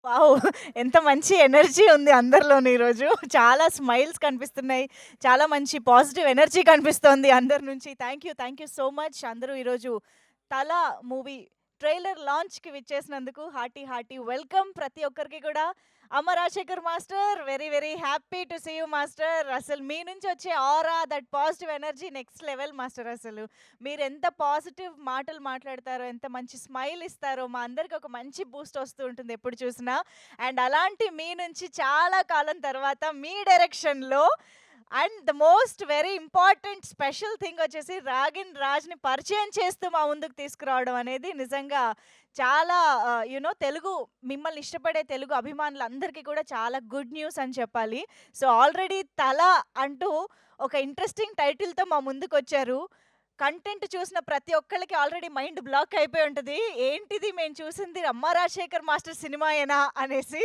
Wow! ఎంత మంచి energy ఉంది అందరిలోని ఈరోజు. చాలా స్మైల్స్ కనిపిస్తున్నాయి. చాలా మంచి పాజిటివ్ ఎనర్జీ కనిపిస్తోంది అందరి నుంచి. Thank you so much. అందరూ ఈరోజు 'తల' మూవీ ట్రైలర్ లాంచ్‌కి విచ్చేసినందుకు హార్టీ వెల్కమ్ ప్రతి ఒక్కరికి కూడా. Amma Rajasekhar master, very very happy to see you master. అసలు మీ నుంచి వచ్చే aura, that positive energy next level master అసలు. మీరెంత పాజిటివ్ మాటలు మాట్లాడతారో, ఎంత మంచి స్మైల్ ఇస్తారో, మా అందరికి ఒక మంచి బూస్ట్ వస్తూ ఉంటుంది ఎప్పుడు చూసినా. అండ్ అలాంటి మీ నుంచి చాలా కాలం తర్వాత మీ డైరెక్షన్‌లో and the most very important special thing వచ్చేసి రాగిన్ రాజ్‌ని పరిచయం చేస్తూ మా ముందుకు తీసుకురావడం అనేది నిజంగా చాలా తెలుగు మిమ్మల్ని ఇష్టపడే తెలుగు అభిమానులందరికీ కూడా చాలా గుడ్ న్యూస్ అని చెప్పాలి. సో, ఆల్రెడీ 'తల' అంటూ ఒక ఇంట్రెస్టింగ్ టైటిల్‌తో మా ముందుకొచ్చారు. కంటెంట్ చూసిన ప్రతి ఒక్కళ్ళకి ఆల్రెడీ మైండ్ బ్లాక్ అయిపోయి ఉంటది. ఏంటిది మేము చూసింది 'అమ్మ రాజశేఖర్ మాస్టర్' సినిమాయేనా అనేసి.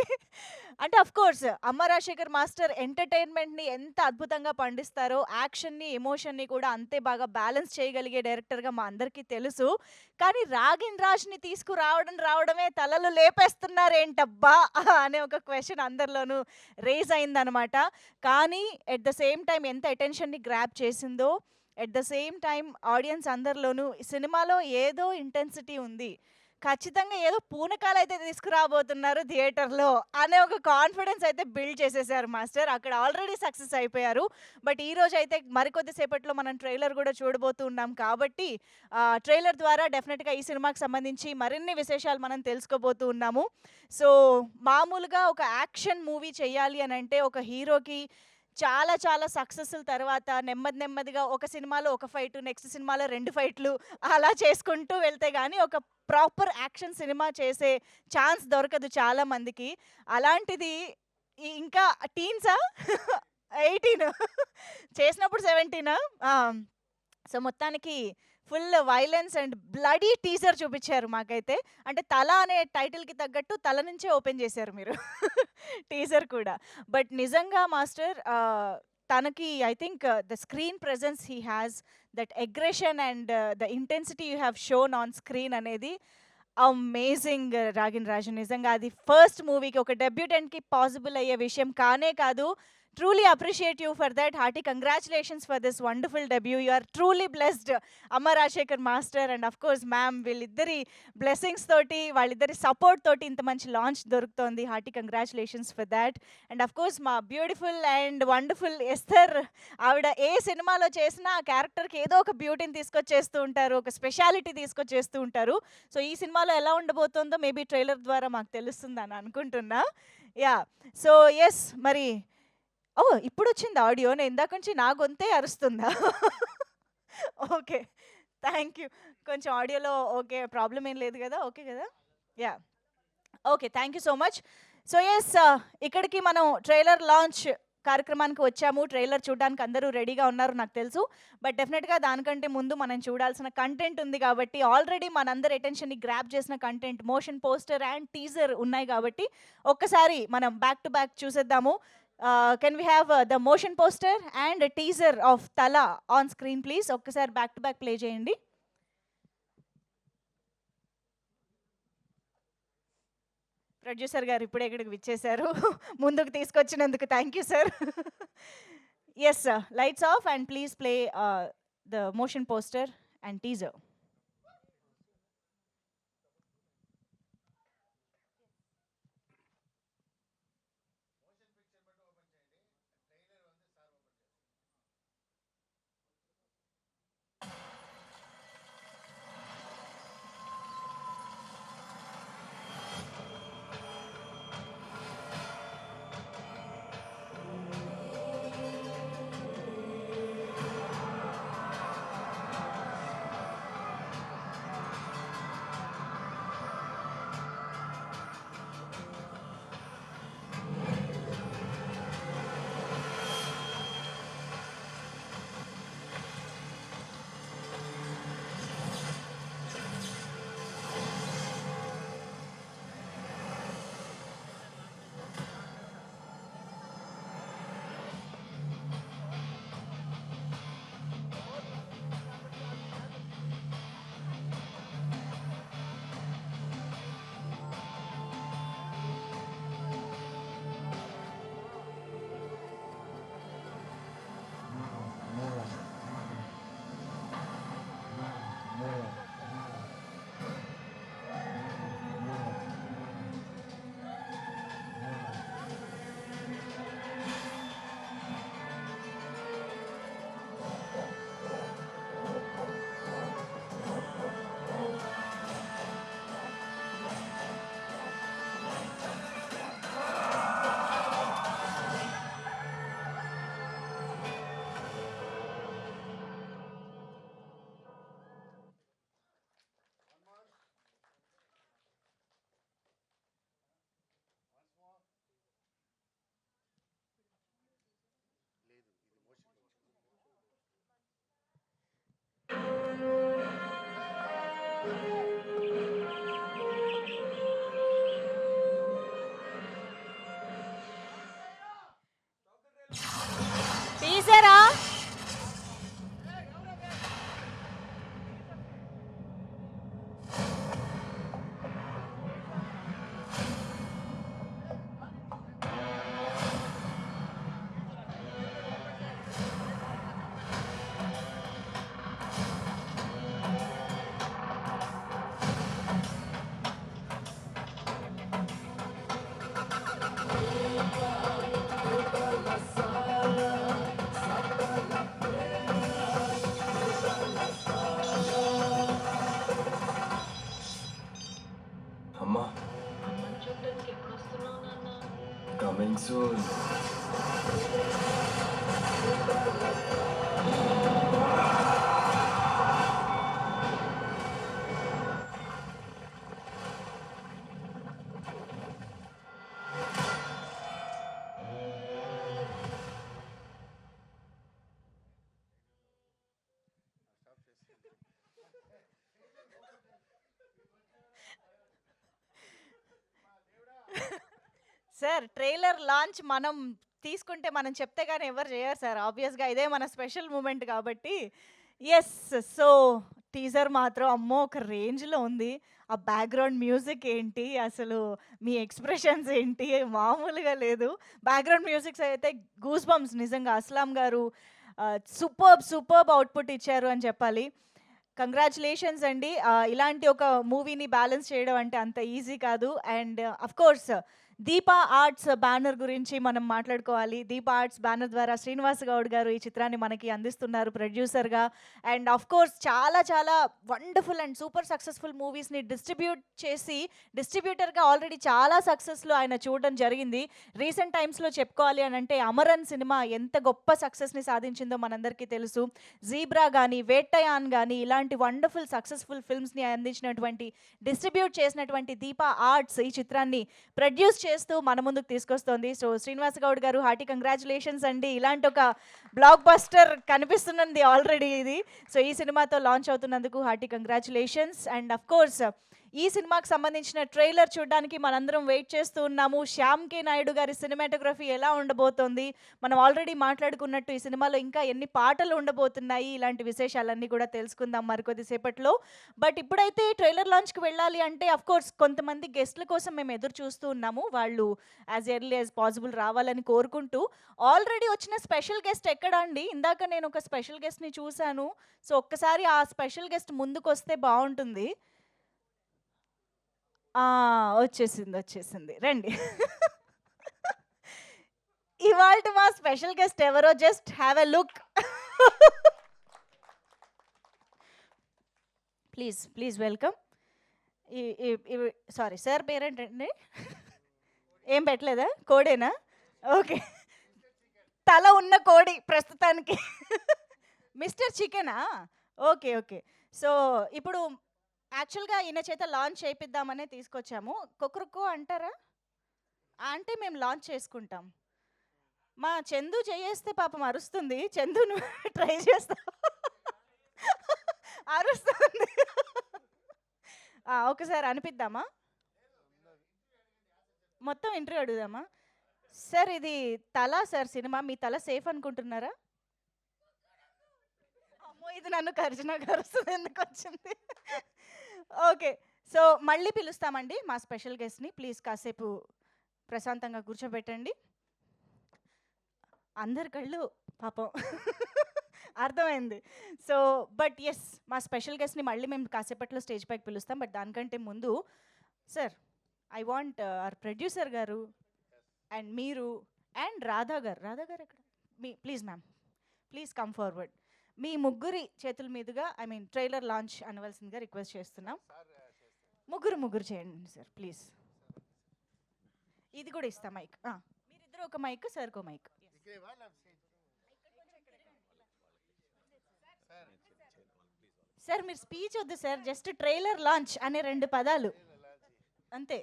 అంటే ఆఫ్‌కోర్స్ 'అమ్మ రాజశేఖర్ మాస్టర్' ఎంటర్‌టైన్‌మెంట్‌ని ఎంత అద్భుతంగా పండిస్తారో, యాక్షన్‌ని, ఎమోషన్‌ని కూడా అంతే బాగా బ్యాలెన్స్ చేయగలిగే డైరెక్టర్‌గా మా అందరికీ తెలుసు. కానీ 'రాగిన్ రాజ్‌ని' రావడమే తలలు లేపేస్తున్నారేంటబ్బా! అనే ఒక క్వెషన్ అందరిలోనూ రైజ్ అయిందనమాట. కానీ ఎట్ ద సేమ్ టైమ్ ఎంత అటెన్షన్‌ని గ్రాబ్ చేసిందో, at the same time audience అందరిలోనూ ఈ సినిమాలో ఏదో ఇంటెన్సిటీ ఉంది. ఖచ్చితంగా ఏదో పూనకాలైతే తీసుకురాబోతున్నారు థియేటర్‌లో అనే ఒక కాన్ఫిడెన్స్ అయితే బిల్డ్ చేసేసారు మాస్టర్. అక్కడ ఆల్రెడీ సక్సెస్ అయిపోయారు. బట్ ఈరోజైతే మరికొద్ది సేపట్లో మనం ట్రైలర్ గూడా చూడబోతూ ఉన్నాం కాబట్టి ట్రైలర్ ద్వారా డెఫినెట్‌గా ఈ సినిమాకి సంబంధించి మరిన్ని విశేషాలు మనం తెలుసుకోబోతూ ఉన్నాము. సో, మామూలుగా ఒక యాక్షన్ మూవీ చేయాలి అనంటే ఒక హీరోకి చాలా చాలా సక్సెస్‌ల తర్వాత నెమ్మదిగా ఒక సినిమాలో ఒక ఫైటు, నెక్స్ట్ సినిమాలో 2 ఫైట్‌లు అలా చేసుకుంటూ వెళ్తే గాని ఒక ప్రాపర్ యాక్షన్ సినిమా చేసే ఛాన్స్ దొరకదు చాలా మందికి. అలాంటిది ఇంకా టీన్సా? 18 చేసినప్పుడు 17 ఆ! సో, మొత్తానికి full violence and bloody teaser చూపిచ్చారు మాకైతే. అంటే 'తల' అనే టైటిల్‌కి తగ్గట్టు తల నుంచే ఓపెన్ చేశారు మీరు టీజర్ కూడా. బట్ నిజంగా మాస్టర్ తనకి I think the screen presence he has, that aggression and the intensity you have shown on screen అనేది అమేజింగ్ 'రాగిన్ రాజు'. నిజంగా అది ఫస్ట్ మూవీకి ఒక డెబ్యూటెంట్‌కి పాసిబుల్ అయ్యే విషయం కానే కాదు. Truly appreciate you for that. Hearty congratulations for this wonderful debut. You are truly blessed. Amma Rajasekhar master and of course ma'am వీళ్ళిద్దరి బ్లెస్సింగ్స్ తోటి, వాళ్ళిద్దరి సపోర్ట్ తోటి ఇంత మంచి లాంచ్ దొరుకుతోంది. Hearty congratulations for that. And of course మా బ్యూటిఫుల్ అండ్ వండర్‌ఫుల్ ఎస్తర్, ఆవిడ ఏ సినిమాలో చేసినా ఆ క్యారెక్టర్‌కి ఏదో ఒక బ్యూటీని తీసుకొచ్చేస్తూ ఉంటారు. ఒక స్పెషాలిటీ తీసుకొచ్చేస్తూ ఉంటారు. సో, ఈ సినిమాలో ఎలా ఉండబోతోందో మేబీ ట్రైలర్ ద్వారా మాకు తెలుస్తుందని అనుకుంటున్నా. యాహ్! సో, యెస్ మరి ఓహ్! ఇప్పుడొచ్చిందా ఆడియో? నేను ఇందాక నుంచి నా గొంతే అరుస్తుందా? ఓకే. Thank you. కొంచెం ఆడియోలో ఓకే. ప్రాబ్లమ్ ఏం లేదు గదా! ఓకే గదా! Yeah! Okay. Thank you so much. So, yes ఇక్కడికి మనం ట్రైలర్ లాంచ్ కార్యక్రమానికి వచ్చాము. ట్రైలర్ చూడడానికి అందరూ రెడీగా ఉన్నారు నాకు తెలుసు. బట్ డెఫినిట్‌గా దానికంటే ముందు మనం చూడాల్సిన కంటెంట్ ఉంది కాబట్టి ఆల్రెడీ మనందరి అటెన్షన్‌ని గ్రాబ్ చేసిన content motion poster and teaser ఉన్నాయి కాబట్టి ఒక్కసారి మనం బ్యాక్ టు బ్యాక్ చూసేద్దాము. Can we have the motion poster and teaser of 'Thala' on screen please. ఒక్కసారి బ్యాక్ టు బ్యాక్ ప్లే చేయండి. ప్రొడ్యూసర్ గారు ఇప్పుడే ఇక్కడికి విచ్చేసారు. ముందుకు తీసుకొచ్చినందుకు thank you sir. Yes sir. Lights off and please play the motion poster and teaser. soul. Sir trailer launch మనం తీసుకుంటే మనం చెప్తే గాని ఎవరు చేయరు సార్. ఆబ్వియస్‌గా ఇదే మన స్పెషల్ మూమెంట్ కాబట్టి. యెస్. సో టీజర్ మాత్రం అమ్మో! ఒక రేంజ్‌లో ఉంది. ఆ బ్యాక్‌గ్రౌండ్ మ్యూజిక్ ఏంటి, అసలు మీ ఎక్స్‌ప్రెషన్స్ ఏంటి మామూలుగా లేదు. బ్యాక్‌గ్రౌండ్ మ్యూజిక్స్ అయితే గూస్ బంప్స్ నిజంగా. అస్లాం గారు సూపర్బ్ అవుట్‌పుట్ ఇచ్చారు అని చెప్పాలి. కంగ్రాచ్యులేషన్స్ అండి. ఇలాంటి ఒక మూవీని బ్యాలెన్స్ చేయడం అంటే అంత ఈజీ కాదు. And of course Deepa arts banner గురించి మనం మాట్లాడుకోవాలి. దీపా ఆర్ట్స్ బ్యానర్ ద్వారా శ్రీనివాస్ గౌడ్ గారు ఈ చిత్రాన్ని మనకి అందిస్తున్నారు ప్రొడ్యూసర్‌గా. అండ్ ఆఫ్‌కోర్స్ చాలా వండర్‌ఫుల్ అండ్ సూపర్ సక్సెస్‌ఫుల్ మూవీస్‌ని డిస్ట్రిబ్యూట్ చేసి డిస్ట్రిబ్యూటర్‌గా ఆల్రెడీ చాలా సక్సెస్‌లు ఆయన చూడడం జరిగింది. రీసెంట్ టైమ్స్‌లో చెప్పుకోవాలి అనంటే 'అమరన్' సినిమా ఎంత గొప్ప సక్సెస్‌ని సాధించిందో మనందరికీ తెలుసు. 'జీబ్రా' గానీ, 'వేట్టయాన్' గానీ ఇలాంటి వండర్‌ఫుల్ సక్సెస్‌ఫుల్ ఫిల్మ్స్‌ని అందించినటువంటి, డిస్ట్రిబ్యూట్ చేసినటువంటి దీపా ఆర్ట్స్ ఈ చిత్రాన్ని ప్రొడ్యూస్ చేస్తూ మన ముందుకు తీసుకొస్తోంది. సో శ్రీనివాస్ గౌడ్ గారు హార్టీ కంగ్రాచ్యులేషన్స్ అండి. ఇలాంటి ఒక బ్లాక్ బస్టర్ కనిపిస్తున్నది ఆల్రెడీ ఇది. సో ఈ సినిమాతో లాంచ్ అవుతున్నందుకు హార్టీ కంగ్రాచ్యులేషన్స్. అండ్ ఆఫ్‌కోర్స్ ఈ సినిమాకి సంబంధించిన ట్రైలర్ చూడడానికి మనందరం వెయిట్ చేస్తూ ఉన్నాము. శ్యామ్ కే నాయుడు గారి సినిమాటోగ్రఫీ ఎలా ఉండబోతోంది, మనం ఆల్రెడీ మాట్లాడుకున్నట్టు ఈ సినిమాలో ఇంకా ఎన్ని పాటలు ఉండబోతున్నాయి, ఇలాంటి విశేషాలన్నీ కూడా తెలుసుకుందాం మరికొద్ది సేపట్లో. బట్ ఇప్పుడైతే ట్రైలర్ లాంచ్కి వెళ్ళాలి అంటే ఆఫ్‌కోర్స్ కొంతమంది గెస్ట్ల కోసం మేము ఎదురు చూస్తూ ఉన్నాము. వాళ్ళు యాజ్ ఎర్లీ యాజ్ పాసిబుల్ రావాలని కోరుకుంటూ, ఆల్రెడీ వచ్చిన స్పెషల్ గెస్ట్ ఎక్కడ అండి? ఇందాక నేను ఒక స్పెషల్ గెస్ట్‌ని చూశాను. సో ఒక్కసారి ఆ స్పెషల్ గెస్ట్ ముందుకొస్తే బావుంటుంది. ఆ! వచ్చేసింది. రండి. ఇవాల్టి మా స్పెషల్ గెస్ట్ ఎవరో just have a look. Please welcome. ఈ ఈ ఇవి సారీ సార్ పేరేంటండి? ఏం పెట్టలేదా? కోడేనా? ఓకే. తల ఉన్న కోడి ప్రస్తుతానికి. మిస్టర్ చికెనా? ఓకే. సో ఇప్పుడు యాక్చువల్‌గా ఈయన చేత లాంచ్ చేపిద్దామనే తీసుకొచ్చాము. కుక్రుకు అంటారా? అంటే మేము లాంచ్ చేసుకుంటాం. మా చందు చేయేస్తే పాపం అరుస్తుంది. చందు నువ్వు ట్రై చేస్తావా? అరుస్తుంది. ఒకసారి అనిపిద్దామా? మొత్తం ఇంటర్వ్యూ అడుగుదామా? సార్ ఇది 'తల' సార్ సినిమా. మీ తల సేఫ్ అనుకుంటున్నారా? అమ్మో! ఇది నన్ను కరుస్తుంది ఎందుకొచ్చింది? ఓకే. సో మళ్ళీ పిలుస్తామండి మా స్పెషల్ గెస్ట్‌ని. ప్లీజ్ కాసేపు ప్రశాంతంగా కూర్చోబెట్టండి. అందరి కళ్ళు పాపం అర్థమైంది. సో బట్ యెస్, మా స్పెషల్ గెస్ట్‌ని మళ్ళీ మేము కాసేపట్లో స్టేజ్ పైకి పిలుస్తాం. బట్ దానికంటే ముందు sir, I want our producer గారు అండ్ మీరు అండ్ రాధా గారు ఎక్కడ? Please ma'am, please come forward. మీ ముగ్గురి చేతుల మీదుగా ఐ మీన్ ట్రైలర్ లాంచ్ అనవలసిందిగా రిక్వెస్ట్ చేస్తున్నాం. ముగ్గురు చేయండి సార్ ప్లీజ్. ఇది కూడా ఇస్తా మైక్. మీరిద్దరు ఒక మైక్, సార్కి ఒక మైక్. సార్ మీరు స్పీచ్ వద్దు సార్, జస్ట్ ట్రైలర్ లాంచ్ అనే 2 పదాలు అంతే.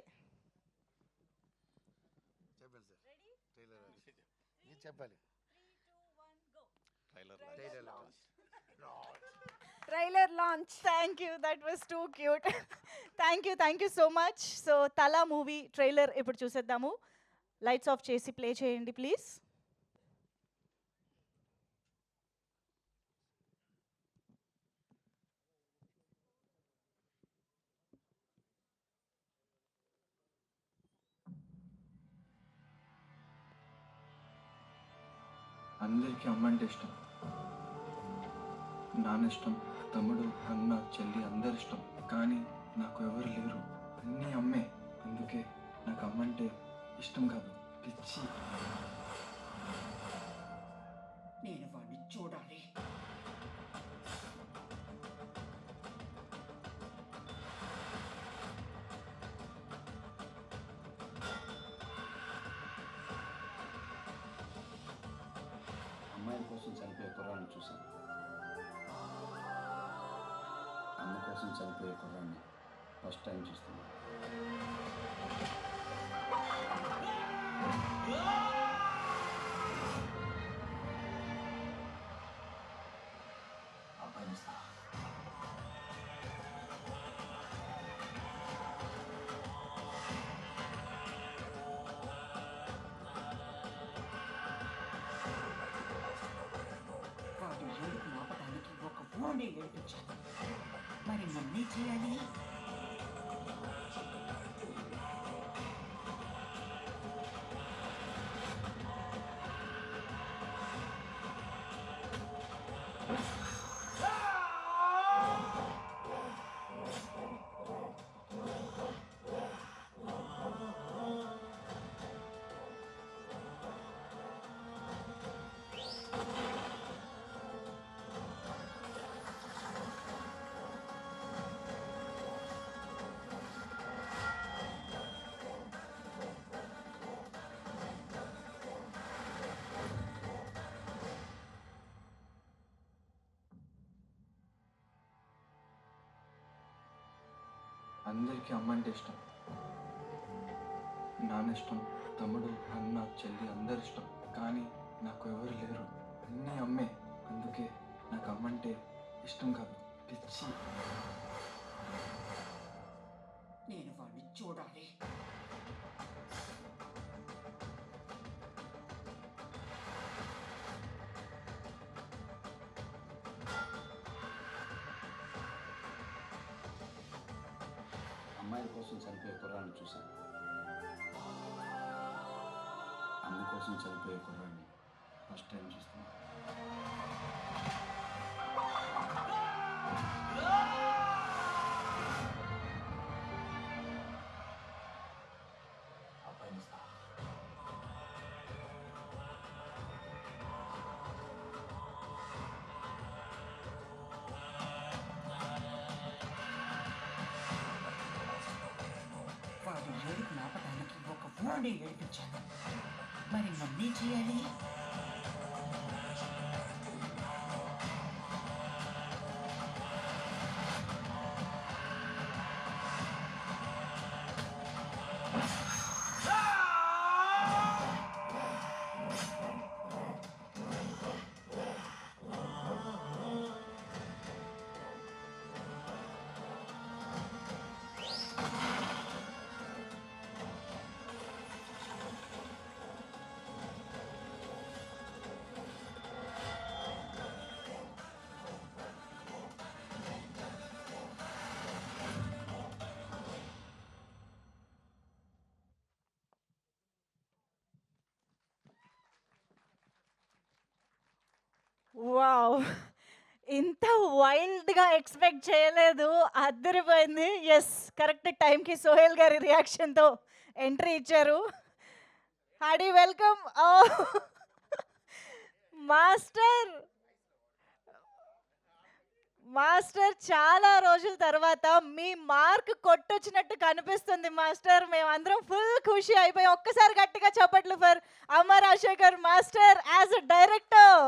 చెప్పాలి. Trailer launch. Thank you, that was too cute. Thank you so much. So 'తల' మూవీ ట్రైలర్ ఇప్పుడు చూసేద్దాము. లైట్స్ ఆఫ్ చేసి ప్లే చేయండి ప్లీజ్. అందరికీ అమ్మంటే ఇష్టం. నాన్న ఇష్టం, తమ్ముడు, అన్న, చెల్లి అందరు ఇష్టం. కానీ నాకు ఎవరు లేరు. అన్నీ అమ్మే. అందుకే నాకు అమ్మంటే ఇష్టం కాదు, పిచ్చి. నేను వాడిని చూడాలి. కోసం చనిపోయే కుర్రాన్ని చూశాను. అమ్మ కోసం చనిపోయే కుర్రాన్ని ఫస్ట్ టైం చూస్తున్నాను. అబ్బాయినిస్తా. వాడి ఏడుపు ఆపడానికి ఒక వాణ్ణి ఏడిపించాను. మరి నన్నే చేయాలి. అందరికీ అమ్మ అంటే ఇష్టం. నాన్న ఇష్టం, తమ్ముడు, అన్న, చెల్లి అందరు ఇష్టం. కానీ నాకు ఎవరు లేరు. అన్నీ అమ్మే. అందుకే నాకు అమ్మ అంటే ఇష్టం కాదు, పిచ్చి. నేను వాడిని చూడాలి. అమ్మాయిల కోసం చనిపోయే కుర్రాన్ని చూశాను. అమ్మ కోసం చనిపోయే కుర్రాన్ని ఫస్ట్ టైం చూస్తున్నాను. అబ్బాయినిస్తా. వాడి ఏడుపు ఆపడానికి ఒక వాణ్ణి ఏడిపించాను. మరి నన్నే చేయాలి. వావ్! ఇంత వైల్డ్‌గా ఎక్స్‌పెక్ట్ చేయలేదు. అదిరిపోయింది. యెస్. కరెక్ట్ టైంకి సోహెల్ గారి రియాక్షన్‌తో ఎంట్రీ ఇచ్చారు. Hearty welcome. Oh! Master, master చాలా రోజుల తర్వాత మీ మార్క్ కొట్టొచ్చినట్టు కనిపిస్తుంది మాస్టర్. మేమందరం ఫుల్ ఖుషి అయిపోయాం. ఒక్కసారి గట్టిగా చప్పట్లు ఫర్ అమ్మ Rajasekhar master as a director.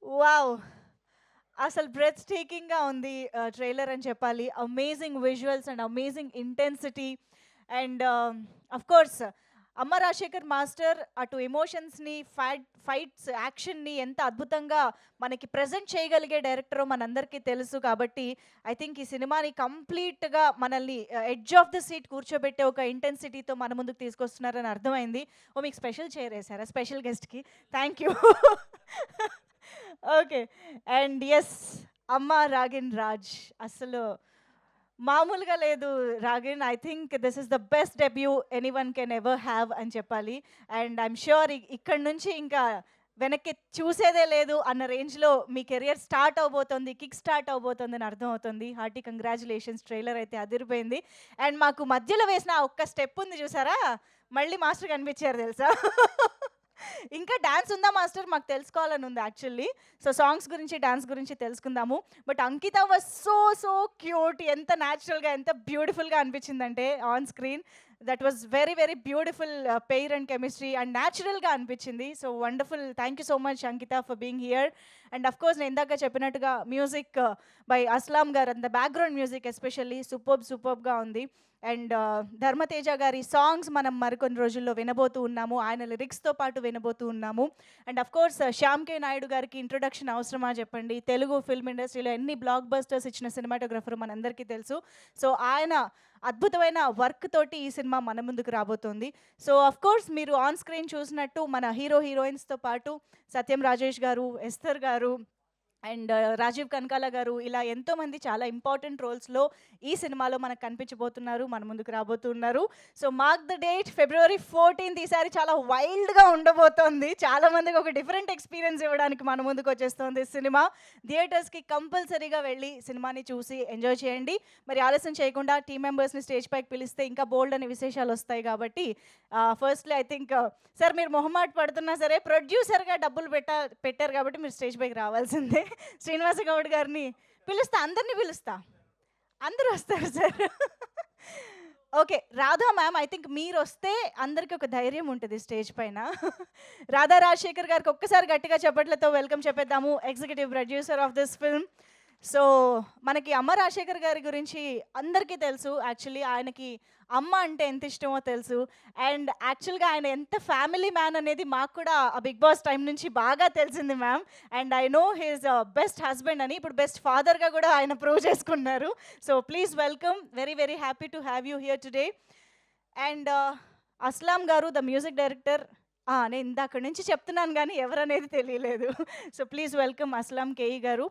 Wow! అసలు బ్రెత్ టేకింగ్‌గా ఉంది ట్రైలర్ అని చెప్పాలి. Amazing visuals and amazing intensity and of course అమ్మ రాజశేఖర్ మాస్టర్ అటు ఎమోషన్స్‌ని, ఫైట్స్, యాక్షన్‌ని ఎంత అద్భుతంగా మనకి ప్రెజెంట్ చేయగలిగే డైరెక్టరో మనందరికీ తెలుసు. కాబట్టి ఐ థింక్ ఈ సినిమాని కంప్లీట్‌గా మనల్ని ఎడ్జ్ ఆఫ్ ద సీట్ కూర్చోబెట్టే ఒక ఇంటెన్సిటీతో మన ముందుకు తీసుకొస్తున్నారని అర్థమైంది. ఓ మీకు స్పెషల్ చైర్ వేశారా స్పెషల్ గెస్ట్‌కి? Thank you. Okay. And yes Amma Ragin Raj అసలు మామూలుగా లేదు Ragin. I think this is the best debut anyone can ever have అని చెప్పాలి. అండ్ ఐఎమ్ ష్యూర్ ఇక్కడి నుంచి ఇంకా వెనక్కి చూసేదే లేదు అన్న రేంజ్లో మీ కెరియర్ స్టార్ట్ అవబోతుంది, కిక్ స్టార్ట్ అవబోతుందని అర్థమవుతుంది. Hearty congratulations. ట్రైలర్ అయితే అదిరిపోయింది. అండ్ మాకు మధ్యలో వేసిన ఆ ఒక్క స్టెప్ ఉంది చూసారా, మళ్ళీ మాస్టర్ కనిపించారు తెలుసా. ఇంకా డాన్స్ ఉందా మాస్టర్? మాకు తెలుసుకోవాలని ఉంది యాక్చువల్లీ. సో సాంగ్స్ గురించి, డాన్స్ గురించి తెలుసుకుందాము. But Ankita was so cute. ఎంత న్యాచురల్గా, ఎంత బ్యూటిఫుల్గా అనిపించిందంటే on screen. That was very very beautiful pair and chemistry and న్యాచురల్గా అనిపించింది. So wonderful, thank you so much Ankita for being here. And of course నేను ఇందాక చెప్పినట్టుగా మ్యూజిక్ బై అస్లాం గారు, and the background music especially సూపర్గా ఉంది. And Dharmateja గారి songs మనం మరికొన్ని రోజుల్లో వినబోతూ ఉన్నాము, ఆయన లిరిక్స్తో పాటు వినబోతూ ఉన్నాము. And of course Shyam K Naidu గారికి ఇంట్రొడక్షన్ అవసరమా చెప్పండి, తెలుగు ఫిల్మ్ ఇండస్ట్రీలో ఎన్ని బ్లాక్ బస్టర్స్ ఇచ్చిన సినిమాటోగ్రఫర్ మనందరికీ తెలుసు. సో ఆయన అద్భుతమైన వర్క్ తోటి ఈ సినిమా మన ముందుకు రాబోతోంది. సో అఫ్ కోర్స్ మీరు ఆన్ స్క్రీన్ చూసినట్టు మన హీరో హీరోయిన్స్తో పాటు సత్యం రాజేష్ గారు, ఎస్తర్ గారు అండ్ రాజీవ్ కనకాల గారు, ఇలా ఎంతోమంది చాలా ఇంపార్టెంట్ రోల్స్లో ఈ సినిమాలో మనకు కనిపించబోతున్నారు, మన ముందుకు రాబోతున్నారు. So mark the date, February 14th. ఈసారి చాలా వైల్డ్గా ఉండబోతోంది, చాలామందికి ఒక డిఫరెంట్ ఎక్స్పీరియన్స్ ఇవ్వడానికి మన ముందుకు వచ్చేస్తుంది సినిమా. థియేటర్స్కి కంపల్సరీగా వెళ్ళి సినిమాని చూసి ఎంజాయ్ చేయండి. మరి ఆలస్యం చేయకుండా టీం మెంబర్స్ని స్టేజ్ పైకి పిలిస్తే ఇంకా బోల్డ్ అనే విశేషాలు వస్తాయి. కాబట్టి ఫస్ట్లీ ఐ థింక్ సార్, మీరు మొహమాట పడుతున్నా సరే ప్రొడ్యూసర్గా డబ్బులు పెట్టారు కాబట్టి మీరు స్టేజ్ పైకి రావాల్సిందే. శ్రీనివాస గౌడ్ గారిని పిలుస్తా, అందరినీ పిలుస్తా, అందరూ వస్తారు sir. Okay, Radha ma'am, I think మీరు వస్తే అందరికీ ఒక ధైర్యం ఉంటుంది స్టేజ్ పైన. రాధా రాజశేఖర్ గారికి ఒక్కసారి గట్టిగా చెప్పట్లతో వెల్కమ్ చెప్పేద్దాము, executive producer of this film. So మనకి అమ్మ రాజశేఖర్ గారి గురించి అందరికీ తెలుసు. యాక్చువల్లీ ఆయనకి అమ్మ అంటే ఎంత ఇష్టమో తెలుసు. అండ్ యాక్చువల్గా ఆయన ఎంత ఫ్యామిలీ మ్యాన్ అనేది మాకు కూడా ఆ బిగ్ బాస్ టైం నుంచి బాగా తెలిసింది ma'am. And I know he's best husband అని, ఇప్పుడు బెస్ట్ ఫాదర్గా కూడా ఆయన ప్రూవ్ చేసుకున్నారు. So please welcome, very very happy to have you here today. And Aslam గారు, ద మ్యూజిక్ డైరెక్టర్. నేను ఇందాక నుంచి చెప్తున్నాను కానీ ఎవరనేది తెలియలేదు. So please welcome Aslam KE గారు.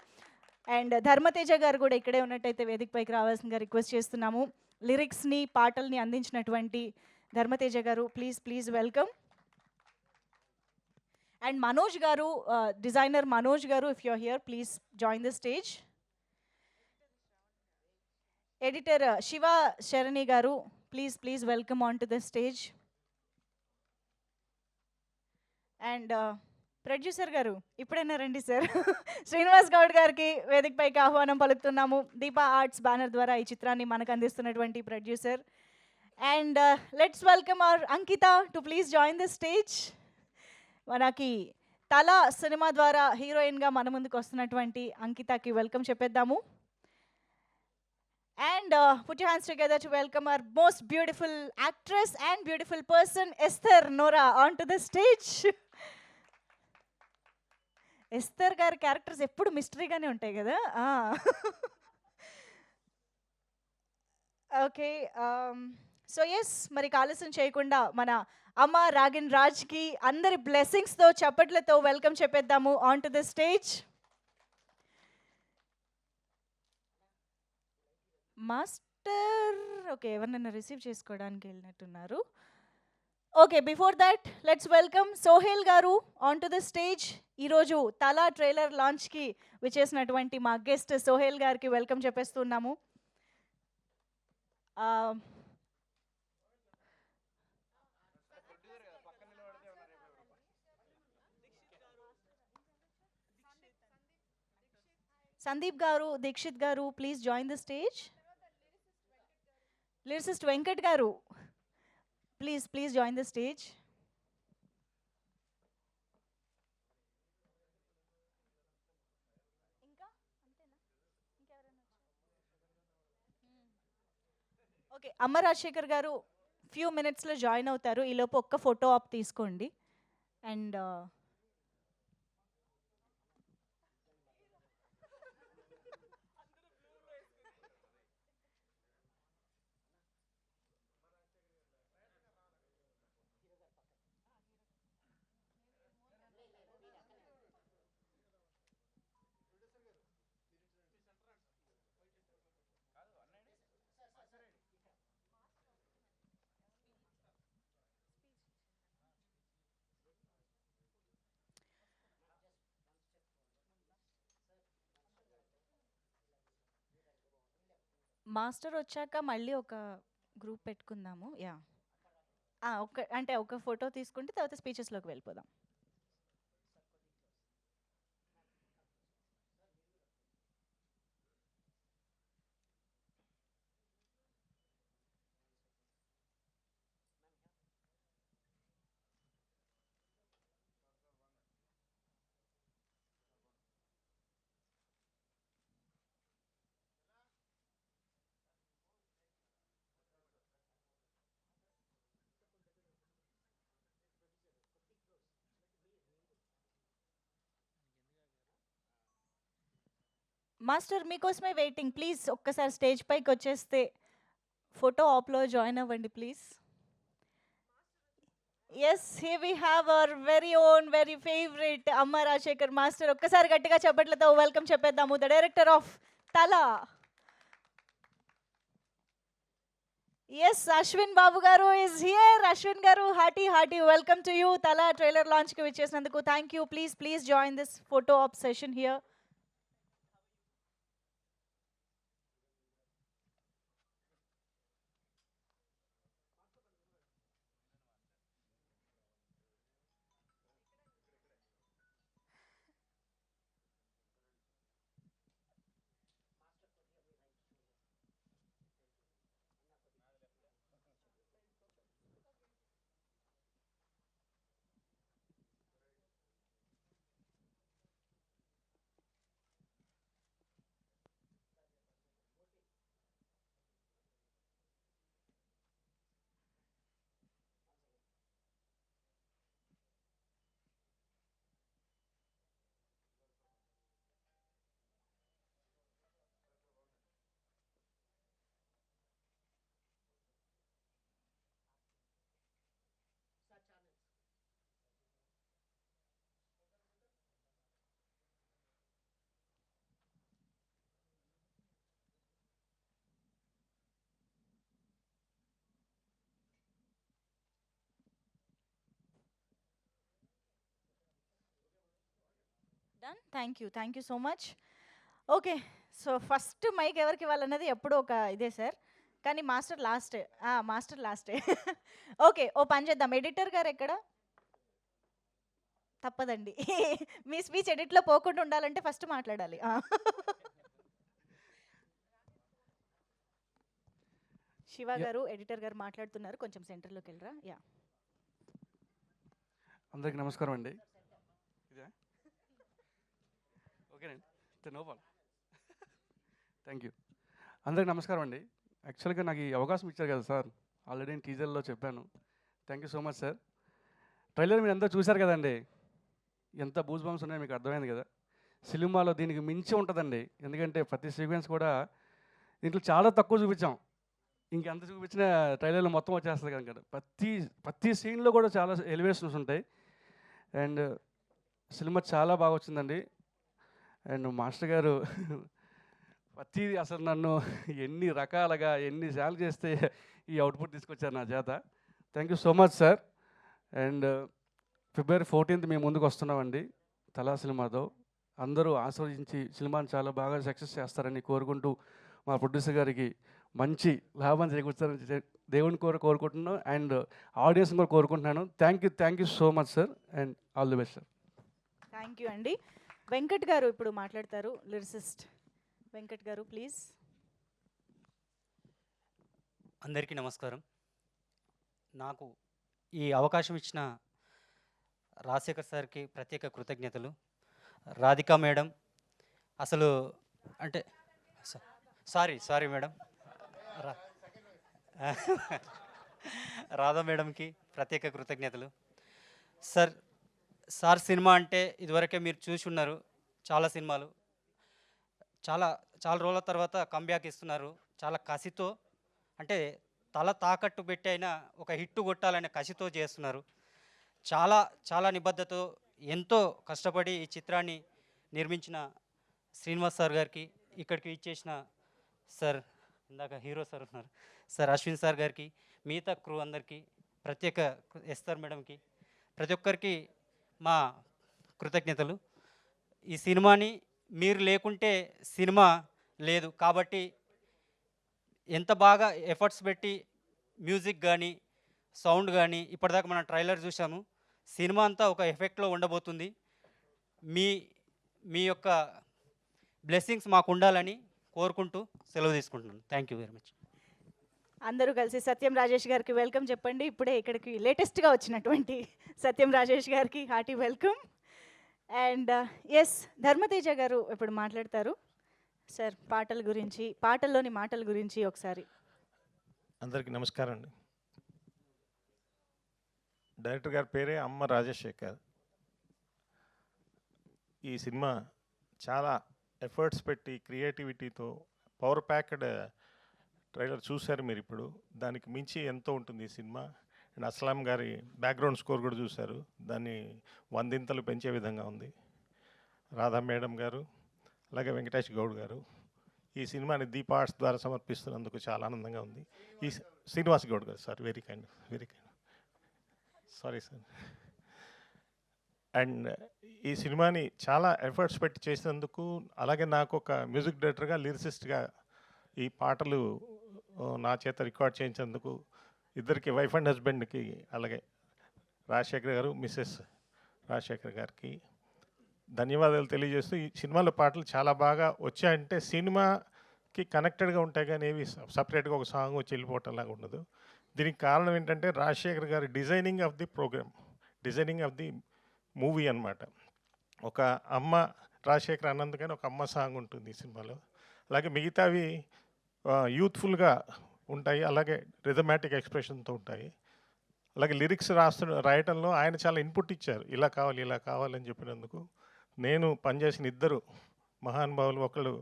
అండ్ ధర్మతేజ గారు కూడా ఇక్కడే ఉన్నట్టయితే వేదికపైకి రావాల్సిందిగా రిక్వెస్ట్ చేస్తున్నాము. లిరిక్స్ని, పాటల్ని అందించినటువంటి ధర్మతేజ గారు, ప్లీజ్ వెల్కమ్. అండ్ మనోజ్ గారు, డిజైనర్ మనోజ్ గారు, if you are here please join the stage. Editor Shiva Sharani గారు, please welcome on to the stage. And producer గారు, ఇప్పుడైనా రండి సార్. శ్రీనివాస్ గౌడ్ గారికి వేదికపైకి ఆహ్వానం పలుకుతున్నాము. దీపా ఆర్ట్స్ బ్యానర్ ద్వారా ఈ చిత్రాన్ని మనకు అందిస్తున్నటువంటి producer. And let's welcome our Ankita to please join the stage. మనకి తల సినిమా ద్వారా హీరోయిన్గా మన ముందుకు వస్తున్నటువంటి అంకితకి welcome చెప్పేద్దాము. And put your hands together to welcome our most beautiful actress and beautiful person, Esther Nora, onto the stage. Esther గారి characters ఎప్పుడు మిస్టరీగానే ఉంటాయి కదా. ఓకే, సో ఎస్, మరి ఆలస్యం చేయకుండా మన అమ్మ రాగిన్ రాజ్కి అందరి బ్లెస్సింగ్స్తో చప్పట్లతో వెల్కమ్ చెప్పేద్దాము on to the stage. Master, okay, ఎవరినైనా రిసీవ్ చేసుకోవడానికి వెళ్ళినట్టున్నారు. Okay, before that let's welcome Sohel గారు ఆన్ టు ద స్టేజ్. ఈరోజు తలా ట్రైలర్ లాంచ్కి విచ్చేసినటువంటి మా గెస్ట్ సోహెల్ గారికి వెల్కమ్ చెప్పేస్తున్నాము. సందీప్ గారు, దీక్షిత్ గారు, please join the stage. Lyricist Venkat గారు, please join the stage. Okay, Amma Rajasekhar గారు ఫ్యూ మినిట్స్లో జాయిన్ అవుతారు. ఈలోపు ఒక్క ఫోటో ఆప్ తీసుకోండి. అండ్ మాస్టర్ వచ్చాక మళ్ళీ ఒక గ్రూప్ పెట్టుకుందాము. యా, ఒక ఫోటో తీసుకుంటే తర్వాత స్పీచెస్లోకి వెళ్ళిపోదాం. మాస్టర్ మీకోసమే వెయిటింగ్. ప్లీజ్ ఒక్కసారి స్టేజ్ పైకి వచ్చేస్తే ఫోటో ఆప్‌లో జాయిన్ అవ్వండి please. Yes, here we have our very own very favourite Amma Rajasekhar master. ఒక్కసారి గట్టిగా చప్పట్లతో వెల్కమ్ చెప్పేద్దాము. The director of Thala. Yes, Ashwin Babu గారు ఇస్ హియర్. అశ్విన్ గారు, hearty welcome to you. Thala trailer లాంచ్కి విచ్చేసినందుకు thank you. Please join this photo op session here. Done. Thank you so much. Okay, so first mike ఎవరికి ఇవ్వాలన్నది ఎప్పుడూ ఒక ఇదే సార్, కానీ మాస్టర్ లాస్టే. మాస్టర్ లాస్టే. ఓకే, ఓ పని చేద్దాం. ఎడిటర్ గారు ఎక్కడ? తప్పదండి. మీ స్పీచ్ ఎడిట్లో పోకుండా ఉండాలంటే ఫస్ట్ మాట్లాడాలి. శివ గారు, ఎడిటర్ గారు మాట్లాడుతున్నారు. కొంచెం సెంటర్లోకి వెళ్ళరా. యా, అందరికీ నమస్కారం అండి. ఇదే ఓకేనండి, నో ప్రాబ్లం. Thank you. అందరికీ నమస్కారం అండి. యాక్చువల్గా నాకు ఈ అవకాశం ఇచ్చారు కదా సార్, ఆల్రెడీ నేను టీజర్లో చెప్పాను. Thank you so much sir. Trailer మీరు అందరూ చూశారు కదండి, ఎంత బూజ్ బంప్స్ ఉన్నాయో మీకు అర్థమైంది కదా. సినిమాలో దీనికి మించి ఉంటుందండి, ఎందుకంటే ప్రతి సీక్వెన్స్ కూడా దీంట్లో చాలా తక్కువ చూపించాం. ఇంకెంత చూపించిన ట్రైలర్లో మొత్తం వచ్చేస్తుంది కనుక ప్రతి సీన్లో కూడా చాలా ఎలివేషన్స్ ఉంటాయి. అండ్ సినిమా చాలా బాగా వచ్చిందండి. అండ్ మాస్టర్ గారు ప్రతి అసలు నన్ను ఎన్ని రకాలుగా ఎన్నిసార్లు చేస్తే ఈ అవుట్పుట్ తీసుకొచ్చారు నా చేత. Thank you so much sir. And February 14th మేము ముందుకు వస్తున్నామండి తలా సినిమాతో. అందరూ ఆస్వాదించి సినిమాని చాలా బాగా సక్సెస్ చేస్తారని కోరుకుంటూ మా ప్రొడ్యూసర్ గారికి మంచి లాభం చేకూర్చారని దేవుని కోరుకుంటున్నాను. అండ్ ఆడియన్స్ కూడా కోరుకుంటున్నాను. Thank you so much sir. And all the best sir. Thank you అండి. వెంకట్ గారు ఇప్పుడు మాట్లాడతారు. లిరిసిస్ట్ వెంకట్ గారు ప్లీజ్. అందరికీ నమస్కారం. నాకు ఈ అవకాశం ఇచ్చిన రాజశేఖర్ సార్కి ప్రత్యేక కృతజ్ఞతలు. రాధికా మేడం అసలు అంటే సారీ మేడం, రాధా మేడంకి ప్రత్యేక కృతజ్ఞతలు. సార్ సినిమా అంటే ఇదివరకే మీరు చూసి ఉన్నారు, చాలా సినిమాలు, చాలా రోజుల తర్వాత కంబ్యాక్ ఇస్తున్నారు. చాలా కసితో, అంటే తల తాకట్టు పెట్టి అయినా ఒక హిట్టు కొట్టాలనే కసితో చేస్తున్నారు. చాలా నిబద్ధతతో ఎంతో కష్టపడి ఈ చిత్రాన్ని నిర్మించిన శ్రీనివాస్ సార్ గారికి, ఇక్కడికి ఇచ్చేసిన సార్, ఇందాక హీరో సార్ ఉన్నారు సార్, అశ్విన్ సార్ గారికి, మిగతా క్రూ అందరికీ, ప్రత్యేక ఎస్తర్ మేడంకి, ప్రతి ఒక్కరికి మా కృతజ్ఞతలు. ఈ సినిమాని మీరు లేకుంటే సినిమా లేదు కాబట్టి ఎంత బాగా ఎఫర్ట్స్ పెట్టి మ్యూజిక్ కానీ సౌండ్ కానీ ఇప్పటిదాకా మనం ట్రైలర్ చూసాము. సినిమా అంతా ఒక ఎఫెక్ట్లో ఉండబోతుంది. మీ యొక్క బ్లెస్సింగ్స్ మాకు ఉండాలని కోరుకుంటూ సెలవు తీసుకుంటున్నాను. Thank you very much. అందరూ కలిసి సత్యం రాజేష్ గారికి వెల్కమ్ చెప్పండి. ఇప్పుడే ఇక్కడికి లేటెస్ట్గా వచ్చినటువంటి సత్యం రాజేష్ గారికి hearty welcome. And yes, Dharmateja గారు ఇప్పుడు మాట్లాడతారు. సార్ పాటల్లోని మాటల గురించి ఒకసారి. అందరికీ నమస్కారం అండి. డైరెక్టర్ గారి పేరే అమ్మ రాజశేఖర్. ఈ సినిమా చాలా ఎఫర్ట్స్ పెట్టి క్రియేటివిటీతో పవర్ ప్యాక్డ్ ట్రైలర్ చూశారు మీరు ఇప్పుడు. దానికి మించి ఎంతో ఉంటుంది ఈ సినిమా. అండ్ అస్లాం గారి బ్యాక్గ్రౌండ్ స్కోర్ కూడా చూశారు. దాన్ని వందింతలు పెంచే విధంగా ఉంది. రాధా మేడం గారు, అలాగే వెంకటేష్ గౌడ్ గారు ఈ సినిమాని దీప్ ఆర్ట్స్ ద్వారా సమర్పిస్తున్నందుకు చాలా ఆనందంగా ఉంది. శ్రీనివాస్ గౌడ్ గారు, sir, very kind, sorry sir. And ఈ సినిమాని చాలా ఎఫర్ట్స్ పెట్టి చేసినందుకు, అలాగే నాకు ఒక మ్యూజిక్ డైరెక్టర్గా, లిరిసిస్ట్గా ఈ పాటలు నా చేత రికార్డ్ చేయించినందుకు ఇద్దరికి, వైఫ్ అండ్ హస్బెండ్కి, అలాగే రాజశేఖర్ గారు, మిస్సెస్ రాజశేఖర్ గారికి ధన్యవాదాలు తెలియజేస్తూ, ఈ సినిమాలో పాటలు చాలా బాగా వచ్చాయంటే సినిమాకి కనెక్టెడ్గా ఉంటాయి కానీ ఏవి సపరేట్గా ఒక సాంగ్ వచ్చి వెళ్ళిపోవటంలాగా ఉండదు. దీనికి కారణం ఏంటంటే రాజశేఖర్ గారి designing of the program, designing of the movie అన్నమాట. ఒక అమ్మ, రాజశేఖర్ అన్నందుకని ఒక అమ్మ సాంగ్ ఉంటుంది ఈ సినిమాలో. అలాగే మిగతావి యూత్ఫుల్గా ఉంటాయి, అలాగే రిథమాటిక్ ఎక్స్ప్రెషన్తో ఉంటాయి. అలాగే లిరిక్స్ రాయటంలో ఆయన చాలా ఇన్పుట్ ఇచ్చారు, ఇలా కావాలి ఇలా కావాలని చెప్పినందుకు. నేను పనిచేసిన ఇద్దరు మహానుభావులు, ఒకళ్ళు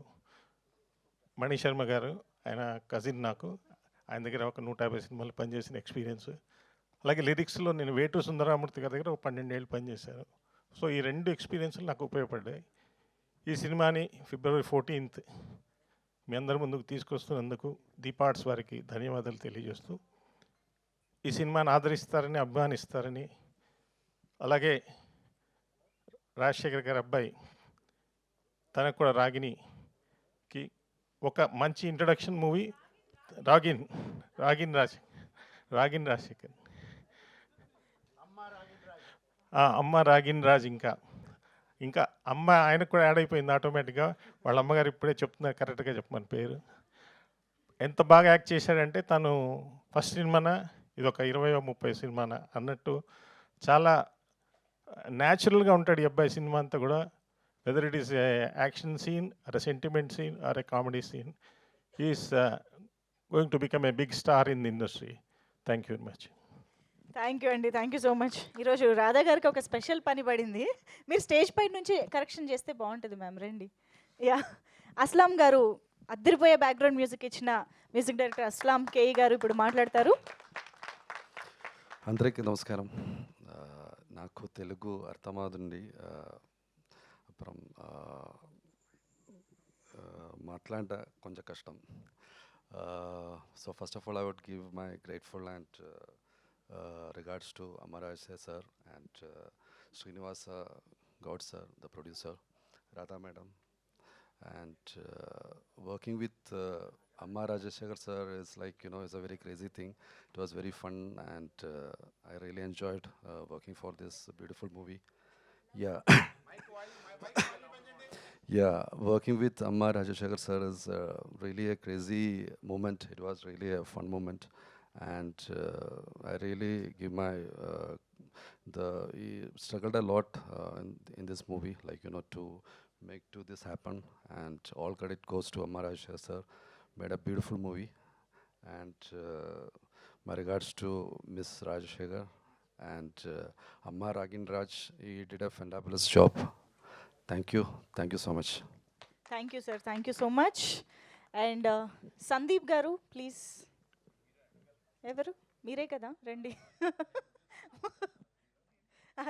మణి శర్మ గారు, ఆయన కజిన్ నాకు, ఆయన దగ్గర ఒక 150 సినిమాలు పనిచేసిన ఎక్స్పీరియన్స్. అలాగే లిరిక్స్లో నేను వేటు సుందరామూర్తి గారి దగ్గర ఒక 12 ఏళ్ళు పనిచేశాను. సో ఈ 2 ఎక్స్పీరియన్స్లు నాకు ఉపయోగపడ్డాయి. ఈ సినిమాని February 14th మీ అందరి ముందుకు తీసుకొస్తున్నందుకు దీప్ ఆర్ట్స్ వారికి ధన్యవాదాలు తెలియజేస్తూ, ఈ సినిమాని ఆదరిస్తారని, అభిమానిస్తారని, అలాగే రాజశేఖర్ గారి అబ్బాయి తనకు కూడా రాగిణికి ఒక మంచి ఇంట్రడక్షన్ మూవీ, రాగిన్ రాజశేఖర్, అమ్మ రాగిన్ రాజ్, ఇంకా అమ్మ ఆయనకు కూడా యాడ్ అయిపోయింది ఆటోమేటిక్గా. వాళ్ళ అమ్మగారు ఇప్పుడే చెప్తున్నారు కరెక్ట్గా చెప్పమని పేరు. ఎంత బాగా యాక్ట్ చేశాడంటే, తను ఫస్ట్ సినిమానా ఇది ఒక 20-30 సినిమానా అన్నట్టు చాలా న్యాచురల్గా ఉంటాడు ఈ అబ్బాయి సినిమా అంతా కూడా. Whether it is action scene or a sentiment scene or a comedy scene, is going to become a big star in the industry. Thank you very much. Thank you అండి, థ్యాంక్ యూ సో మచ్. ఈరోజు రాధా గారికి ఒక special పని పడింది. మీరు stage పై నుంచి correction చేస్తే బాగుంటుంది మ్యామ్, రండి. యా, అస్లాం గారు అద్దరిపోయే బ్యాక్గ్రౌండ్ మ్యూజిక్ ఇచ్చిన మ్యూజిక్ డైరెక్టర్ అస్లాం కేఈ గారు ఇప్పుడు మాట్లాడతారు. అందరికీ నమస్కారం. నాకు తెలుగు అర్థమవుతుంది, అப்புறம் మాట్లాడ కొంచెం కష్టం. So first of all I would give my grateful and regards to Amaraj sir and Srinivasa Gaud sir, the producer, Radha madam, and working with Amma Rajashekar sir is like, you know, it's a very crazy thing. It was very fun and I really enjoyed working for this beautiful movie. Yeah. Yeah, working with Amma Rajashekar sir is really a crazy moment. It was really a fun moment. And I really give my he struggled a lot in this movie, like, you know, to make this happen, and all credit goes to Amma Rajeshekar sir. Made a beautiful movie, and my regards to Miss Rajeshekar and Amma Ragin Raj. He did a fabulous job. Thank you so much. Thank you sir, thank you so much. And Sandeep గారు please. ఎవరు? మీరే కదా, రండి.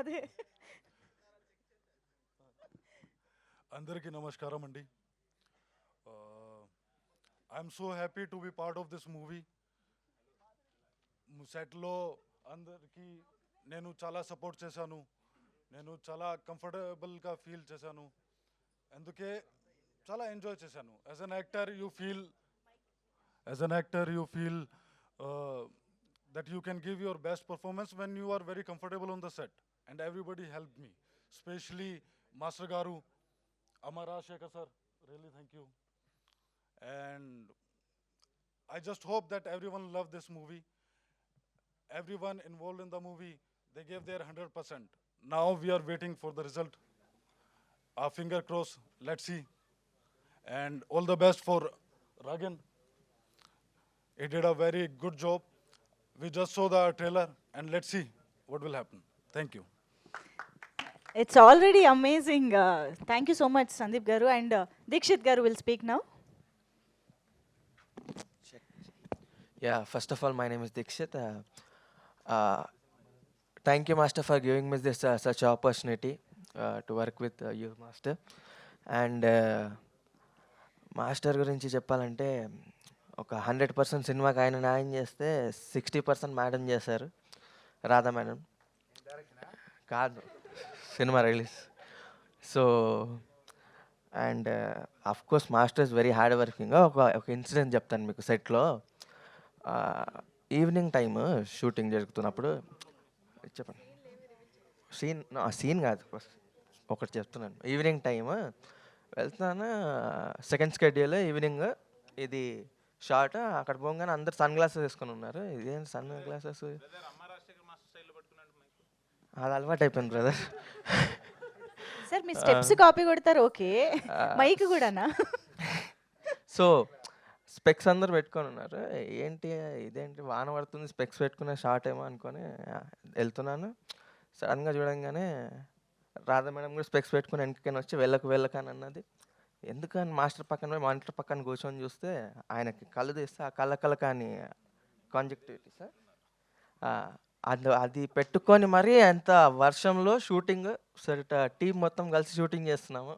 అదే, అందరికీ నమస్కారం అండి. I'm so happy to be part of this movie. సెట్లో అందరికీ నేను చాలా సపోర్ట్ చేశాను, నేను చాలా కంఫర్టబుల్గా ఫీల్ చేశాను, అందుకే చాలా ఎంజాయ్ చేశాను. As an actor you feel that you can give your best performance when you are very comfortable on the set, and everybody helped me, especially Master Garu, Amma Rajeshekar sir, really thank you. And I just hope that everyone loved this movie. Everyone involved in the movie, they gave their 100%. Now we are waiting for the result. Our finger crossed, let's see. And all the best for Ragan. He did a very good job. We just saw the trailer and let's see what will happen. Thank you. It's already amazing. Thank you so much Sandeep గారు. And Dixit గారు will speak now. Yeah, first of all, my name is Dikshit. Thank you, Master, for giving me this such opportunity to work with you, Master. And master గురించి చెప్పాలంటే ఒక 100% సినిమాకి ఆయన న్యాయం చేస్తే 60% madam చేశారు, రాధా మేడం. కాదు, cinema release. So and of course master is very hard working. ఒక ఇన్సిడెంట్ చెప్తాను మీకు. సెట్లో ఈవినింగ్ టైమ్ షూటింగ్ జరుగుతున్నప్పుడు, చెప్పండి, సీన్ కాదు, ఒకటి చెప్తున్నాను. ఈవినింగ్ టైమ్ వెళ్తున్నాను, సెకండ్ స్కెడ్యూల్ ఈవినింగ్, ఇది షార్ట్. అక్కడ పోగానే అందరు సన్ గ్లాసెస్ వేసుకొని ఉన్నారు. ఇదేం సన్ గ్లాసెస్, అది అలవాటు అయిపోయింది బ్రదర్. సార్ మీ స్టెప్స్ కాపీ కొడతారు, ఓకే, మైక్ కూడానా? సో స్పెక్స్ అందరు పెట్టుకొని ఉన్నారు. ఏంటి ఇదేంటి వాన పడుతుంది, స్పెక్స్ పెట్టుకునే షార్ట్ ఏమో అనుకొని వెళ్తున్నాను. సడన్గా చూడంగానే రాధా మేడం కూడా స్పెక్స్ పెట్టుకుని వెనకని వచ్చి వెళ్ళకని అన్నది. ఎందుకని మాస్టర్ పక్కన పోయి మానిటర్ పక్కన కూర్చొని చూస్తే ఆయనకి కళ్ళు తీస్తే ఆ కళ్ళ కానీ కాంజెక్టివిటీ సార్, అది పెట్టుకొని మరీ ఎంత వర్షంలో షూటింగ్, సరే టీం మొత్తం కలిసి షూటింగ్ చేస్తున్నాము.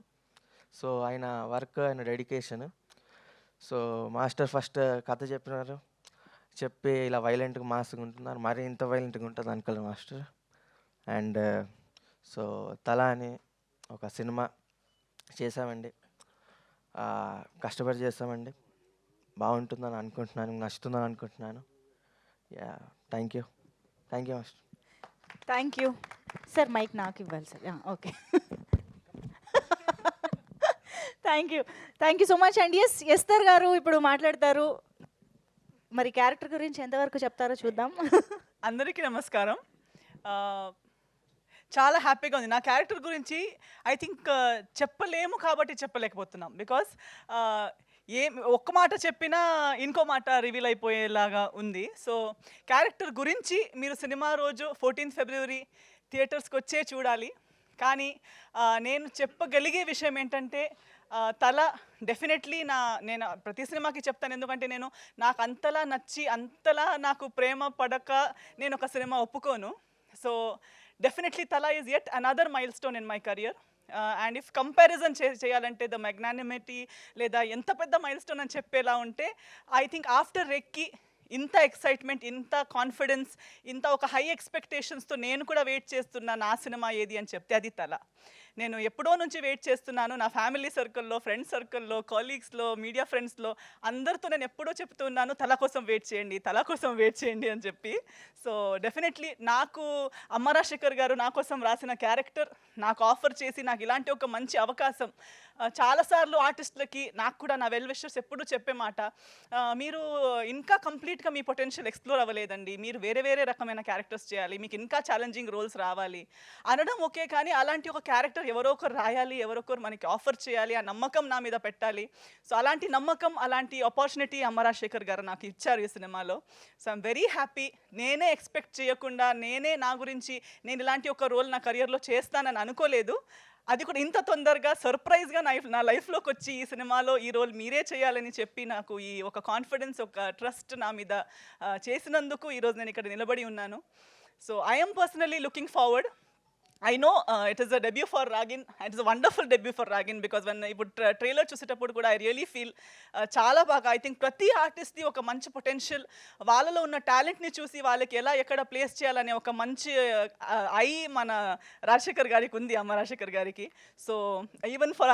సో ఆయన వర్క్, ఆయన డెడికేషన్. సో మాస్టర్ ఫస్ట్ కథ చెప్పినారు, చెప్పి ఇలా వైలెంట్గా మాస్గా ఉంటున్నారు, మరీ ఇంత వైలెంట్గా ఉంటుంది అనుకోలేదు మాస్టర్. అండ్ సో తల అని ఒక సినిమా చేసామండి, కష్టపడి చేస్తామండి. బాగుంటుందని అనుకుంటున్నాను, నచ్చుతుందని అనుకుంటున్నాను. Yeah, thank you master. Thank you sir. Mike నాకు ఇవ్వాలి sir, okay. Thank you so much. And yes, Esther గారు ఇప్పుడు మాట్లాడతారు. మరి క్యారెక్టర్ గురించి ఎంతవరకు చెప్తారో చూద్దాం. అందరికీ నమస్కారం. చాలా హ్యాపీగా ఉంది. నా క్యారెక్టర్ గురించి ఐ థింక్ చెప్పలేము కాబట్టి చెప్పలేకపోతున్నాం. బికాస్ ఒక్క మాట చెప్పినా ఇంకో మాట రివీల్ అయిపోయేలాగా ఉంది. సో క్యారెక్టర్ గురించి మీరు సినిమా రోజు 14 ఫిబ్రవరి థియేటర్స్కి వచ్చే చూడాలి. కానీ నేను చెప్పగలిగే విషయం ఏంటంటే, తల డెఫినెట్లీ నేను ప్రతి సినిమాకి చెప్తాను, ఎందుకంటే నాకు అంతలా నచ్చి అంతలా నాకు ప్రేమ పడక నేను ఒక సినిమా ఒప్పుకోను. సో డెఫినెట్లీ తల is yet another mile stone in my career. And if comparison చేయాలంటే ద మ్యాగ్నానిమిటీ లేదా ఎంత పెద్ద మైల్ స్టోన్ అని చెప్పేలా ఉంటే, ఐ థింక్ ఆఫ్టర్ రెక్కి ఇంత ఎక్సైట్మెంట్, ఇంత కాన్ఫిడెన్స్, ఇంత ఒక హై ఎక్స్పెక్టేషన్స్తో నేను కూడా వెయిట్ చేస్తున్నా నా సినిమా ఏది అని చెప్తే అది తల. నేను ఎప్పుడో నుంచి వెయిట్ చేస్తున్నాను. నా ఫ్యామిలీ సర్కిల్లో, ఫ్రెండ్స్ సర్కిల్లో, కాలీగ్స్లో, మీడియా ఫ్రెండ్స్లో అందరితో నేను ఎప్పుడో చెప్తున్నాను, తల కోసం వెయిట్ చేయండి అని చెప్పి. సో డెఫినెట్లీ నాకు అమ్మ రాజశేఖర్ గారు నా కోసం రాసిన క్యారెక్టర్ నాకు ఆఫర్ చేసి నాకు ఇలాంటి ఒక మంచి అవకాశం, చాలాసార్లు ఆర్టిస్టులకి, నాకు కూడా నా వెల్ విషర్స్ ఎప్పుడూ చెప్పే మాట, మీరు ఇంకా కంప్లీట్గా మీ పొటెన్షియల్ ఎక్స్ప్లోర్ అవ్వలేదండి, మీరు వేరే రకమైన క్యారెక్టర్స్ చేయాలి, మీకు ఇంకా ఛాలెంజింగ్ రోల్స్ రావాలి అనడం ఓకే. కానీ అలాంటి ఒక క్యారెక్టర్ ఎవరో ఒకరు రాయాలి, ఎవరో ఒకరు మనకి ఆఫర్ చేయాలి, ఆ నమ్మకం నా మీద పెట్టాలి. సో అలాంటి నమ్మకం, అలాంటి ఆపర్చునిటీ అమ్మ రాజశేఖర్ గారు నాకు ఇచ్చారు ఈ సినిమాలో. So I'm very happy. నేనే ఎక్స్పెక్ట్ చేయకుండా, నా గురించి నేను ఇలాంటి ఒక రోల్ నా కెరియర్లో చేస్తానని అనుకోలేదు. అది కూడా ఇంత తొందరగా సర్ప్రైజ్గా నా లైఫ్లోకి వచ్చి ఈ సినిమాలో ఈ రోల్ మీరే చేయాలని చెప్పి నాకు ఈ ఒక కాన్ఫిడెన్స్, ఒక ట్రస్ట్ నా మీద చేసినందుకు ఈరోజు నేను ఇక్కడ నిలబడి ఉన్నాను. So I'm personally looking forward. I know it is a debut for Ragin. It is a wonderful debut for Ragin because when ఇప్పుడు ట్రైలర్ చూసేటప్పుడు కూడా I really feel చాలా బాగా, ఐ థింక్ ప్రతి ఆర్టిస్ట్ది ఒక మంచి పొటెన్షియల్, వాళ్ళలో ఉన్న టాలెంట్ని చూసి వాళ్ళకి ఎక్కడ ప్లేస్ చేయాలనే ఒక మంచి ఐ మన రాజశేఖర్ గారికి ఉంది, అమ్మ రాజశేఖర్ గారికి. సో ఈవెన్ ఫర్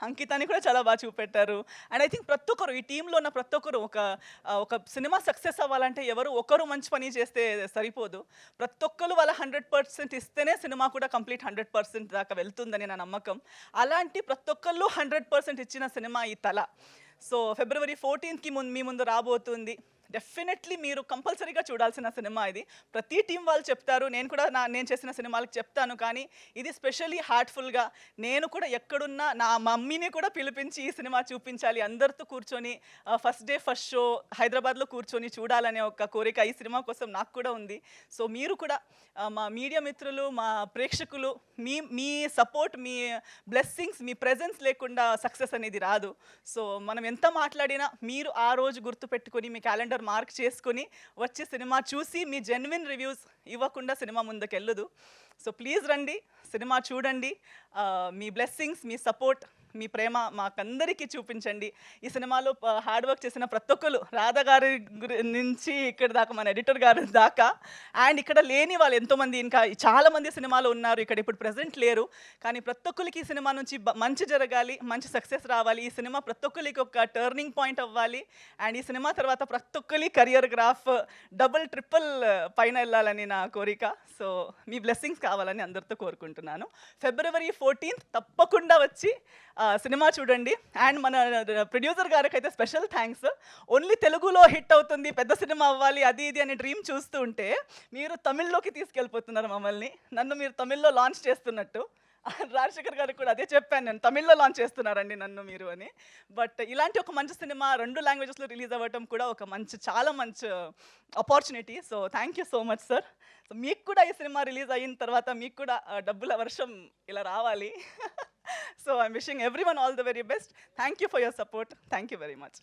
అంకితాని కూడా చాలా బాగా చూపెట్టారు. అండ్ ఐ థింక్ ప్రతి ఒక్కరు, ఈ టీంలో ఉన్న ప్రతి ఒక్కరు, ఒక సినిమా సక్సెస్ అవ్వాలంటే ఎవరు ఒకరు మంచి పని చేస్తే సరిపోదు. ప్రతి ఒక్కరు వాళ్ళ 100% ఇస్తేనే సినిమా కూడా కంప్లీట్ 100% దాకా వెళ్తుందని నా నమ్మకం. అలాంటి ప్రతి ఒక్కళ్ళు 100% ఇచ్చిన సినిమా ఈ తల. సో ఫిబ్రవరి 14కి మీ ముందు రాబోతుంది. డెఫినెట్లీ మీరు కంపల్సరీగా చూడాల్సిన సినిమా ఇది. ప్రతి టీం వాళ్ళు చెప్తారు, నేను కూడా నేను చేసిన సినిమాలకు చెప్తాను, కానీ ఇది స్పెషల్లీ హార్ట్ఫుల్గా నేను కూడా ఎక్కడున్నా నా మమ్మీని కూడా పిలిపించి ఈ సినిమా చూపించాలి, అందరితో కూర్చొని ఫస్ట్ డే ఫస్ట్ షో హైదరాబాద్లో కూర్చొని చూడాలనే ఒక కోరిక ఈ సినిమా కోసం నాకు కూడా ఉంది. సో మీరు కూడా మా మీడియా మిత్రులు, మా ప్రేక్షకులు, మీ సపోర్ట్, మీ బ్లెస్సింగ్స్, మీ ప్రెజెన్స్ లేకుండా సక్సెస్ అనేది రాదు. సో మనం ఎంత మాట్లాడినా మీరు ఆ రోజు గుర్తుపెట్టుకొని మీ క్యాలెండర్ మార్క్ చేసుకొని వచ్చి సినిమా చూసి మీ జెన్యున్ రివ్యూస్ ఇవ్వకుండా సినిమా ముందుకెళ్ళదు. సో ప్లీజ్ రండి, సినిమా చూడండి, మీ బ్లెస్సింగ్స్, మీ సపోర్ట్, మీ ప్రేమ మాకందరికీ చూపించండి. ఈ సినిమాలో హార్డ్ వర్క్ చేసిన ప్రతి ఒక్కరు, రాధా గారి నుంచి ఇక్కడ దాకా మన ఎడిటర్ గారి దాకా, అండ్ ఇక్కడ లేని వాళ్ళు ఎంతోమంది, ఇంకా చాలామంది సినిమాలో ఉన్నారు, ఇక్కడ ఇప్పుడు ప్రెజెంట్ లేరు, కానీ ప్రతి ఒక్కరికి ఈ సినిమా నుంచి మంచి జరగాలి, మంచి సక్సెస్ రావాలి, ఈ సినిమా ప్రతి ఒక్కరికి ఒక టర్నింగ్ పాయింట్ అవ్వాలి, అండ్ ఈ సినిమా తర్వాత ప్రతి ఒక్కరి కెరియర్ గ్రాఫ్ డబుల్ ట్రిపుల్ పైన వెళ్ళాలని నా కోరిక. సో మీ బ్లెస్సింగ్స్ కావాలని అందరితో కోరుకుంటున్నాను. February 14th తప్పకుండా వచ్చి సినిమా చూడండి. అండ్ మన ప్రొడ్యూసర్ గారికి అయితే స్పెషల్ థ్యాంక్స్. ఓన్లీ తెలుగులో హిట్ అవుతుంది, పెద్ద సినిమా అవ్వాలి, అది ఇది అని డ్రీమ్ చూస్తూ ఉంటే మీరు తమిళ్లోకి తీసుకెళ్ళిపోతున్నారు మమ్మల్ని, నన్ను మీరు తమిళ్లో లాంచ్ చేస్తున్నట్టు. రాజశేఖర్ గారికి కూడా అదే చెప్పాను, నేను తమిళ్లో లాంచ్ చేస్తున్నారండి నన్ను మీరు అని. బట్ ఇలాంటి ఒక మంచి సినిమా 2 లాంగ్వేజెస్లో రిలీజ్ అవ్వటం కూడా ఒక చాలా మంచి opportunity. So thank you so much sir. So మీకు కూడా ఈ సినిమా రిలీజ్ అయిన తర్వాత మీకు కూడా డబ్బుల వర్షం ఇలా రావాలి. So I'm wishing everyone all the very best. Thank you for your support. Thank you very much.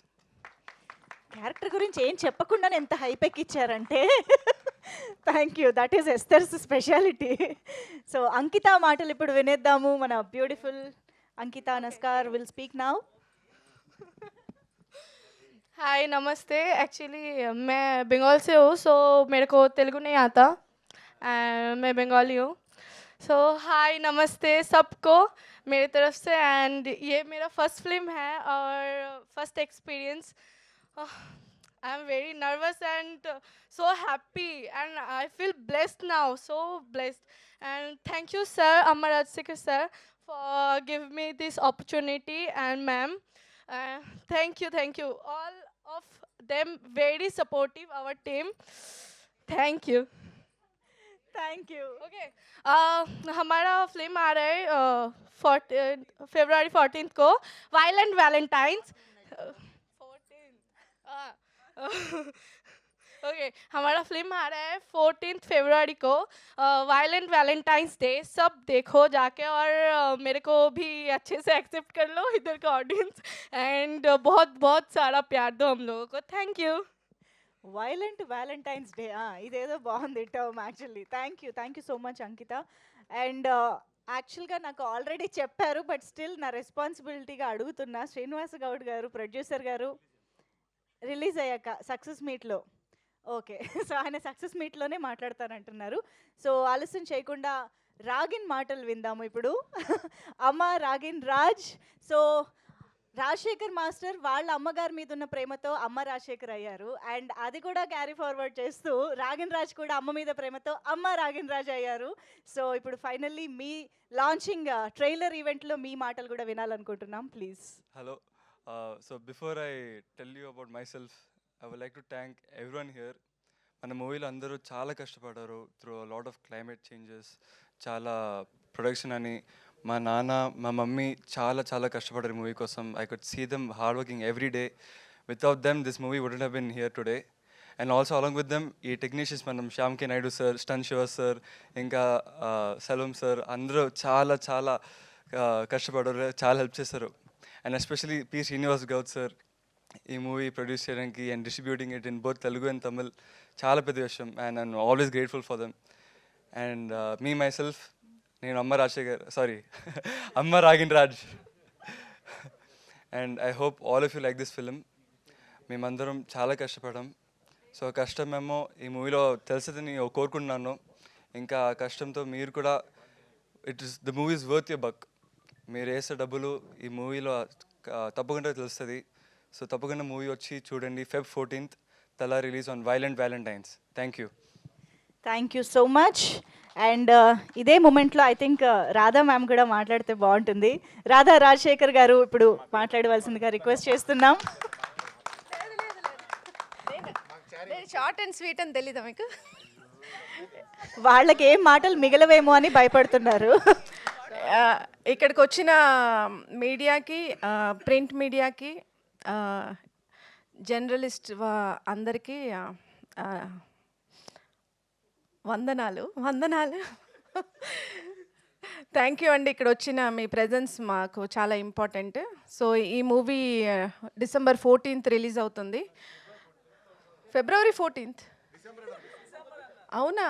Character గురించి ఏం చెప్పకుండానే ఎంత హైప్ ఎక్కిచ్చారంటే thank you, that is Esther's speciality. So Ankita మాటలు ఇప్పుడు వినేద్దాము. మన beautiful Ankita Naskar will speak now. Hi नमस्ते. एक्चुअली मैं बंगाल से हूँ, सो मेरे को तेलुगु नहीं आता, मैं बंगाली हूँ. सो हाय नमस्ते सबको मेरी तरफ से. एंड ये मेरा फर्स्ट फिल्म है और first experience. I am very nervous and so happy and I feel blessed now, so blessed. And thank you sir, Amma Rajsekhar sir, for giving me this opportunity, and ma'am, thank you all of them, very supportive our team. Thank you. Okay, हमारा film आ रहा है February 14th को, Violent Valentines. 14 okay हमारा film आ रहा है 14th February को, violent Valentine's day. सब देखो जाके और मेरे को भी अच्छे से एक्सेप्ट कर लो इधर का ऑडियंस, एंड बहुत बहुत सारा प्यार दो हम लोगों को. Thank you. Violent Valentine's day, ఇదేదో బాగుంది term actually. Thank you so much Ankita. And యాక్చువల్గా నాకు ఆల్రెడీ చెప్పారు, బట్ స్టిల్ నా రెస్పాన్సిబిలిటీగా అడుగుతున్నా. శ్రీనివాస గౌడ్ గారు, ప్రొడ్యూసర్ గారు, రిలీజ్ అయ్యాక సక్సెస్ మీట్లో, ఓకే, సో ఆయన సక్సెస్ మీట్లోనే మాట్లాడతానంటున్నారు. సో ఆలస్యం చేయకుండా రాగిన్ మాటలు విందాము ఇప్పుడు. అమ్మ రాగిన్ రాజ్. సో రాజశేఖర్ మాస్టర్ వాళ్ళ అమ్మగారి మీద ఉన్న ప్రేమతో అమ్మ రాజశేఖర్ అయ్యారు, అండ్ అది కూడా క్యారీ ఫార్వర్డ్ చేస్తూ రాగిన్ రాజ్ కూడా అమ్మ మీద ప్రేమతో అమ్మ రాగిన్ రాజ్ అయ్యారు. సో ఇప్పుడు ఫైనల్లీ మీ లాంచింగ్ ట్రైలర్ ఈవెంట్లో మీ మాటలు కూడా వినాలనుకుంటున్నాం, please. Hello. So before I tell you about myself, I would like to thank everyone here. మన మూవీలో అందరూ చాలా కష్టపడ్డారు through lot of climate changes, చాలా ప్రొడక్షన్ అని. మా నాన్న, మా మమ్మీ చాలా కష్టపడ్డారు మూవీ కోసం. I could see them hard working every day. Without them this movie wouldn't have been here today. And also along with them ఈ టెక్నీషియన్స్, మనం Shyam K Naidu sir, Stun Siva sir, ఇంకా సలోమ్ సార్, అందరూ చాలా కష్టపడ్డారు, చాలా హెల్ప్ చేశారు. And especially P Srinivas Goud sir ఈ మూవీ ప్రొడ్యూస్ చేయడానికి and distributing it in both Telugu and Tamil చాలా పెద్ద విషయం. And I'm always grateful for them. And me myself, నేను Amma Ragin Raj. And I hope all of you like this film. మేమందరం చాలా కష్టపడాం. So కష్టమేమో ఈ మూవీలో తెలుస్తుందని కోరుకుంటున్నాను. ఇంకా ఆ కష్టంతో మీరు కూడా, the movie is worth your buck. మీరు వేసే డబ్బులు ఈ మూవీలో తప్పకుండా తెలుస్తుంది. సో తప్పకుండా మూవీ వచ్చి చూడండి. Feb 14th తలా release on violent Valentine's. Thank you so much. And ఇదే మూమెంట్లో ఐ థింక్ రాధా మ్యామ్ కూడా మాట్లాడితే బాగుంటుంది. రాధా రాజశేఖర్ గారు ఇప్పుడు మాట్లాడవలసిందిగా రిక్వెస్ట్ చేస్తున్నాం. షార్ట్ అండ్ స్వీట్ అని తెలీదా మీకు? వాళ్ళకి ఏం మాటలు మిగలవేమో అని భయపడుతున్నారు. ఇక్కడికి వచ్చిన మీడియాకి, ప్రింట్ మీడియాకి, జర్నలిస్ట్ అందరికీ వందనాలు. థ్యాంక్ యూ అండి. ఇక్కడ వచ్చిన మీ ప్రెజెన్స్ మాకు చాలా ఇంపార్టెంట్. సో ఈ మూవీ December 14th రిలీజ్ అవుతుంది. February 14th అవునా?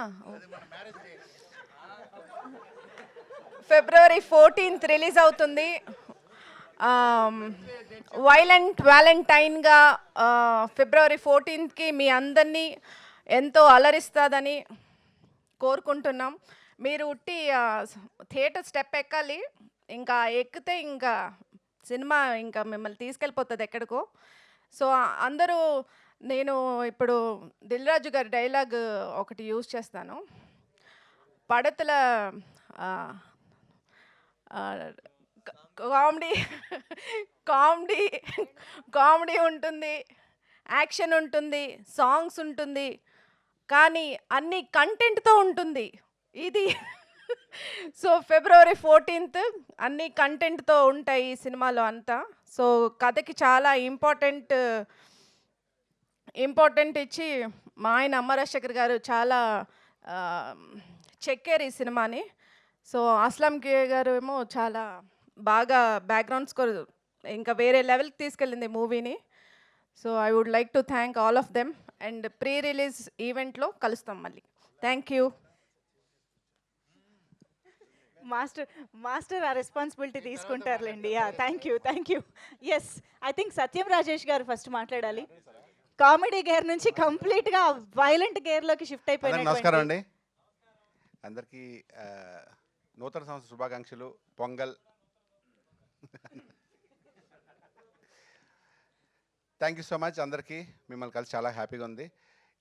February 14th రిలీజ్ అవుతుంది. వైలెంట్ వ్యాలంటైన్గా February 14th మీ అందరినీ ఎంతో అలరిస్తుందని కోరుకుంటున్నాం. మీరు ఉట్టి థియేటర్ స్టెప్ ఎక్కాలి, ఇంకా ఎక్కితే ఇంకా సినిమా ఇంకా మిమ్మల్ని తీసుకెళ్ళిపోతుంది ఎక్కడికో. సో అందరూ, నేను ఇప్పుడు దిల్ రాజు గారి డైలాగ్ ఒకటి యూజ్ చేస్తాను. పడతల కామెడీ ఉంటుంది, యాక్షన్ ఉంటుంది, సాంగ్స్ ఉంటుంది, కానీ అన్ని కంటెంట్తో ఉంటుంది ఇది. సో February 14th అన్ని కంటెంట్తో ఉంటాయి ఈ సినిమాలో అంతా. సో కథకి చాలా ఇంపార్టెంట్ ఇచ్చి మా ఆయన అమ్మ రాజశేఖర్ గారు చాలా చెక్కారు ఈ సినిమాని. సో అస్లాం కే గారు ఏమో చాలా బాగా బ్యాక్గ్రౌండ్ స్కోర్ ఇంకా వేరే లెవెల్కి తీసుకెళ్ళింది మూవీని. So I would like to thank all of them. And pre release ఈవెంట్లో కలుస్తాం మళ్ళీ. Thank you. మాస్టర్ ఆ రెస్పాన్సిబిలిటీ తీసుకుంటారులేండి. Thank you. Yes, I think Satyam Rajesh garu first మాట్లాడాలి. కామెడీ గేర్ నుంచి కంప్లీట్గా వైలెంట్ గేర్లోకి షిఫ్ట్ అయిపోయిన. నమస్కారం అండి అందరికీ. నూతన సంవత్సర శుభాకాంక్షలు. Pongal. Thank you so much అందరికీ. మిమ్మల్ని కలిసి చాలా హ్యాపీగా ఉంది.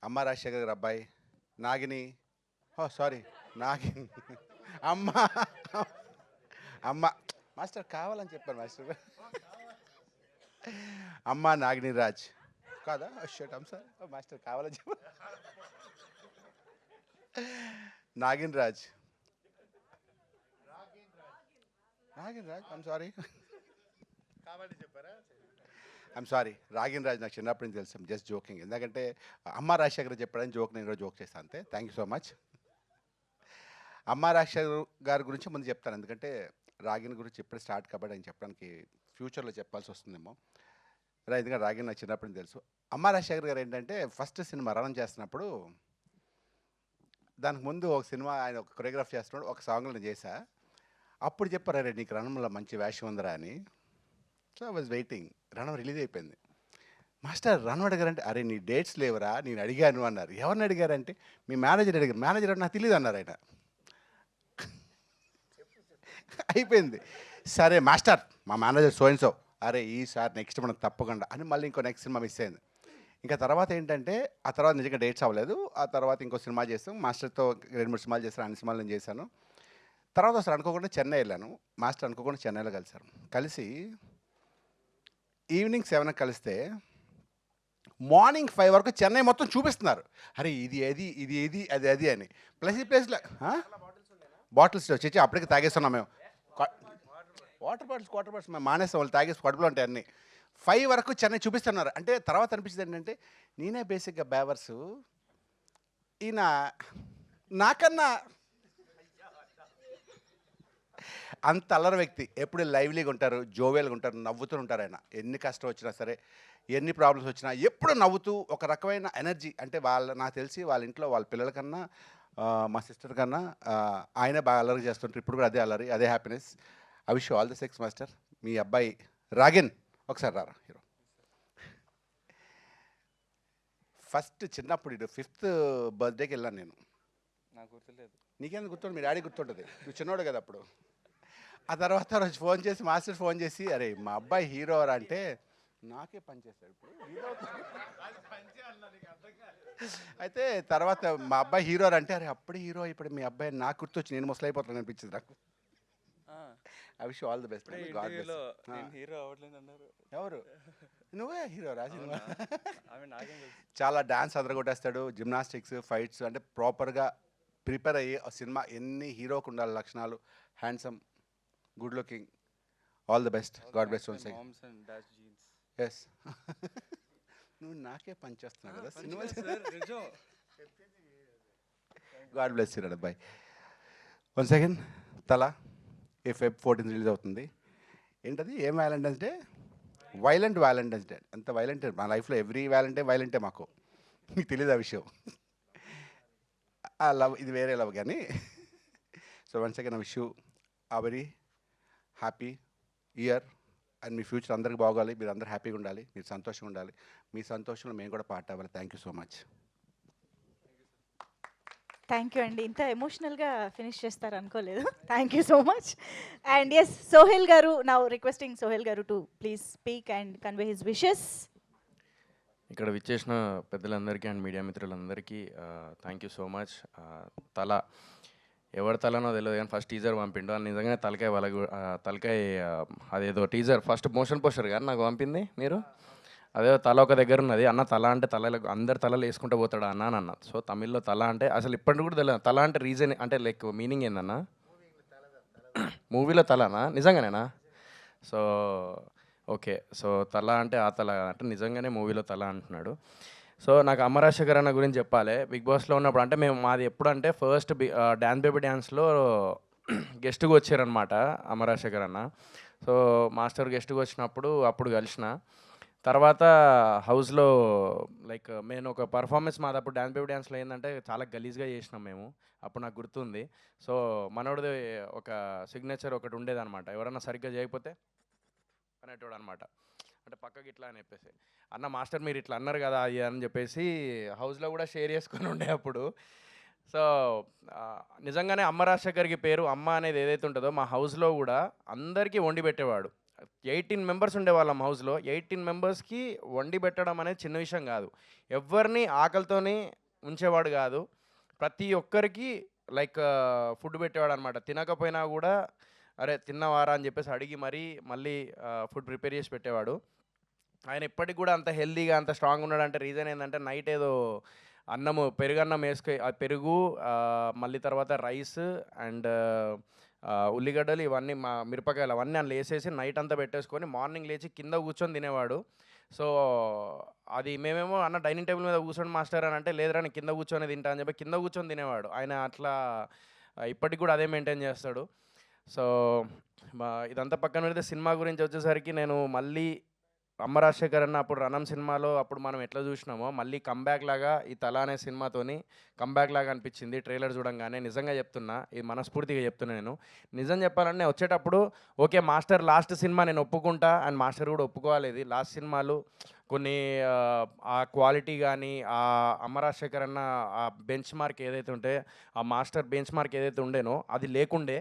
అమ్మ రాజశేఖర్ గారి అబ్బాయి నాగిని, నాగిని అమ్మ మాస్టర్ కావాలని చెప్పాను మాస్టర్. అమ్మ నాగిని రాజ్ కాదా? షట్ సార్, మాస్టర్ కావాలని చెప్ప నాగిన్ రాజ్ ఐమ్ సారీ. రాగిన్ రాజ్ నాకు చిన్నప్పటి నుంచి తెలుసు. Just joking. ఎందుకంటే అమ్మ రాజశేఖర్ చెప్పాడని జోక్ నేను జోక్ చేస్తాను అంతే. Thank you so much. అమ్మ రాజశేఖర్ గారి గురించి ముందు చెప్తాను, ఎందుకంటే రాగిన్ గురించి ఎప్పుడు స్టార్ట్ కాబట్టి అని చెప్పడానికి ఫ్యూచర్లో చెప్పాల్సి వస్తుందేమో. ఎందుకంటే రాగిన్ నాకు చిన్నప్పటి నుంచి తెలుసు. అమ్మ రాజశేఖర్ గారు ఏంటంటే ఫస్ట్ సినిమా రన్ చేస్తున్నప్పుడు, దానికి ముందు ఒక సినిమా ఆయన ఒక కొరియోగ్రాఫ్ చేస్తున్నాడు, ఒక సాంగ్లో నేను చేశా. అప్పుడు చెప్పారు, అరే నీకు రణంలో మంచి వేషం ఉందిరా అని. So I was waiting. Ranam release అయిపోయింది. మాస్టర్ రణం అడిగారంటే, అరే నీ డేట్స్ లేవురా నేను అడిగాను అన్నారు. ఎవరిని అడిగారంటే మీ మేనేజర్ అడిగారు. మేనేజర్ అంటే నాకు తెలియదు అన్నారు ఆయన. అయిపోయింది. సరే మాస్టర్ మా మేనేజర్ సో, అరే ఈసారి నెక్స్ట్ మనం తప్పకుండా అని మళ్ళీ ఇంకో నెక్స్ట్ సినిమా మిస్ అయింది. ఇంకా తర్వాత ఏంటంటే ఆ తర్వాత నిజంగా డేట్స్ అవ్వలేదు. ఆ తర్వాత ఇంకో సినిమా చేస్తాం. మాస్టర్తో 2-3 సినిమాలు చేస్తాను. అన్ని సినిమాలు నేను చేశాను. తర్వాత అసలు అనుకోకుండా చెన్నై వెళ్ళాను. మాస్టర్ అనుకోకుండా చెన్నైలో కలిశారు. కలిసి ఈవినింగ్ 7 కలిస్తే మార్నింగ్ 5 వరకు చెన్నై మొత్తం చూపిస్తున్నారు. అరే ఇది ఏది అది అని. ప్లేస్లో బాటిల్స్ వచ్చి అప్పటికి తాగేస్తున్నాం మేము. వాటర్ బాటిల్స్ మేము మానేస్తాం. వాళ్ళు తాగేసి కడుపులో ఉంటాయి అన్నీ. 5 వరకు చెన్నై చూపిస్తున్నారు. అంటే తర్వాత అనిపించింది ఏంటంటే నేనే బేసిక్గా బేవర్సు, ఈయన నాకన్నా అంత అల్లరి వ్యక్తి. ఎప్పుడు లైవ్లీగా ఉంటారు, జోవియల్గా ఉంటారు, నవ్వుతూ ఉంటారు ఆయన. ఎన్ని కష్టం వచ్చినా సరే, ఎన్ని ప్రాబ్లమ్స్ వచ్చినా ఎప్పుడు నవ్వుతూ ఒక రకమైన ఎనర్జీ. అంటే నాకు తెలిసి వాళ్ళ ఇంట్లో వాళ్ళ పిల్లల కన్నా మా సిస్టర్ కన్నా ఆయనే బాగా అల్లరి చేస్తుంటారు. ఇప్పుడు కూడా అదే అల్లరి, అదే happiness. I wish all the success master. మీ అబ్బాయి రాగిన్ ఒకసారి రారా హీరో. ఫస్ట్ చిన్నప్పుడు 5th బర్త్డేకి వెళ్ళాను నేను. నాకు గుర్తులేదు. నీకేందుకు గుర్తుంటుంది? మీ డాడీ గుర్తుంటుంది, నువ్వు చిన్నోడు కదా అప్పుడు. ఆ తర్వాత రోజు ఫోన్ చేసి మాస్టర్ ఫోన్ చేసి, అరే మా అబ్బాయి హీరో అంటే నాకే పని చేస్తాడు ఇప్పుడు హీరో. అయితే తర్వాత మా అబ్బాయి హీరో అంటే, అరే అప్పుడే హీరో ఇప్పుడు మీ అబ్బాయి నాకు గుర్తొచ్చి నేను ముసలైపోతాను అనిపించింది నాకు. I wish all the best. ఇప్పుడే గాడ్ ఇంటర్వ్యూలో బ్లెస్. నేను హీరో అవ్వట్లేదు అన్నారు. ఎవరు? నువ్వే హీరో రా సినిమా. ఆమె నాకేం తెలుసు. చాలా డాన్స్ అదరగొట్టేస్తాడు, జిమ్నాస్టిక్స్, ఫైట్స్, అంటే ప్రాపర్గా ప్రిపేర్ అయ్యి ఆ సినిమా ఎన్ని హీరోకు ఉండాలి లక్షణాలు, handsome, good looking. All the best. God bless once again. Moms and dash jeans. Yes. నువ్వు నాకే పనిచేస్తున్నావు కదా సినిమా. నిజం. God bless you boy. One second. తల ఈ Feb 14 రిలీజ్ అవుతుంది. ఏంటది? ఏం Valentine's day? Violent Valentine's day. అంత వైలెంట్ మా లైఫ్లో ఎవ్రీ వ్యాలంటైన్ వైలెంటే మాకు. మీకు తెలియదు ఆ విషయం. ఆ లవ్ ఇది వేరే లవ్ కానీ. So once again I wish you a very happy year and మీ ఫ్యూచర్ అందరికి బాగోవాలి, మీరు అందరు హ్యాపీగా ఉండాలి, మీరు సంతోషంగా ఉండాలి. మీ సంతోషంలో మేము కూడా పార్ట్ అవ్వాలి. Thank you so much. Thank you అండి. ఇంత ఎమోషనల్గా ఫినిష్ చేస్తారు అనుకోలేదు. Thank you so much. And yes, Sohel గారు, నౌ రిక్వెస్టింగ్ సోహెల్ గారు to please speak and convey his wishes. ఇక్కడ విచ్చేసిన పెద్దలందరికీ అండ్ మీడియా మిత్రులందరికీ థ్యాంక్ యూ సో మచ్. తల ఎవరి తలనో తెలియదు కానీ ఫస్ట్ టీజర్ పంపిండు. అది నిజంగానే తలకాయ అదేదో టీజర్ ఫస్ట్ మోషన్ పోస్టర్ కానీ నాకు పంపింది మీరు. అదే తల ఒక దగ్గర ఉన్నది. అన్న తల అంటే అందరు తలలు వేసుకుంటూ పోతాడు అన్న అని అన్న. సో తమిళ్లో తల అంటే అసలు ఇప్పటికి కూడా తెలియదు. తల అంటే రీజన్ అంటే లైక్ మీనింగ్ ఏందన్నా? మూవీలో తలనా? నిజంగానేనా? So okay. సో తల అంటే ఆ తల అంటే నిజంగానే మూవీలో తల అంటున్నాడు. సో నాకు అమ్మ రాజశేఖర్ అన్న గురించి చెప్పాలి. బిగ్ బాస్లో ఉన్నప్పుడు అంటే మాది ఎప్పుడు అంటే ఫస్ట్ డ్యాన్స్ బేబీ డ్యాన్స్లో గెస్ట్గా వచ్చారనమాట అమ్మ రాజశేఖర్ అన్న. సో మాస్టర్ గెస్ట్గా వచ్చినప్పుడు అప్పుడు కలిసిన తర్వాత హౌస్లో లైక్ నేను ఒక పర్ఫార్మెన్స్ మాది అప్పుడు డ్యాన్స్ బేబీ డ్యాన్స్లో ఏంటంటే చాలా గలీజ్గా చేసినాం మేము. అప్పుడు నాకు గుర్తుంది. సో మనోడిది ఒక సిగ్నేచర్ ఒకటి ఉండేదన్నమాట. ఎవరన్నా సరిగ్గా చేయకపోతే అనేటోడు అనమాట. అంటే పక్కకి ఇట్లా అని చెప్పేసి అన్న మాస్టర్ మీరు ఇట్లా అన్నారు కదా అది అని చెప్పేసి హౌస్లో కూడా షేర్ చేసుకొని ఉండే అప్పుడు. సో నిజంగానే అమ్మ రాజశేఖర్కి పేరు అమ్మ అనేది ఏదైతే ఉంటుందో మా హౌస్లో కూడా అందరికీ వండి పెట్టేవాడు. 18 మెంబర్స్ ఉండేవాళ్ళం హౌస్లో. 18 మెంబర్స్కి వండి పెట్టడం అనేది చిన్న విషయం కాదు. ఎవరిని ఆకలితోని ఉంచేవాడు కాదు. ప్రతి ఒక్కరికి లైక్ ఫుడ్ పెట్టేవాడు అనమాట. తినకపోయినా కూడా అరే తిన్నవారా అని చెప్పేసి అడిగి మళ్ళీ ఫుడ్ ప్రిపేర్ చేసి పెట్టేవాడు. ఆయన ఇప్పటికి కూడా అంత హెల్తీగా అంత స్ట్రాంగ్ ఉన్నాడంటే రీజన్ ఏంటంటే నైట్ ఏదో పెరుగన్నం పెరుగు మళ్ళీ తర్వాత రైస్ అండ్ ఉల్లిగడ్డలు ఇవన్నీ మిరపకాయలు అవన్నీ అందులో వేసేసి నైట్ అంతా పెట్టేసుకొని మార్నింగ్ లేచి కింద కూర్చొని తినేవాడు. సో అది మేమేమో అన్న డైనింగ్ టేబుల్ మీద కూర్చొని మాస్టర్ అని అంటే లేదురా నేను కింద కూర్చొని తింటా అని చెప్పి కింద కూర్చొని తినేవాడు. ఆయన అట్లా ఇప్పటికి కూడా అదే మెయింటైన్ చేస్తాడు. సో ఇదంతా పక్కన పెడితే సినిమా గురించి వచ్చేసరికి నేను మళ్ళీ అమ్మ రాజశేఖర్ అన్న అప్పుడు రణం సినిమాలో అప్పుడు మనం ఎట్లా చూసినామో మళ్ళీ కంబ్యాక్ లాగా ఈ తల అనే సినిమాతోని కంబ్యాక్ లాగా అనిపించింది ట్రైలర్ చూడంగానే. నిజంగా చెప్తున్నా, ఇది మనస్ఫూర్తిగా చెప్తున్నా. నేను నిజం చెప్పాలంటే వచ్చేటప్పుడు ఓకే మాస్టర్ లాస్ట్ సినిమా నేను ఒప్పుకుంటా అండ్ మాస్టర్ కూడా ఒప్పుకోవాలి. ఇది లాస్ట్ సినిమాలు కొన్ని ఆ క్వాలిటీ కానీ ఆ అమ్మ రాజశేఖర్ అన్న ఆ బెంచ్ మార్క్ ఏదైతే ఉంటే ఆ మాస్టర్ బెంచ్ మార్క్ ఏదైతే ఉండేనో అది లేకుండే.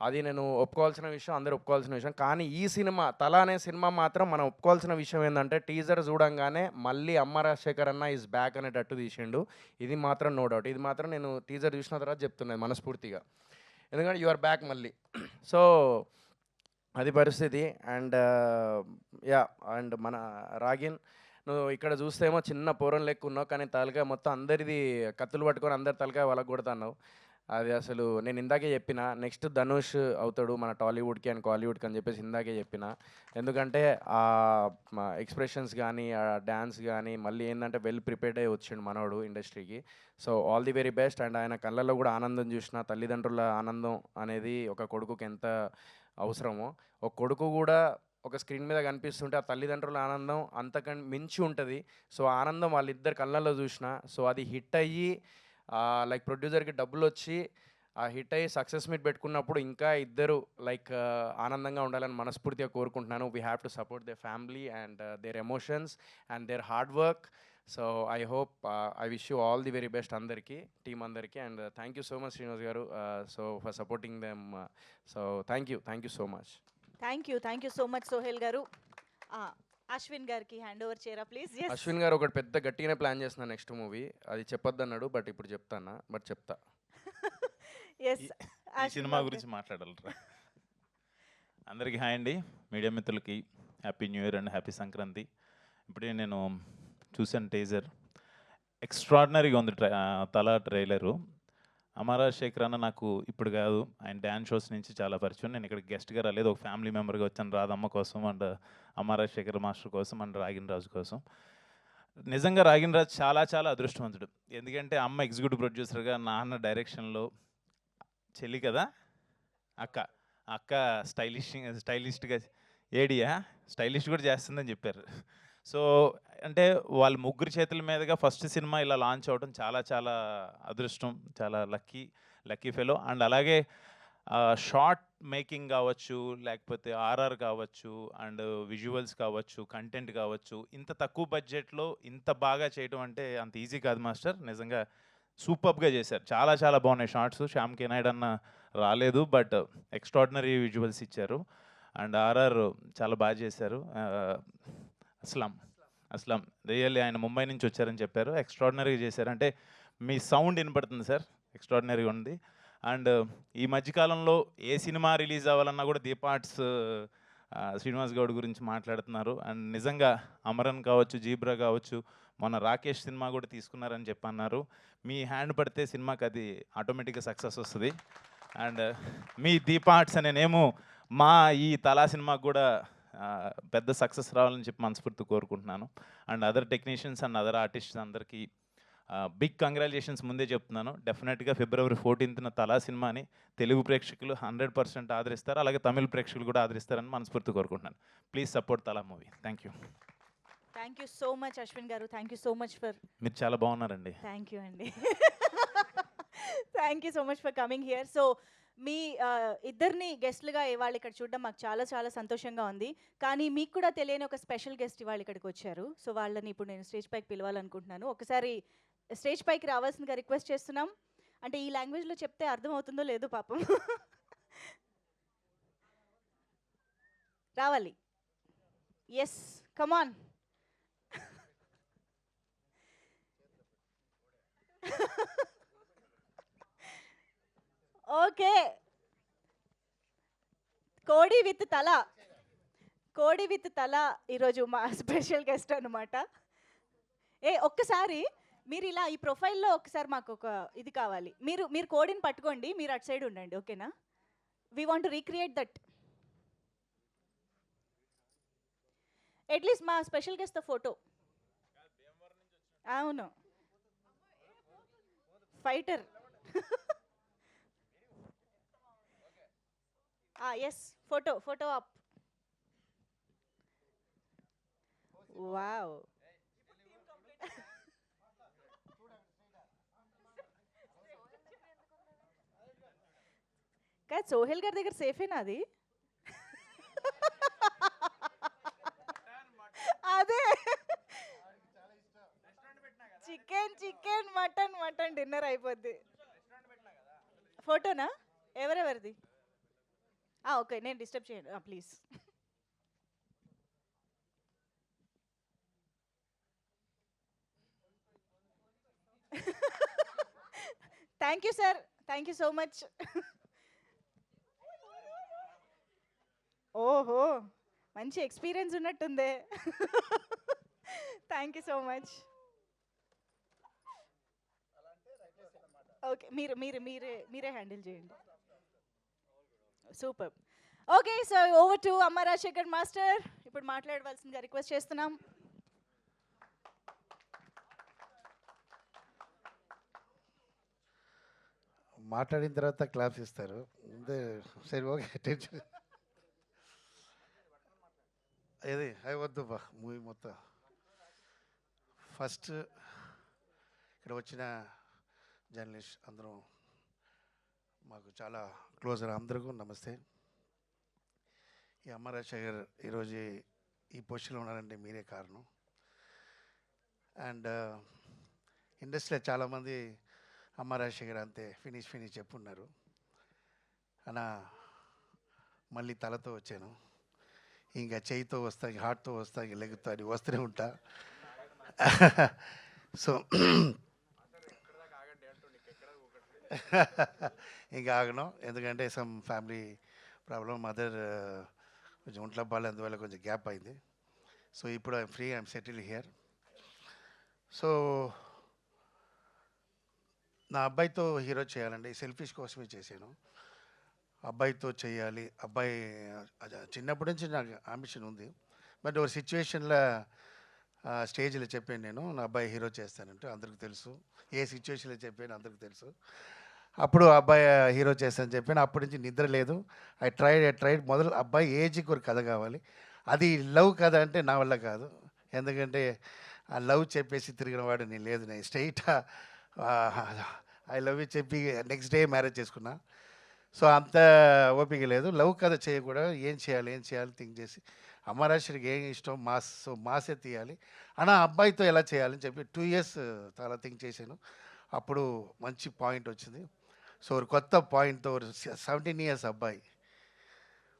అది నేను ఒప్పుకోవాల్సిన విషయం, అందరూ ఒప్పుకోవాల్సిన విషయం. కానీ ఈ సినిమా తల అనే సినిమా మాత్రం మనం ఒప్పుకోవాల్సిన విషయం ఏంటంటే టీజర్ చూడంగానే మళ్ళీ అమ్మ రాజశేఖర్ అన్న ఈజ్ బ్యాక్ అనేటట్టు తీసిండు. ఇది మాత్రం నో డౌట్. ఇది మాత్రం నేను టీజర్ చూసిన తర్వాత చెప్తున్నాను మనస్ఫూర్తిగా. ఎందుకంటే యు ఆర్ బ్యాక్ మళ్ళీ. సో అది పరిస్థితి. అండ్ యా అండ్ మన రాగిన్ నువ్వు ఇక్కడ చూస్తేమో చిన్న పోరం లెక్క ఉన్నావు కానీ తలకాయ మొత్తం అందరిది కత్తులు పట్టుకొని అందరి తలకాయ వాళ్ళకు కొడుతున్నావు. అది అసలు నేను ఇందాకే చెప్పిన నెక్స్ట్ ధనుష్ అవుతాడు మన టాలీవుడ్కి అండ్ కాలీవుడ్కి అని చెప్పేసి ఇందాకే చెప్పిన. ఎందుకంటే ఆ ఎక్స్ప్రెషన్స్ కానీ ఆ డ్యాన్స్ కానీ మళ్ళీ ఏంటంటే వెల్ ప్రిపేర్డ్ అయ్యి వచ్చిండు మనోడు ఇండస్ట్రీకి. So all the very best. And ఆయన కళ్ళల్లో కూడా ఆనందం చూసిన తల్లిదండ్రుల ఆనందం అనేది ఒక కొడుకుకి ఎంత అవసరమో ఒక కొడుకు కూడా ఒక స్క్రీన్ మీద కనిపిస్తుంటే ఆ తల్లిదండ్రుల ఆనందం అంతకంటే మించి ఉంటుంది. సో ఆనందం వాళ్ళిద్దరు కళ్ళల్లో చూసిన. సో అది హిట్ అయ్యి లైక్ ప్రొడ్యూసర్కి డబ్బులు వచ్చి ఆ హిట్ అయ్యి సక్సెస్ మీట్ పెట్టుకున్నప్పుడు ఇంకా ఇద్దరు లైక్ ఆనందంగా ఉండాలని మనస్ఫూర్తిగా కోరుకుంటున్నాను. We have to support their family and their emotions and their hard work. So I hope I wish you all the very best అందరికీ, టీమ్ అందరికీ. And thank you so much Srinivas garu so for supporting them. So thank you so much. Thank you so much Sohel garu. Ashwin గారికి hand over చేయరా please. Ashwin garu ఒకటి పెద్ద గట్టిగానే plan చేస్తున్నా next movie. అది చెప్పొద్దు అన్నాడు బట్ ఇప్పుడు చెప్తానా బట్ చెప్తా. ఎస్ ఈ సినిమా గురించి మాట్లాడాలరా? అందరికీ హాయ్ అండి. మీడియా మిత్రులకి happy new year and happy Sankranti. ఇప్పుడే నేను చూసాను టీజర్, ఎక్స్ట్రాడినరీగా ఉంది. తల ట్రైలరు. అమర్ రాజశేఖర్ అన్న నాకు ఇప్పుడు కాదు, ఆయన డ్యాన్స్ షోస్ నుంచి చాలా పరిచయం. నేను ఇక్కడ గెస్ట్గా రాలేదు, ఒక ఫ్యామిలీ మెంబర్గా వచ్చాను రాధమ్మ కోసం అండ్ అమర్ రాజశేఖర్ మాస్టర్ కోసం అండ్ రాగిన్ రాజు కోసం. నిజంగా రాగిన్ రాజు చాలా చాలా అదృష్టవంతుడు. ఎందుకంటే అమ్మ ఎగ్జిక్యూటివ్ ప్రొడ్యూసర్గా, నాన్న డైరెక్షన్లో, చెల్లి కదా అక్క అక్క స్టైలిస్ట్గా ఏడియా స్టైలిస్ట్ కూడా చేస్తుందని చెప్పారు. సో అంటే వాళ్ళ ముగ్గురు చేతుల మీదుగా ఫస్ట్ సినిమా ఇలా లాంచ్ అవ్వడం చాలా చాలా అదృష్టం, చాలా లక్కీ ఫెలో. అండ్ అలాగే షార్ట్ మేకింగ్ కావచ్చు, లేకపోతే ఆర్ఆర్ కావచ్చు, అండ్ విజువల్స్ కావచ్చు, కంటెంట్ కావచ్చు, ఇంత తక్కువ బడ్జెట్లో ఇంత బాగా చేయడం అంటే అంత ఈజీ కాదు మాస్టర్. నిజంగా సూపర్గా చేశారు. చాలా చాలా బాగున్నాయి షార్ట్స్. శ్యామ్ కే నాయుడు అన్న రాలేదు, బట్ ఎక్స్ట్రాడినరీ విజువల్స్ ఇచ్చారు. అండ్ ఆర్ఆర్ చాలా బాగా చేశారు. అస్లాం రియల్లీ ఆయన ముంబై నుంచి వచ్చారని చెప్పారు, ఎక్స్ట్రాడినరీగా చేశారు. అంటే మీ సౌండ్ వినపడుతుంది సార్, ఎక్స్ట్రాడినరీగా ఉంది. అండ్ ఈ మధ్యకాలంలో ఏ సినిమా రిలీజ్ అవ్వాలన్నా కూడా దీపార్ట్స్ శ్రీనివాస్ గౌడ్ గురించి మాట్లాడుతున్నారు. అండ్ నిజంగా అమరన్ కావచ్చు, జీబ్రా కావచ్చు, మొన్న రాకేష్ సినిమా కూడా తీసుకున్నారని చెప్పన్నారు. మీ హ్యాండ్ పడితే సినిమాకి అది ఆటోమేటిక్గా సక్సెస్ వస్తుంది. అండ్ మీ దీపార్ట్స్ అనే నేము మా ఈ తలా సినిమాకు కూడా పెద్ద సక్సెస్ రావాలని చెప్పి మనస్ఫూర్తి కోరుకుంటున్నాను. And other technicians and other artists అందరికీ బిగ్ కంగ్రాచులేషన్స్ ముందే చెప్తున్నాను. డెఫినెట్గా February 14th తలా సినిమాని తెలుగు ప్రేక్షకులు 100% ఆదరిస్తారు, అలాగే తమిళ ప్రేక్షకులు కూడా ఆదరిస్తారని మనస్ఫూర్తి కోరుకుంటున్నాను. Please support Thala movie. Thank you. Thank you so much Ashwin garu. Thank you so much for. మీరు చాలా బాగున్నారండి. థ్యాంక్ యూ అండి. Thank you so much for coming here. So మీ ఇద్దరిని గెస్ట్లుగా ఇవాళ ఇక్కడ చూడడం మాకు చాలా చాలా సంతోషంగా ఉంది. కానీ మీకు కూడా తెలియని ఒక స్పెషల్ గెస్ట్ ఇవాళ ఇక్కడికి వచ్చారు. సో వాళ్ళని ఇప్పుడు నేను స్టేజ్ పైకి పిలవాలనుకుంటున్నాను. ఒకసారి స్టేజ్ పైకి రావాల్సిందిగా రిక్వెస్ట్ చేస్తున్నాం. అంటే ఈ లాంగ్వేజ్లో చెప్తే అర్థమవుతుందో లేదో పాపం. రావాలి. ఎస్, కమాన్. ఓకే, కోడి విత్ తల ఈరోజు మా స్పెషల్ గెస్ట్ అనమాట. ఒక్కసారి మీరు ఇలా ఈ ప్రొఫైల్లో ఒకసారి మాకు ఒక ఇది కావాలి. మీరు కోడిని పట్టుకోండి, మీరు అటు సైడ్ ఉండండి, ఓకేనా? We want to recreate that. At least మా స్పెషల్ గెస్ట్ ఫోటో. అవును, fighter. Yes, photo up. Wow. కాదు, సోహెల్ గారి దగ్గర సేఫేనా అది? అదే చికెన్ మటన్ డిన్నర్ అయిపోద్ది. ఫోటోనా? ఎవరెవరిది? ఓకే, నేను డిస్టర్బ్ చేయండి please. Thank you sir, thank you so much. ఓహో, మంచి ఎక్స్పీరియన్స్ ఉన్నట్టుందే. Thank you so much. Okay, మీరే హ్యాండిల్ చేయండి. Super. Okay, so over to Amma Rajasekhar master. ఇప్పుడు మాట్లాడవలసిందిగా రిక్వెస్ట్ చేస్తున్నాం. మాట్లాడిన తర్వాత క్లాప్స్ ఇస్తారు ముందే. సరే ఓకే, టెన్షన్ ఏది అవి వద్దు బా. మూవీ మొత్తం ఫస్ట్ ఇక్కడ వచ్చిన జర్నలిస్ట్ అందరూ మాకు చాలా క్లోజర్, అందరికీ నమస్తే. ఈ అమ్మ రాజశేఖర్ ఈరోజు ఈ పొజిషన్లో ఉన్నారంటే మీరే కారణం. అండ్ ఇండస్ట్రీలో చాలామంది అమ్మ రాజశేఖర్ అంతే ఫినిష్ చెప్పున్నారు. అలా మళ్ళీ తలతో వచ్చాను, ఇంకా చేయితో వస్తా, హార్ట్తో వస్తా, ఇంక లెగ్తో అని వస్తూనే ఉంటా. సో ఇంకా ఆగను, ఎందుకంటే సమ్ ఫ్యామిలీ ప్రాబ్లం. మదర్ కొంచెం ఒంట్లో బాగాలేందువల్ల కొంచెం గ్యాప్ అయింది. సో ఇప్పుడు I'm free, I'm settle here. So నా అబ్బాయితో హీరో చేయాలండి, సెల్ఫిష్ కోసమే చేశాను. అబ్బాయితో చేయాలి, అబ్బాయి చిన్నప్పటి నుంచి నాకు అంబిషన్ ఉంది. బట్ ఒక సిచ్యువేషన్లో స్టేజ్లో చెప్పాను నేను నా అబ్బాయి హీరో చేస్తానంటే, అందరికి తెలుసు ఏ సిచ్యువేషన్లో చెప్పాను అందరికి తెలుసు. అప్పుడు అబ్బాయి హీరో చేస్తానని చెప్పాను. అప్పటి నుంచి నిద్ర లేదు. ఐ ట్రైడ్ మొదలు అబ్బాయి ఏజ్కి ఒక కథ కావాలి. అది లవ్ కథ అంటే నా వల్ల కాదు, ఎందుకంటే ఆ లవ్ చెప్పేసి తిరిగిన వాడు నేను లేదు. నేను స్ట్రైట్ ఐ లవ్ యూ చెప్పి నెక్స్ట్ డే మ్యారేజ్ చేసుకున్నా. సో అంత ఓపిక లేదు. లవ్ కథ చేయకూడదు, ఏం చేయాలి థింక్ చేసి అమరాశ్వరికి ఏం ఇష్టం మాస్, సో మాసే తీయాలి అన్న. అబ్బాయితో ఎలా చేయాలని చెప్పి 2 years చాలా థింక్ చేశాను. అప్పుడు మంచి పాయింట్ వచ్చింది. సో ఒక కొత్త పాయింట్తో ఒక 17 years అబ్బాయి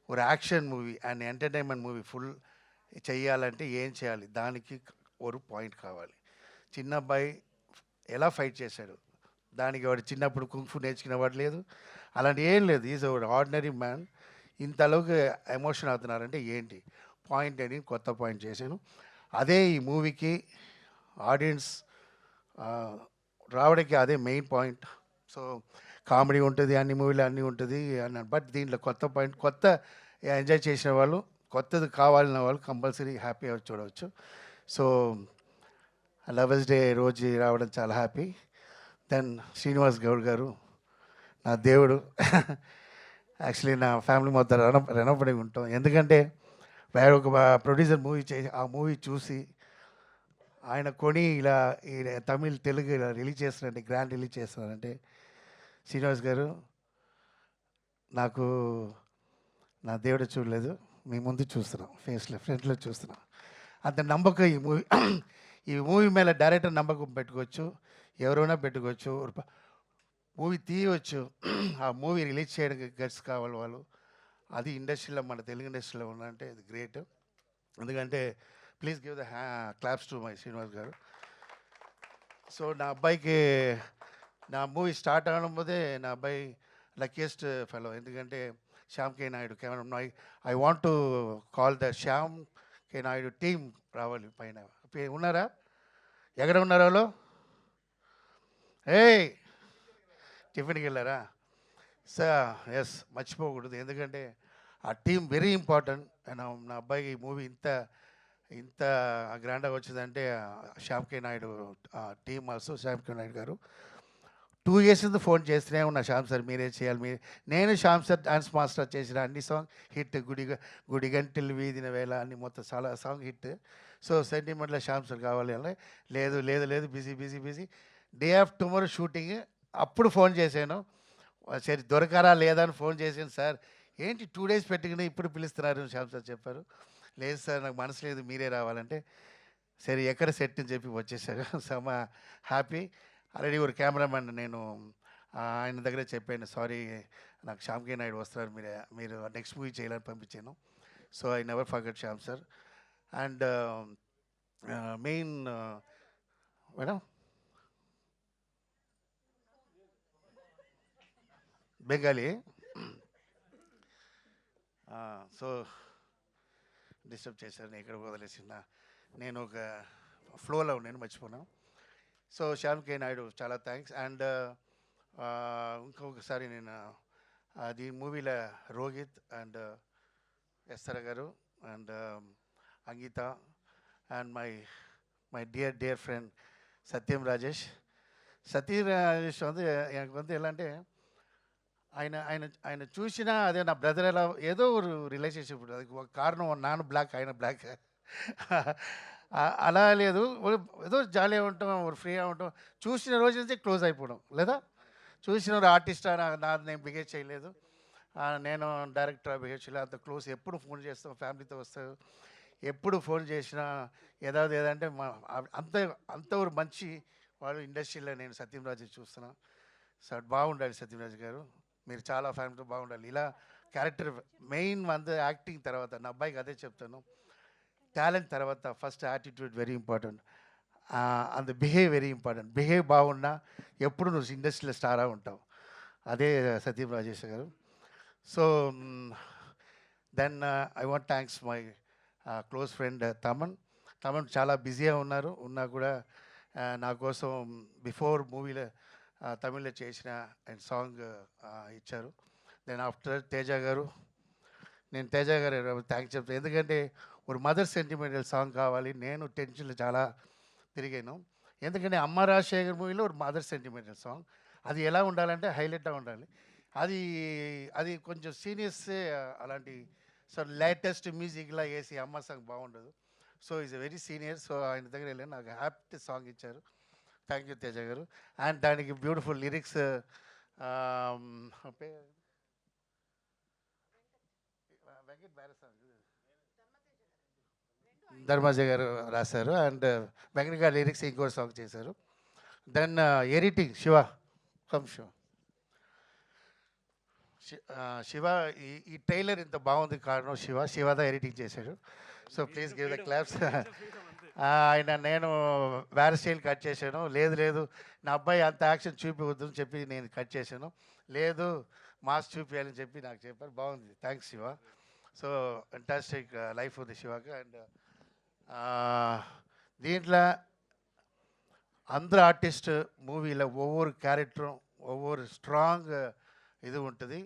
ఒక action movie and entertainment movie full చెయ్యాలంటే ఏం చేయాలి, దానికి ఒక పాయింట్ కావాలి. చిన్న అబ్బాయి ఎలా ఫైట్ చేశాడు, దానికి వాడు చిన్నప్పుడు కుంఫు నేర్చుకునేవాడు లేదు, అలాంటి ఏం లేదు. Is ordinary man. ఇంతలోకి ఎమోషన్ అవుతున్నారంటే ఏంటి పాయింట్ అని కొత్త పాయింట్ చేశాను. అదే ఈ మూవీకి ఆడియన్స్ రావడానికి అదే మెయిన్ పాయింట్. సో కామెడీ ఉంటుంది, అన్ని మూవీలు అన్నీ ఉంటుంది అన్న, బట్ దీంట్లో కొత్త పాయింట్, కొత్త ఎంజాయ్ చేసిన వాళ్ళు, కొత్తది కావాలన్న వాళ్ళు కంపల్సరీ హ్యాపీగా చూడవచ్చు. సో లవర్స్ డే రోజు రావడం చాలా హ్యాపీ. దెన్ శ్రీనివాస్ గౌడ్ గారు నా దేవుడు. యాక్చువల్లీ నా ఫ్యామిలీ మొత్తం రణపడి ఉంటాం, ఎందుకంటే వేరే ఒక ప్రొడ్యూసర్ మూవీ చేసి ఆ మూవీ చూసి ఆయన కొని ఇలా తమిళ్ తెలుగు ఇలా రిలీజ్ చేస్తున్నారంటే, గ్రాండ్ రిలీజ్ చేస్తున్నారంటే, శ్రీనివాస్ గారు నాకు నా దేవుడు చూడలేదు, మీ ముందు చూస్తున్నాం, ఫేస్లో ఫ్రంట్లో చూస్తున్నాం. అంత నమ్మకం ఈ మూవీ మీద డైరెక్టర్ నమ్మకం పెట్టుకోవచ్చు, ఎవరైనా పెట్టుకోవచ్చు, మూవీ తీయవచ్చు. ఆ మూవీ రిలీజ్ చేయడానికి గట్స్ కావాలి వాళ్ళు. అది ఇండస్ట్రీలో, మన తెలుగు ఇండస్ట్రీలో ఉందంటే ఇది గ్రేట్. ఎందుకంటే please give the claps to my Srinivas garu. So నా అబ్బాయికి నా మూవీ స్టార్ట్ అవడం పోతే నా అబ్బాయి లక్కీయెస్ట్ ఫెలో, ఎందుకంటే Shyam K Naidu camera. I want to call the Shyam K Naidu team రావాలి పైన. ఉన్నారా? ఎక్కడ ఉన్నారు వాళ్ళు? టిఫిన్కి వెళ్ళారా? సార్ ఎస్, మర్చిపోకూడదు, ఎందుకంటే ఆ టీం వెరీ ఇంపార్టెంట్. నా అబ్బాయికి ఈ మూవీ ఇంత గ్రాండ్గా వచ్చిందంటే Shyam K Naidu team, also Shyam K Naidu గారు 2 years నుంచి ఫోన్ చేస్తూనే ఉన్నా, శ్యామ్ సార్ మీరే చేయాలి. నేను శ్యామ్ సార్ డాన్స్ మాస్టర్ చేసిన అన్ని సాంగ్ హిట్, గుడిగంటిల్ వీధిన వేళ అన్ని మొత్తం చాలా సాంగ్ హిట్. సో సెంటిమెంట్లో శ్యామ్ సార్ కావాలి అని, లేదు busy day off tomorrow shooting. అప్పుడు ఫోన్ చేశాను, సరే దొరకరా లేదా అని ఫోన్ చేశాను. సార్ ఏంటి 2 days పెట్టుకుని ఇప్పుడు పిలుస్తున్నారు శ్యామ్ సార్ చెప్పారు. లేదు సార్ నాకు మనసు లేదు, మీరే రావాలంటే సరే ఎక్కడ సెట్ అని చెప్పి వచ్చేసారు. సో మా హ్యాపీ. ఆల్రెడీ ఒక కెమెరామెన్ నేను ఆయన దగ్గర చెప్పాను, సారీ నాకు శ్యామ్ కే నాయుడు వస్తున్నారు, మీరు నెక్స్ట్ మూవీ చేయాలని పంపించాను. So I never forget Shyam sir. And main madam Bengali. So disturb చేశారు, నేను ఇక్కడ వదిలేసిన, నేను ఒక ఫ్లోలో నేను మర్చిపోయాను. సో శ్యామ్ కే నాయుడు చాలా థ్యాంక్స్. అండ్ ఇంకొకసారి నేను అది మూవీలో Rohit and Esther garu and Ankita and my dear friend Satyam Rajesh வந்து எனக்கு வந்து ఎలా అంటే ఆయన చూసినా అదే నా బ్రదర్ ఎలా ఏదో ఒక రిలేషన్షిప్, అది ఒక కారణం, నాన్న బ్లాక్ ఆయన బ్లాక్ అలా లేదు, ఏదో జాలీగా ఉంటాం, ఫ్రీగా ఉంటాం. చూసిన రోజు నుంచి క్లోజ్ అయిపోవడం లేదా, చూసిన ఆర్టిస్టా నేను బిహేవ్ చేయలేదు, నేను డైరెక్టర్ బిహేవ్ చేయలేదు, అంత క్లోజ్. ఎప్పుడు ఫోన్ చేస్తాం, ఫ్యామిలీతో వస్తావు, ఎప్పుడు ఫోన్ చేసినా ఏదంటే అంత ఒక మంచి వాడు ఇండస్ట్రీలో. నేను సత్యంరాజు చూస్తున్నా సార్, బాగుండాలి సత్యంరాజు గారు, మీరు చాలా ఫ్యామిలీతో బాగుండాలి. ఇలా క్యారెక్టర్ మెయిన్ యాక్టింగ్ తర్వాత నా అబ్బాయికి అదే చెప్తాను, టాలెంట్ తర్వాత first attitude very important, and behave very important. Behave బాగున్నా ఎప్పుడు నువ్వు ఇండస్ట్రీలో స్టారా ఉంటావు, అదే సత్యం రాజేష్ గారు. So then I want thanks my close friend Thaman చాలా బిజీగా ఉన్నా కూడా నా కోసం బిఫోర్ మూవీలో తమిళ్లో చేసిన అండ్ సాంగ్ ఇచ్చారు. దెన్ ఆఫ్టర్ తేజ గారు, నేను తేజ గారు థ్యాంక్స్ చెప్తాను. ఎందుకంటే ఒక మదర్ సెంటిమెంటల్ సాంగ్ కావాలి. నేను టెన్షన్లో చాలా తిరిగాను. ఎందుకంటే అమ్మ రాజశేఖర్ మూవీలో ఒక మదర్ సెంటిమెంటల్ సాంగ్, అది ఎలా ఉండాలంటే హైలైట్గా ఉండాలి. అది కొంచెం సీనియర్స్ అలాంటి సో లేటెస్ట్ మ్యూజిక్లా వేసి అమ్మ సాంగ్ బాగుండదు. So is a very senior. So ఆయన దగ్గర వెళ్ళి నాకు హ్యాపీ సాంగ్ ఇచ్చారు. థ్యాంక్ యూ తేజ గారు. అండ్ దానికి బ్యూటిఫుల్ లిరిక్స్ వెంకట్ బ్యారసాంగ్ ధర్మాజ గారు రాశారు. అండ్ వెంకట్ గారు లిరిక్స్ ఇంకో సాంగ్ చేశారు. దెన్ ఎడిటింగ్ శివ ఈ ట్రైలర్ ఇంత బాగుంది కారణం శివదా ఎడిటింగ్ చేశాడు. So please give the claps. నేను వేరే స్టైల్ కట్ చేశాను. లేదు నా అబ్బాయి అంత యాక్షన్ చూపివద్దు అని చెప్పి నేను కట్ చేశాను. లేదు మాస్ చూపించాలని చెప్పి నాకు చెప్పారు. బాగుంది. Thanks Shiva. So fantastic life ఉంది శివకి. అండ్ దీంట్లో అందరు ఆర్టిస్ట్ మూవీలో ఒవ్వొరు క్యారెక్టరు ఒవ్వొరు స్ట్రాంగ్ ఇది ఉంటుంది.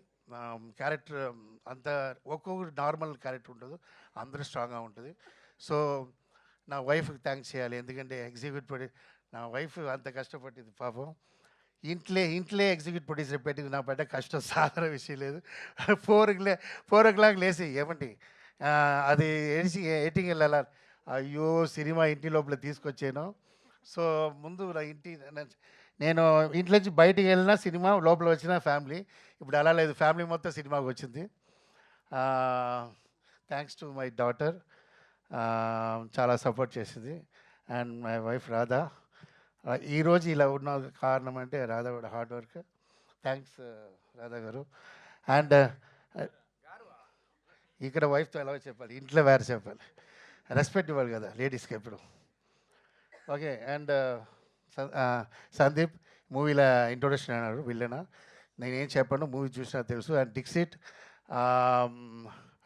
క్యారెక్టర్ అంత ఒక్కొక్కరు నార్మల్ క్యారెక్టర్ ఉంటుంది, అందరూ స్ట్రాంగ్గా ఉంటుంది. సో నా వైఫ్కి థ్యాంక్స్ చేయాలి. ఎందుకంటే నా వైఫ్ అంత కష్టపడింది పాపం. ఇంట్లో ఎగ్జిక్యూటివ్ ప్రొడ్యూసర్ పెట్టి నా పడ్డ కష్టం సాధారణ విషయం లేదు. 4 o'clock లేసి ఏమండి అది ఎడిటింగ్ వెళ్ళాలి. అయ్యో సినిమా ఇంటి లోపల తీసుకొచ్చాను. సో ముందు నేను ఇంట్లో నుంచి బయటికి వెళ్ళినా సినిమా, లోపల వచ్చిన ఫ్యామిలీ. ఇప్పుడు అలా లేదు, ఫ్యామిలీ మొత్తం సినిమాకి వచ్చింది. థ్యాంక్స్ టు మై డాటర్, చాలా సపోర్ట్ చేసింది. And my wife Radha. ఈరోజు ఇలా ఉన్న కారణం అంటే రాధా కూడా హార్డ్ వర్క్. థ్యాంక్స్ రాధా గారు. అండ్ ఇక్కడ వైఫ్తో ఎలా చెప్పాలి, ఇంట్లో వేరే చెప్పాలి, రెస్పెక్ట్ ఇవ్వాలి కదా లేడీస్కి ఎప్పుడు. ఓకే. అండ్ సందీప్ మూవీలో ఇంట్రొడక్షన్ అన్నారు విల్లన. నేనేం చెప్పాను మూవీ చూసినా తెలుసు. అండ్ డిక్సిట్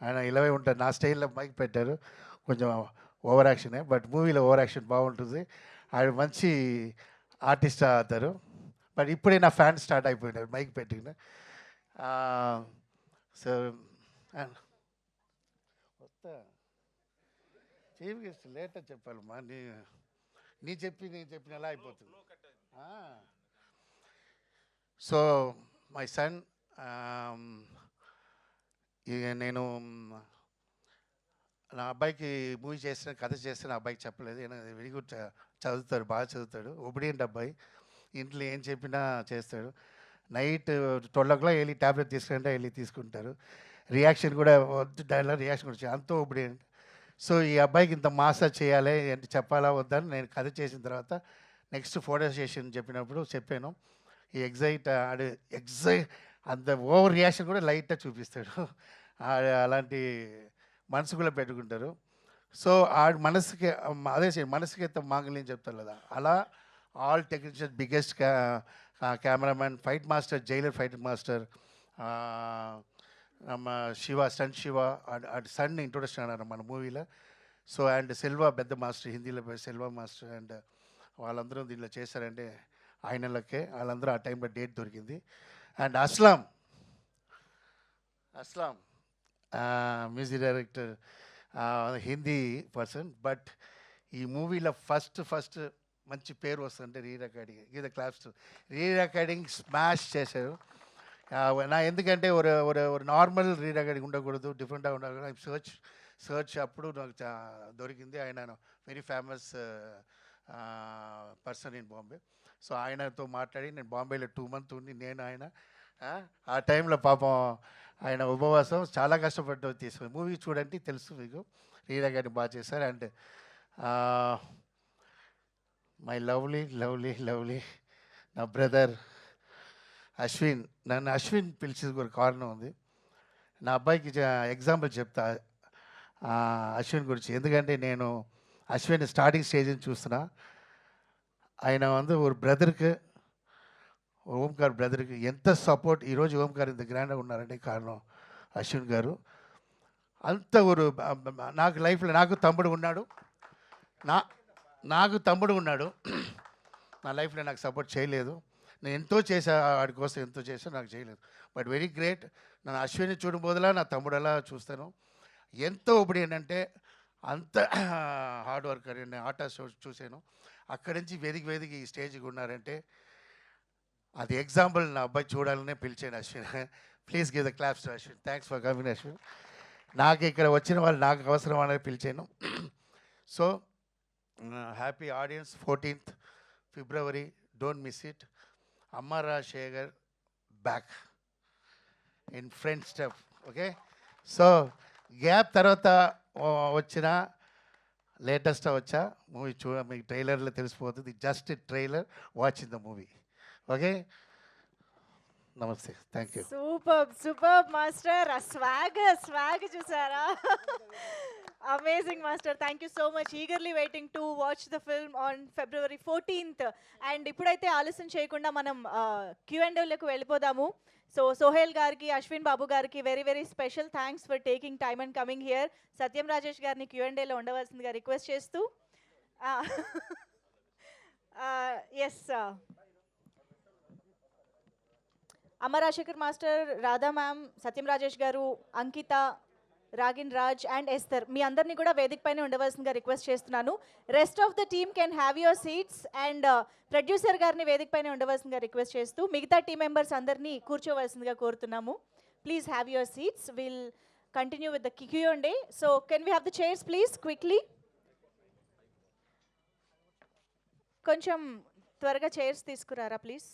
ఆయన ఇలాగే ఉంటారు. నా స్టైల్లో మైక్ పెట్టారు, కొంచెం ఓవర్ యాక్షనే, బట్ మూవీలో ఓవర్ యాక్షన్ బాగుంటుంది. ఆయన మంచి ఆర్టిస్ట్ అవుతారు. బట్ ఇప్పుడే నా ఫ్యాన్ స్టార్ట్ అయిపోయినారు మైక్ పెట్టిన. సో వస్తా చీఫ్ గెస్ట్ లేటర్ చెప్పాలమ్మా. నేను చెప్పిన ఎలా అయిపోతుంది. సో మై సన్, నేను నా అబ్బాయికి మూవీ చేసిన కథ చేస్తే నా అబ్బాయికి చెప్పలేదు. వెరీ గుడ్ చదువుతాడు, బాగా చదువుతాడు, ఒబిడియంట్ అబ్బాయి. ఇంట్లో ఏం చెప్పినా చేస్తాడు. నైట్ 12 o'clock వెళ్ళి ట్యాబ్లెట్ తీసుకుంటే వెళ్ళి తీసుకుంటారు. రియాక్షన్ కూడా డైలాగ్ రియాక్షన్ కూడా అంత ఒబిడియంట్. సో ఈ అబ్బాయికి ఇంత మాసా చేయాలి అంటే చెప్పాలా వద్దని నేను కథ చేసిన తర్వాత నెక్స్ట్ ఫోటో సెషన్ చెప్పినప్పుడు చెప్పాను. ఈ ఎగ్జైట్ అంత ఓవర్ రియాక్షన్ కూడా లైట్గా చూపిస్తాడు. అలాంటి మనసు కూడా పెట్టుకుంటారు. సో ఆ మనసుకి అదే మనసుకి ఎంత మాంగళ్యం చెప్తారు కదా, అలా all technician biggest cameraman, fight master, Jailer fight master ನಮ್ಮ స్టంట్ శివ అటు సన్ ఇంట్రొడక్షన్ అన్నారు మన మూవీలో. సో అండ్ సెల్వా పెద్ద మాస్టర్, హిందీలో సెల్వా మాస్టర్. అండ్ వాళ్ళందరూ దీనిలో చేశారంటే ఆయనలకే, వాళ్ళందరూ ఆ టైంలో డేట్ దొరికింది. And Aslam music director, Hindi person. But ఈ మూవీలో ఫస్ట్ మంచి పేరు వస్తుందంటే రీ రికార్డింగ్. ఇది క్లాప్స్. రీ రికార్డింగ్ స్మాష్ చేశారు. నా ఎందుకంటే ఒక నార్మల్ రీ రికార్డింగ్ ఉండకూడదు, డిఫరెంట్గా ఉండకూడదు. సర్చ్ అప్పుడు నాకు దొరికింది. ఆయన very famous person in Bombay. So ఆయనతో మాట్లాడి నేను బాంబేలో 2 months ఉండి నేను ఆయన ఆ టైంలో పాపం ఆయన ఉపవాసం చాలా కష్టపడ్డ తీసుకుని మూవీ చూడండి తెలుసు మీకు. రీ రికార్డింగ్ బాగా చేశారు. అండ్ మై లవ్లీ నా బ్రదర్ అశ్విన్. నన్ను అశ్విన్ పిలిచేది ఒక కారణం ఉంది. నా అబ్బాయికి ఎగ్జాంపుల్ చెప్తా అశ్విన్ గురించి. ఎందుకంటే నేను అశ్విన్ స్టార్టింగ్ స్టేజ్ నుంచి చూస్తున్నా. ఆయన ఒక బ్రదర్కి, ఓంకార్ బ్రదర్కి ఎంత సపోర్ట్. ఈరోజు ఓంకార్ ఇంత గ్రాండ్గా ఉన్నారంటే కారణం అశ్విన్ గారు. అంత ఊరు నాకు లైఫ్లో నాకు తమ్ముడు ఉన్నాడు. నాకు తమ్ముడు ఉన్నాడు. నా లైఫ్లో నాకు సపోర్ట్ చేయలేదు. నేను ఎంతో చేశా, వాడి కోసం ఎంతో చేశా, నాకు చేయలేదు. But very great. నేను అశ్విని చూడబోదులా నా తమ్ముడు ఎలా చూస్తాను. ఎంతో ఇప్పుడు ఏంటంటే అంత హార్డ్ వర్కర్. నేను ఆటా షో చూశాను. అక్కడి నుంచి వెదికి ఈ స్టేజ్కి ఉన్నారంటే అది ఎగ్జాంపుల్. నా అబ్బాయి చూడాలనే పిలిచాను Ashwin. Please give the claps to Ashwin. Thanks for coming Ashwin. నాకు ఇక్కడ వచ్చిన వాళ్ళు నాకు అవసరం అనేది పిలిచాను. So happy audience. 14th February, don't miss it. Amma Rajasekhar back in friend step. Okay, so gap తర్వాత వచ్చిన లేటెస్ట్ వచ్చా మూవీ మీకు ట్రైలర్లో తెలిసిపోతుంది. Just trailer, watch in the movie. Okay, నమస్తే, థ్యాంక్ యూ. Super master. ఆ స్వాగ్ చూసారా? Amazing master. Thank you so much. Eagerly waiting to watch the film on February 14th. And ఇప్పుడైతే ఆలస్యం చేయకుండా మనం Q&Aలకు వెళ్ళిపోదాము. సో సోహెల్ గారికి, అశ్విన్ బాబు గారికి very special thanks for taking time and coming here. Satyam Rajesh గారిని Q&Aలో ఉండవలసిందిగా రిక్వెస్ట్ చేస్తూ yes Amma Rajasekhar master, Radha ma'am, Satyam Rajesh garu, Ankita, Ragin Raj and Esther, మీ అందరినీ కూడా వేదిక పైన ఉండవలసిందిగా రిక్వెస్ట్ చేస్తున్నాను. Rest of the team can have your seats. And producer గారిని వేదిక పైన ఉండవలసిందిగా రిక్వెస్ట్ చేస్తూ మిగతా టీం మెంబర్స్ అందరినీ కూర్చోవలసిందిగా కోరుతున్నాము. Please have your seats. Will continue with the Q&A. So can we have the chairs please quickly? కొంచెం త్వరగా చైర్స్ తీసుకురారా ప్లీజ్.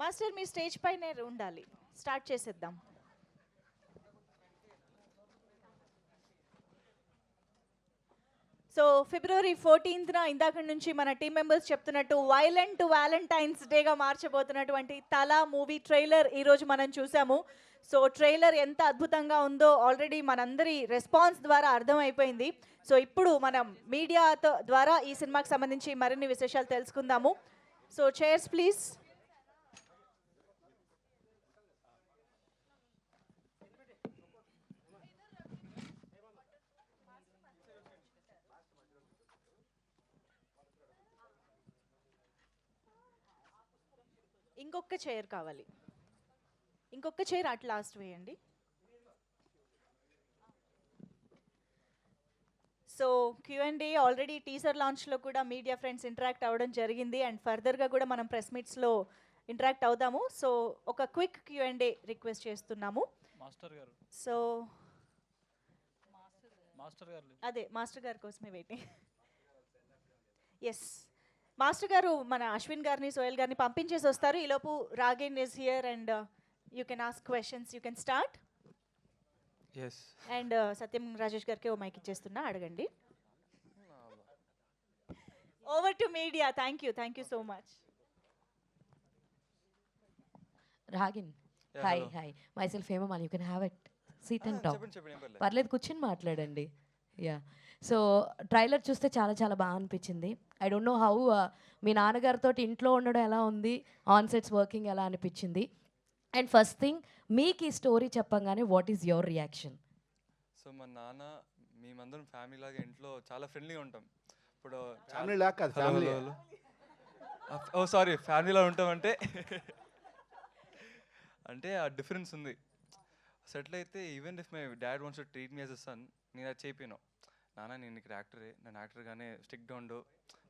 మాస్టర్ మీ స్టేజ్ పైనే ఉండాలి. స్టార్ట్ చేసేద్దాం. సో February 14th ఇందాక నుంచి మన టీం మెంబర్స్ చెప్తున్నట్టు వైలెంట్ వ్యాలంటైన్స్ డేగా మార్చబోతున్నటువంటి తలా మూవీ ట్రైలర్ ఈరోజు మనం చూసాము. సో ట్రైలర్ ఎంత అద్భుతంగా ఉందో ఆల్రెడీ మనందరి రెస్పాన్స్ ద్వారా అర్థమైపోయింది. సో ఇప్పుడు మనం మీడియా ద్వారా ఈ సినిమాకి సంబంధించి మరిన్ని విశేషాలు తెలుసుకుందాము. So chairs please. ఇంకొక చైర్ కావాలి. ఇంకొక చైర్ అట్ లాస్ట్ వేయండి. సో Q&A ఆల్రెడీ టీజర్ లాంచ్లో కూడా మీడియా ఫ్రెండ్స్ ఇంటరాక్ట్ అవ్వడం జరిగింది. అండ్ ఫర్దర్గా కూడా మనం ప్రెస్ మీట్స్లో ఇంటరాక్ట్ అవుదాము. సో ఒక క్విక్ Q&A రిక్వెస్ట్ చేస్తున్నాము. సో అదే మాస్టర్ గారి కోసమే వెయిటింగ్. ఎస్, మాస్టర్ గారు మన అశ్విన్ గారిని, సోహెల్ గారిని పంపించేసి వస్తారు. ఈలోపు Ragin is here and you can ask questions. You can start. And Satyam Rajesh గారికి ఓ మైక్ ఇచ్చేస్తున్నా, అడగండి. Over to media. Thank you so much. Ragin, hi myself Hemamali. You can have it, seat and talk. పర్లేదు, కూర్చొని మాట్లాడండి. యా, సో ట్రైలర్ చూస్తే చాలా బాగా అనిపించింది. ఐ డోంట్ నో హౌ మీ నాన్నగారితో ఇంట్లో ఉండడం ఎలా ఉంది, ఆన్ సెట్స్ వర్కింగ్ ఎలా అనిపించింది. అండ్ ఫస్ట్ థింగ్, మీకు ఈ స్టోరీ చెప్పంగానే what is your reaction? So మా నాన్న, మేమందరం ఫ్యామిలీ లాగా ఇంట్లో చాలా ఫ్రెండ్లీగా ఉంటాం. ఇప్పుడు ఫ్యామిలీ లాగా కాదు, ఫ్యామిలీ. ఓ సారీ, ఫ్యామిలీలో ఉంటామంటే అంటే ఆ డిఫరెన్స్ ఉంది. సెటిల్ అయితే even if my dad wants to treat me as a son, నేను అది చెప్పాను. నాన్న, నేను ఇక్కడ యాక్టరే, నేను యాక్టర్గానే స్టిక్గా ఉండు,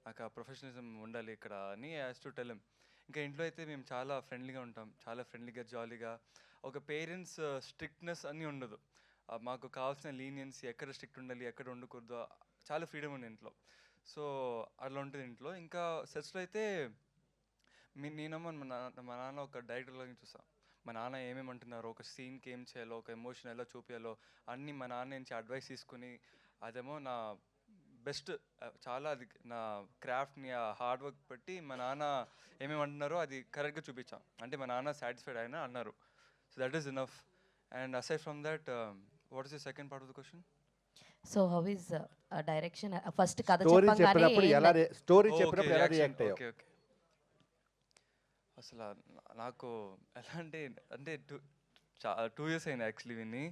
నాకు ఆ ప్రొఫెషనలిజం ఉండాలి ఇక్కడ అని యాజ్ టు టెల్ హిమ్. ఇంకా ఇంట్లో అయితే మేము చాలా ఫ్రెండ్లీగా ఉంటాం, చాలా ఫ్రెండ్లీగా జాలీగా. ఒక పేరెంట్స్ స్ట్రిక్ట్నెస్ అన్నీ ఉండదు. మాకు కావాల్సిన లీనియన్స్, ఎక్కడ స్ట్రిక్ట్ ఉండాలి, ఎక్కడ ఉండకూడదు, చాలా ఫ్రీడమ్ ఉంది ఇంట్లో. సో అట్లా ఉంటుంది ఇంట్లో. ఇంకా సెట్స్లో అయితే నేనేమో మా నాన్న ఒక డైరెక్టర్లాగా చూస్తాను. మా నాన్న ఏమేమి అంటున్నారో, ఒక సీన్కి ఏం చేయాలో, ఒక ఎమోషన్ ఎలా చూపించాలో అన్నీ మా నాన్న నుంచి అడ్వైస్ తీసుకుని, అదేమో నా బెస్ట్, చాలా అది నా క్రాఫ్ట్ని, ఆ హార్డ్ వర్క్ పెట్టి మా నాన్న ఏమేమి అంటున్నారో అది కరెక్ట్గా చూపించాం. అంటే మా నాన్న సాటిస్ఫైడ్ అయినా అన్నారు. So that is enough. And aside from that, what is the second part of the question? So how is direction? First కథ స్టోరీ చెప్పంగానే చెప్పినప్పుడు ఎలా రియాక్ట్ అయ్యావు? ఓకే. అసలు నాకు ఎలా అంటే అంటే 2 ఇయర్స్ అయింది యాక్చువల్లీ విని.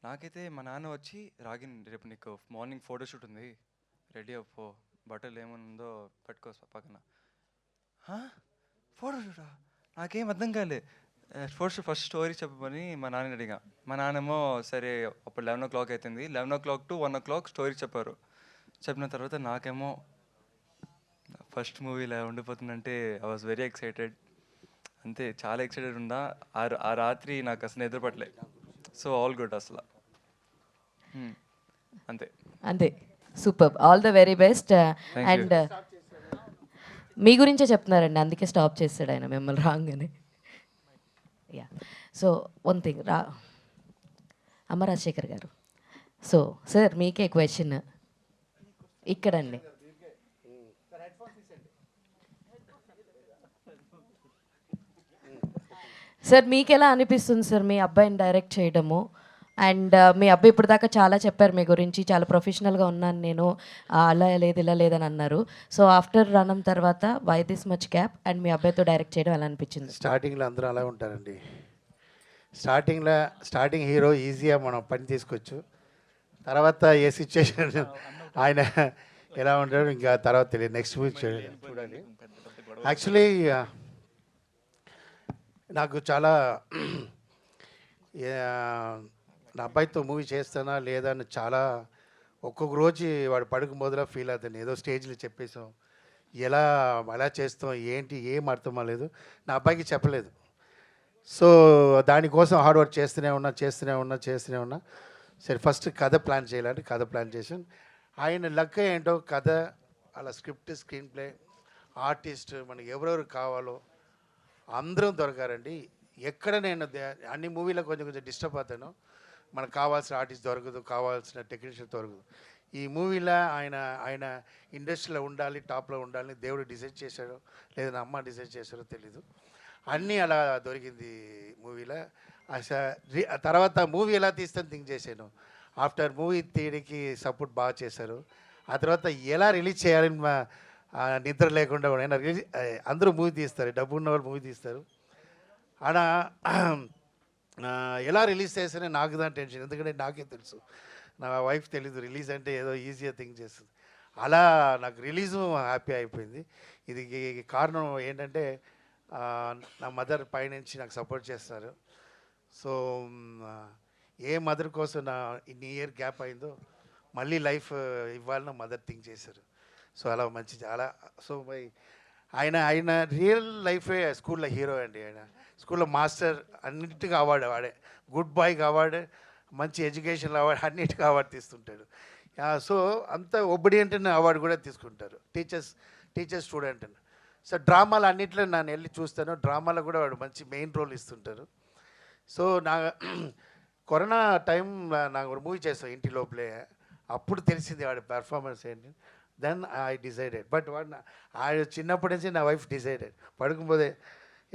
నాకైతే మా నాన్న వచ్చి రాగిన్ రేపు నీకు మార్నింగ్ ఫోటోషూట్ ఉంది, రెడీ అవ్వు, బట్టలు ఏముందో పెట్టుకో పక్కన. ఫోటోషూటా? నాకేం అర్థం కాలే. ఫస్ట్ స్టోరీ చెప్పమని మా నాన్నని అడిగా. మా నాన్నేమో సరే అప్పుడు 11 o'clock అవుతుంది, 11 o'clock to 1 o'clock స్టోరీ చెప్పారు. చెప్పిన తర్వాత నాకేమో ఫస్ట్ మూవీ ఇలా ఉండిపోతుందంటే ఐ వాజ్ వెరీ ఎక్సైటెడ్. అంతే, చాలా ఎక్సైటెడ్ ఉందా. ఆ రాత్రి నాకు అసలు నిద్రపట్టలే. సో ఆల్ గుడ్ అసలు. అంతే అంతే. Super, all the very best. Thank you. And మీ గురించే చెప్తున్నారండి, అందుకే స్టాప్ చేస్తాడు ఆయన మిమ్మల్ని రాగానే. యా, సో వన్ థింగ్ అమ్మ రాజశేఖర్ గారు, సో సార్ మీకే క్వశ్చన్ ఇక్కడండి. సార్ మీకు ఎలా అనిపిస్తుంది సార్ మీ అబ్బాయిని డైరెక్ట్ చేయడము? అండ్ మీ అబ్బాయి ఇప్పుడు దాకా చాలా చెప్పారు మీ గురించి, చాలా ప్రొఫెషనల్గా ఉన్నాను నేను, అలా లేదు ఇలా లేదని అన్నారు. సో ఆఫ్టర్ రణం తర్వాత why this much gap and మీ అబ్బాయితో డైరెక్ట్ చేయడం ఎలా అనిపించింది? స్టార్టింగ్లో అందరూ అలా ఉంటారండి. స్టార్టింగ్ హీరో ఈజీగా మనం పని తీసుకోవచ్చు. తర్వాత ఏ సిచ్యువేషన్ ఆయన ఎలా ఉంటాడో ఇంకా తర్వాత తెలియదు. నెక్స్ట్ వీక్ చూడండి. యాక్చువల్లీ నాకు చాలా నా అబ్బాయితో మూవీ చేస్తానా లేదా అని చాలా ఒక్కొక్క రోజు వాడు పడుకు మొదల ఫీల్ అవుతాను. ఏదో స్టేజ్లో చెప్పేసాం, ఎలా చేస్తాం ఏంటి ఏం అర్థం అవ్వలేదు, నా అబ్బాయికి చెప్పలేదు. సో దానికోసం హార్డ్ వర్క్ చేస్తూనే ఉన్నా. సరే ఫస్ట్ కథ ప్లాన్ చేయాలంటే కథ ప్లాన్ చేసాను. ఆయన లక్ ఏంటో కథ అలా స్క్రీన్ ప్లే ఆర్టిస్ట్ మనకి ఎవరెవరు కావాలో అందరం దొరకారండి. ఎక్కడ నేను అన్ని మూవీలో కొంచెం డిస్టర్బ్ అవుతాను. మనకు కావాల్సిన ఆర్టిస్ట్ దొరకదు, కావాల్సిన టెక్నీషియన్ దొరకదు. ఈ మూవీలో ఆయన ఇండస్ట్రీలో ఉండాలి, టాప్లో ఉండాలని దేవుడు డిసైడ్ చేశాడో లేదా నా అమ్మ డిసైడ్ చేశారో తెలీదు, అన్నీ అలా దొరికింది మూవీలో. తర్వాత మూవీ ఎలా తీస్తాను థింక్ చేశాను. ఆఫ్టర్ మూవీ తీయడానికి సపోర్ట్ బాగా చేశారు. ఆ తర్వాత ఎలా రిలీజ్ చేయాలని నిద్ర లేకుండా అందరూ మూవీ తీస్తారు, డబ్బు ఉన్న వాళ్ళు మూవీ తీస్తారు. అలా ఎలా రిలీజ్ చేస్తానే నాకు దాని టెన్షన్, ఎందుకంటే నాకే తెలుసు, నా వైఫ్ తెలీదు రిలీజ్ అంటే ఏదో ఈజీగా థింక్ చేస్తుంది. అలా నాకు రిలీజు హ్యాపీ అయిపోయింది. ఇది కారణం ఏంటంటే నా మదర్ పైనుంచి నాకు సపోర్ట్ చేస్తారు. సో ఏ మదర్ కోసం నా ఇన్ని ఇయర్ గ్యాప్ అయిందో మళ్ళీ లైఫ్ ఇవ్వాలని మదర్ థింక్ చేశారు. సో అలా మంచిది అలా. సో ఆయన రియల్ లైఫే స్కూల్లో హీరో అండి. ఆయన స్కూల్లో మాస్టర్, అన్నిటికీ అవార్డు వాడే, గుడ్ బాయ్కి అవార్డు, మంచి ఎడ్యుకేషన్ అవార్డు, అన్నిటికీ అవార్డు తీస్తుంటాడు. సో అంత ఒబిడియంట్ అవార్డు కూడా తీసుకుంటారు టీచర్ స్టూడెంట్ అని. సో డ్రామాలు అన్నింటిలో నేను వెళ్ళి చూస్తాను, డ్రామాలో కూడా వాడు మంచి మెయిన్ రోల్ ఇస్తుంటారు. సో కరోనా టైం నాకు ఒక మూవీ చేస్తాను ఇంటి లోపలే, అప్పుడు తెలిసింది వాడి పెర్ఫార్మెన్స్ ఏంటి. Then I decided. బట్ వాడు చిన్నప్పటి నుంచి నా వైఫ్ డిసైడెడ్, పడుకుపోతే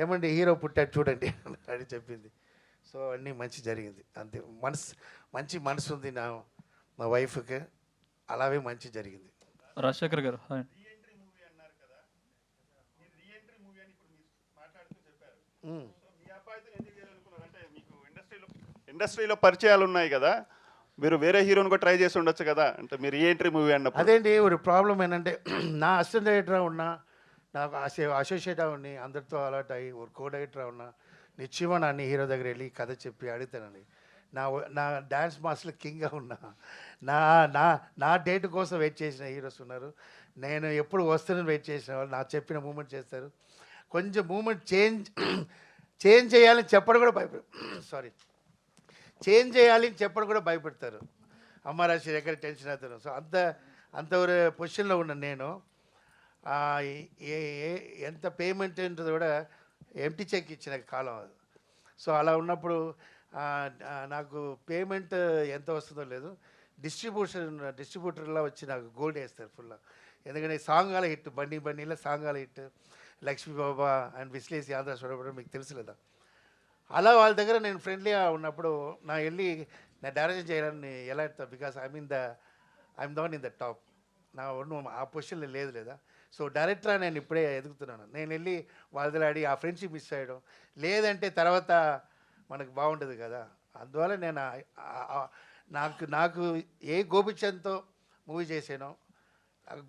ఏమండి హీరో పుట్టాడు చూడండి అని చెప్పింది. సో అన్నీ మంచి జరిగింది అంతే. మంచి మనసు ఉంది నా వైఫ్కి, అలాగే మంచి జరిగింది. రాజశేఖర్ గారు ఇండస్ట్రీలో పరిచయాలు ఉన్నాయి కదా, మీరు వేరే హీరోని కూడా ట్రై చేసి ఉండొచ్చు కదా, అంటే మీరు రీఎంట్రీ మూవీ అన్నప్పుడు. అదేంటి ఒక ప్రాబ్లం ఏంటంటే నా అసిస్టెంట్ డైరెక్టర్గా ఉన్నా, నాకు అసోసియేట్గా ఉండి అందరితో అలర్ట్ అయ్యి ఒక కో డైరెక్టర్గా ఉన్నా నిశ్చయమా నా హీరో దగ్గర వెళ్ళి కథ చెప్పి అడుగుతానండి. నా డ్యాన్స్ మాస్టర్ కింగ్గా ఉన్నా, నా డేట్ కోసం వెయిట్ చేసిన హీరోస్ ఉన్నారు. నేను ఎప్పుడు వస్తానని వెయిట్ చేసిన వాళ్ళు నా చెప్పిన మూమెంట్ చేస్తారు. కొంచెం మూమెంట్ చేంజ్ చేయాలని చెప్పడం కూడా చేంజ్ చేయాలి అని చెప్పడం కూడా భయపెడతారు. అమ్మారాశి ఎక్కడ టెన్షన్ అవుతాను. సో అంత పొజిషన్లో ఉన్నాను నేను. ఎంత పేమెంట్ ఉంటుంది కూడా ఎంటీ చెక్ ఇచ్చిన కాలం అది. సో అలా ఉన్నప్పుడు నాకు పేమెంట్ ఎంత వస్తుందో లేదు, డిస్ట్రిబ్యూటర్లా వచ్చి నాకు గోల్డ్ వేస్తారు ఫుల్గా. ఎందుకంటే సాంగాల హిట్, బండిలో సాంగాల హిట్, లక్ష్మీ బాబా అండ్ విశ్లేషి ఆంధ్ర చూడబడి మీకు తెలుసు కదా. అలా వాళ్ళ దగ్గర నేను ఫ్రెండ్లీగా ఉన్నప్పుడు నా వెళ్ళి నా డైరెక్షన్ చేయాలని ఎలా ఎడతాను, because I'm the one in the top. నా ఆ పొజిషన్లో లేదు లేదా. సో డైరెక్టర్గా నేను ఇప్పుడే ఎదుగుతున్నాను. నేను వెళ్ళి వదిలాడి ఆ ఫ్రెండ్షిప్ మిస్ అయ్యడం లేదంటే తర్వాత మనకు బాగుంటుంది కదా. అందువల్ల నేను నాకు ఏ గోపిచంద్తో మూవీ చేశానో,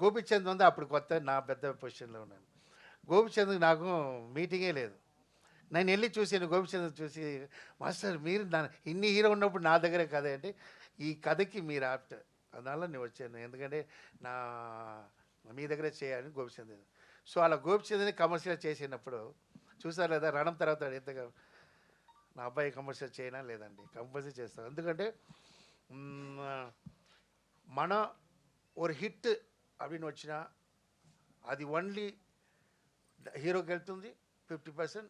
గోపిచంద్ ఉంది అప్పుడు కొత్త నా పెద్ద పొజిషన్లో ఉన్నాను. గోపిచంద్కి నాకు మీటింగే లేదు. నేను వెళ్ళి చూసాను గోపిచంద్ చూసి, మాస్టర్ మీరు ఇన్ని హీరో ఉన్నప్పుడు నా దగ్గరే కథ అంటే, ఈ కథకి మీరు ఆప్ట్, అందువల్ల నేను వచ్చాను, ఎందుకంటే మీ దగ్గరే చేయాలని గోపిచంద్. సో అలా గోపిచంద్ని కమర్షియల్ చేసినప్పుడు చూసారు లేదా, రణం తర్వాత ఎంతగా నా అబ్బాయి కమర్షియల్ చేయనా లేదండి, కంపల్సరీ చేస్తాను. ఎందుకంటే మన ఒక హిట్ அப்படின்னு వచ్చినా అది ఓన్లీ హీరోకి వెళ్తుంది 50%,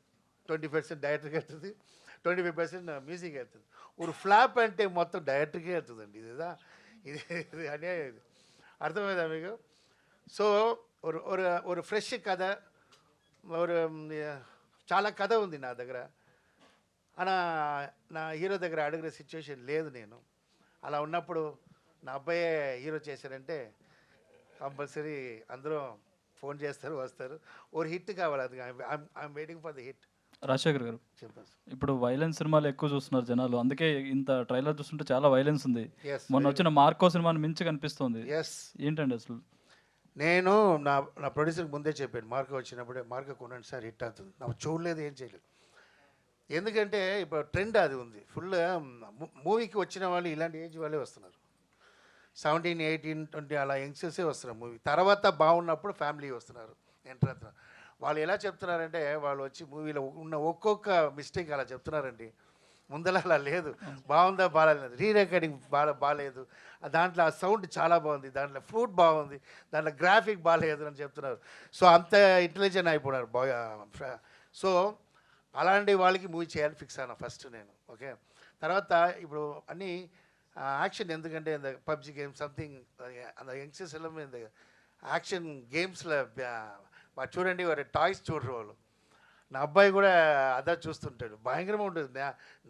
20% డైరెక్టర్కి వెళ్తుంది, 25% మ్యూజిక్ వెళ్తుంది. ఒక ఫ్లాప్ అంటే మొత్తం డైరెక్టర్కే వెళ్తుందండి. ఇది అనేది అర్థమైందా మీకు? సో ఒక ఫ్రెష్ కథ, చాలా కథ ఉంది నా దగ్గర, నా హీరో దగ్గర అడిగిన సిచ్యువేషన్ లేదు. నేను అలా ఉన్నప్పుడు నా అబ్బాయే హీరో చేశారంటే కంపల్సరీ అందరూ ఫోన్ చేస్తారు, వస్తారు. ఒక హిట్ కావాలి, అది I'm waiting for the hit. Rajasekhar గారు, ఇప్పుడు వైలెన్స్ సినిమాలు ఎక్కువ చూస్తున్నారు జనాలు, అందుకే ఇంత ట్రైలర్ చూస్తుంటే చాలా వైలెన్స్ ఉంది. మొన్న వచ్చిన మార్కో సినిమాని మించి కనిపిస్తుంది. ఏంటండి అసలు? నేను నా ప్రొడ్యూసర్కి ముందే చెప్పాను, మార్కో వచ్చినప్పుడే మార్కో కొనండి సార్, హిట్ అవుతుంది. నాకు చూడలేదు, ఏం చేయలేదు. ఎందుకంటే ఇప్పుడు ట్రెండ్ అది ఉంది ఫుల్. మూవీకి వచ్చిన వాళ్ళు ఇలాంటి ఏజ్ వాళ్ళే వస్తున్నారు, 17, 18, 20 అలా యంగ్స్టర్సే వస్తున్నారు మూవీ. తర్వాత బాగున్నప్పుడు ఫ్యామిలీ వస్తున్నారు, ఎంటర్ అవుతున్నారు. వాళ్ళు ఎలా చెప్తున్నారంటే, వాళ్ళు వచ్చి మూవీలో ఉన్న ఒక్కొక్క మిస్టేక్ అలా చెప్తున్నారండి. ముందర అలా లేదు, బాగుందా బాగాలేదు, రీ రికార్డింగ్ బాగాలేదు, దాంట్లో ఆ సౌండ్ చాలా బాగుంది, దాంట్లో ఫ్రూట్ బాగుంది, దాంట్లో గ్రాఫిక్ బాగాలేదు అని చెప్తున్నారు. సో అంత ఇంటెలిజెంట్ అయిపోయినారు సో అలాంటి వాళ్ళకి మూవీ చేయాలని ఫిక్స్ అయినా ఫస్ట్ నేను. ఓకే, తర్వాత ఇప్పుడు అన్నీ యాక్షన్, ఎందుకంటే இந்த పబ్జి గేమ్ సంథింగ్ அந்த యంగ్స్టర్స్ ఎல்லாம் இந்த యాక్షన్ గేమ్స్లో చూడండి, వారి టాయ్స్ చూడరు వాళ్ళు. నా అబ్బాయి కూడా అదే చూస్తుంటాడు, భయంకరంగా ఉంటుంది.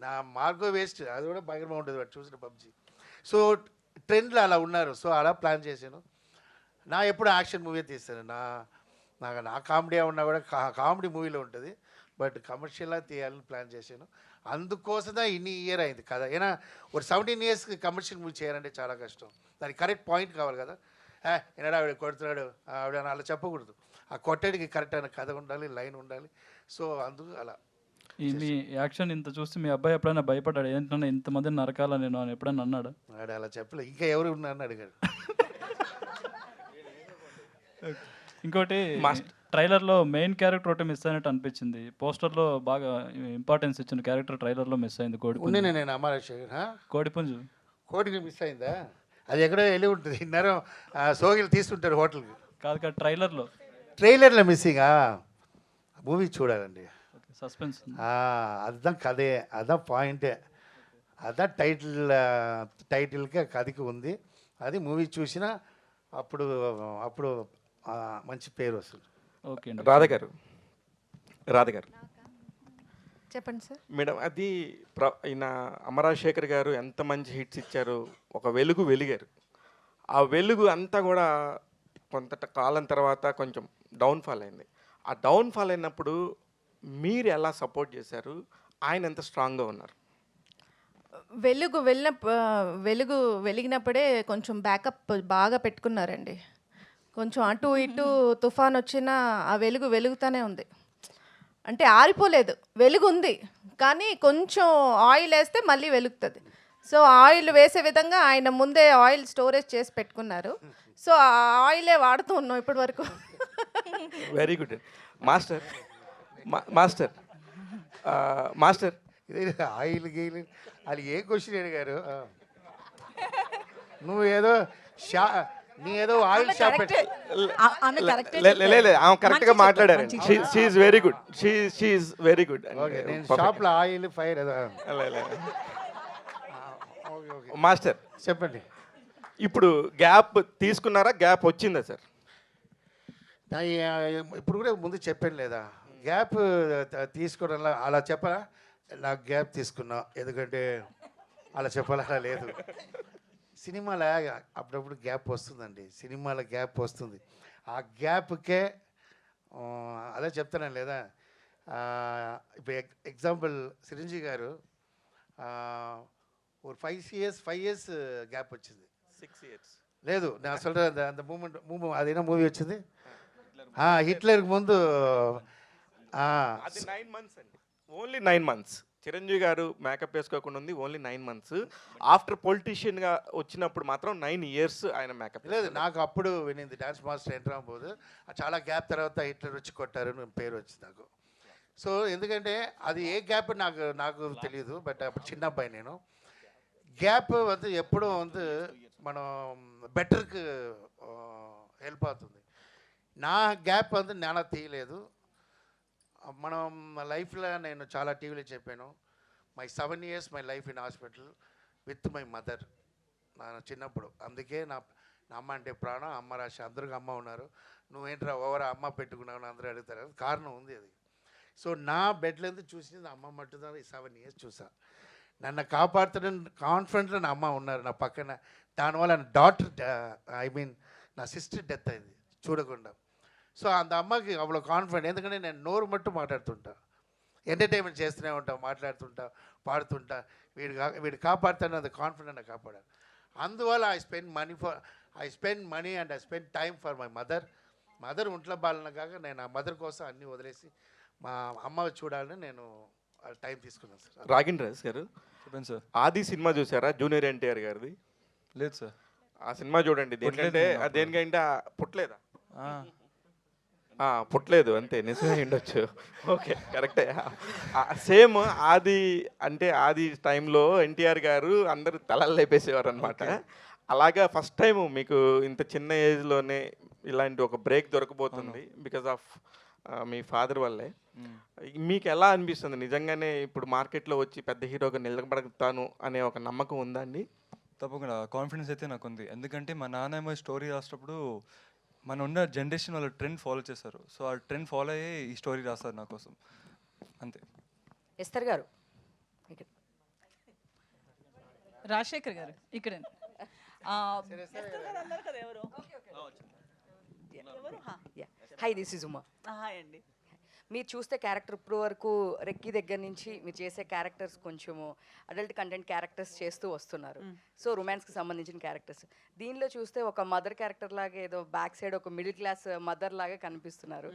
నా మార్గో వేస్ట్, అది కూడా భయంకరంగా ఉంటుంది వాడు చూసిన పబ్జి. సో ట్రెండ్లో అలా ఉన్నారు. సో అలా ప్లాన్ చేశాను. ఎప్పుడు యాక్షన్ మూవీ తీస్తాను. నా కామెడీ ఉన్నా కూడా కామెడీ మూవీలో ఉంటుంది, బట్ కమర్షియల్గా తీయాలని ప్లాన్ చేశాను. అందుకోసమే ఇన్ని ఇయర్ అయింది కదా. ఏనా ఒక 17 yearsకి కమర్షియల్ మూవీ చేయాలంటే చాలా కష్టం. దానికి కరెక్ట్ పాయింట్ కావాలి కదా. ఏనాడు ఆవిడ కొడుతున్నాడు ఆవిడ అలా చెప్పకూడదు, ఆ కొట్టడికి కరెక్ట్ అయిన కథ ఉండాలి, లైన్ ఉండాలి. సో అందుకు అలా. మీ యాక్షన్ ఇంత చూసి మీ అబ్బాయి ఎప్పుడైనా భయపడ్డాడు, ఏంటన్నా ఇంతమందిని నరకాల నేను అని ఎప్పుడైనా అన్నాడు? ఆడ అలా చెప్పలేదు, ఇంకా ఎవరు ఉన్నారని అడిగాడు. ఇంకోటి, ట్రైలర్లో మెయిన్ క్యారెక్టర్ ఒకటి మిస్ అయినట్టు అనిపించింది. పోస్టర్లో బాగా ఇంపార్టెన్స్ ఇచ్చిన క్యారెక్టర్ ట్రైలర్లో మిస్ అయింది. కోడిపుంజు. నేను అమరాశేఖర్ కోడిపుంజు కోడికి మిస్ అయిందా? అది ఎక్కడో వెళ్ళి ఉంటుంది, ఇన్నరో సోగిలు తీస్తుంటారు హోటల్కి. కాదు ట్రైలర్లో మిస్సింగా. మూవీ చూడాలండి, సస్పెన్స్. அதுதான் కథే, అదా పాయింటే, అదా టైటిల్గా కథకి ఉంది. అది మూవీ చూసినా అప్పుడు మంచి పేరు వస్తుంది. ఓకే. రాధ గారు చెప్పండి సార్. మేడం, అది ఈయన అమరాశేఖర్ గారు ఎంత మంచి హిట్స్ ఇచ్చారు, ఒక వెలిగారు. ఆ వెలుగు అంతా కూడా కొంత కాలం తర్వాత కొంచెం డౌన్ఫాల్ అయింది. ఆ డౌన్ఫాల్ అయినప్పుడు మీరు ఎలా సపోర్ట్ చేశారు, ఆయన ఎంత స్ట్రాంగ్గా ఉన్నారు? వెలుగు వెలిగినప్పుడే కొంచెం బ్యాకప్ బాగా పెట్టుకున్నారండి. కొంచెం అటు ఇటు తుఫాన్ వచ్చినా ఆ వెలుగుతూనే ఉంది, అంటే ఆరిపోలేదు, వెలుగు ఉంది. కానీ కొంచెం ఆయిల్ వేస్తే మళ్ళీ వెలుగుతుంది. సో ఆయిల్ వేసే విధంగా ఆయన ముందే ఆయిల్ స్టోరేజ్ చేసి పెట్టుకున్నారు. సో ఆ ఆయిలే వాడుతూ ఉన్నాం ఇప్పటి వరకు. Very good. మాస్టర్ ఇదే ఆయిల్ గీలు అది ఏ క్వశ్చన్ అడిగారు? నువ్వు ఏదో ఆయిల్ షాప్ కరెక్ట్గా మాట్లాడారు. She's very good, she's very good. షాప్లో ఆయిల్ ఫైర్ మాస్టర్ చెప్పండి. ఇప్పుడు గ్యాప్ తీసుకున్నారా, గ్యాప్ వచ్చిందా సార్? ఇప్పుడు కూడా ముందు చెప్పాను లేదా, గ్యాప్ తీసుకోవడం అలా చెప్పరా? నాకు గ్యాప్ తీసుకున్నా, ఎందుకంటే అలా చెప్పాలా లేదు. సినిమాలో అప్పుడప్పుడు గ్యాప్ వస్తుందండి, సినిమాలో గ్యాప్ వస్తుంది. ఆ గ్యాప్కే అదే చెప్తున్నాను లేదా, ఇప్పుడు ఎగ్జాంపుల్ చిరంజీవి గారు ஒரு 5 ఇయర్స్ గ్యాప్ వచ్చింది. 6 years లేదు నేను சொல்கிறேன் அந்த மூமெண்ட் அது என்ன மூவி వచ్చింది హిట్లర్కి ముందు అది 9 months అండి, ఓన్లీ 9 months. చిరంజీవి గారు మేకప్ వేసుకోకుండా ఉంది ఓన్లీ 9 months. ఆఫ్టర్ పొలిటీషియన్గా వచ్చినప్పుడు మాత్రం 9 years ఆయన మేకప్. లేదు నాకు అప్పుడు వినింది డాన్స్ మాస్టర్ ఎంటర్ అవ్వబోదు, చాలా గ్యాప్ తర్వాత హిట్లర్ వచ్చి కొట్టారు పేరు వచ్చింది నాకు. సో ఎందుకంటే అది ఏ గ్యాప్ నాకు తెలియదు, బట్ అప్పుడు చిన్న అబ్బాయి నేను. గ్యాప్ வந்து ఎప్పుడూ வந்து మనం బెటర్కి హెల్ప్ అవుతుంది. నా గ్యాప్ வந்து నేను తీయలేదు. మనం లైఫ్లో నేను చాలా టీవీలో చెప్పాను, my 7 years my life in hospital with my mother. నా చిన్నప్పుడు అందుకే నా అమ్మ అంటే ప్రాణం, అమ్మ రాశి. అందరికి అమ్మ ఉన్నారు, నువ్వేంట్రా ఓవరా అమ్మ పెట్టుకున్నావు అందరూ అడుగుతారు, కారణం ఉంది అది. సో నా బెడ్లో చూసింది అమ్మ మట్టుదని 7 years చూసా. నన్ను కాపాడుతున్న కాన్ఫిడెంట్లో నా అమ్మ ఉన్నారు నా పక్కన. దానివల్ల నా డాటర్ ఐ మీన్ నా సిస్టర్ డెత్ అయింది చూడకుండా. సో అంత అమ్మకి అவ்வளோ కాన్ఫిడెంట్, ఎందుకంటే నేను నోరు మట్టు మాట్లాడుతుంటా, ఎంటర్టైన్మెంట్ చేస్తూనే ఉంటా, మాట్లాడుతుంటా, పాడుతుంటా. వీడు కాపాడుతాను అది కాన్ఫిడెంట్ నాకు కాపాడాను. అందువల్ల I spend money and I spend time for my mother ఒంట్లో బాలన కాక నేను ఆ మదర్ కోసం అన్నీ వదిలేసి మా అమ్మ చూడాలని నేను టైం తీసుకున్నాను సార్. రాగిన్ గారు చెప్పండి సార్. ఆది సినిమా చూసారా జూనియర్ ఎన్టీఆర్ గారిది? లేదు సార్. ఆ సినిమా చూడండి. దేనికంటే పుట్టలేదా? పుట్టలేదు అంతే, నిజమే ఉండొచ్చు. ఓకే కరెక్టే. సేమ్ ఆది అంటే ఆది టైంలో ఎన్టీఆర్ గారు అందరూ తలలు లేపేసేవారు అనమాట. అలాగా ఫస్ట్ టైం మీకు ఇంత చిన్న ఏజ్లోనే ఇలాంటి ఒక బ్రేక్ దొరకబోతుంది బికాజ్ ఆఫ్ మీ ఫాదర్ వల్లే. మీకు ఎలా అనిపిస్తుంది నిజంగానే ఇప్పుడు మార్కెట్లో వచ్చి పెద్ద హీరోగా నిలబడతాను అనే ఒక నమ్మకం ఉందా అండి? తప్పకుండా కాన్ఫిడెన్స్ అయితే నాకు ఉంది, ఎందుకంటే మా నాన్న స్టోరీ రాసేటప్పుడు మన ఉన్న జనరేషన్ వాళ్ళు ట్రెండ్ ఫాలో చేశారు. సో ఆ ట్రెండ్ ఫాలో అయ్యే ఈ స్టోరీ రాస్తారు నా కోసం, అంతే. ఎస్తర్ గారు రాజశేఖర్ గారు ఇక్కడ hi this is Uma. Hi అండి. మీరు చూస్తే క్యారెక్టర్ ఇప్పుడు వరకు రెక్కి దగ్గర నుంచి మీరు చేసే క్యారెక్టర్స్ కొంచెము అడల్ట్ కంటెంట్ క్యారెక్టర్స్ చేస్తూ వస్తున్నారు. సో రొమాన్స్కి సంబంధించిన క్యారెక్టర్స్ దీనిలో చూస్తే ఒక మదర్ క్యారెక్టర్ లాగా ఏదో బ్యాక్ సైడ్ ఒక మిడిల్ క్లాస్ మదర్ లాగా కనిపిస్తున్నారు.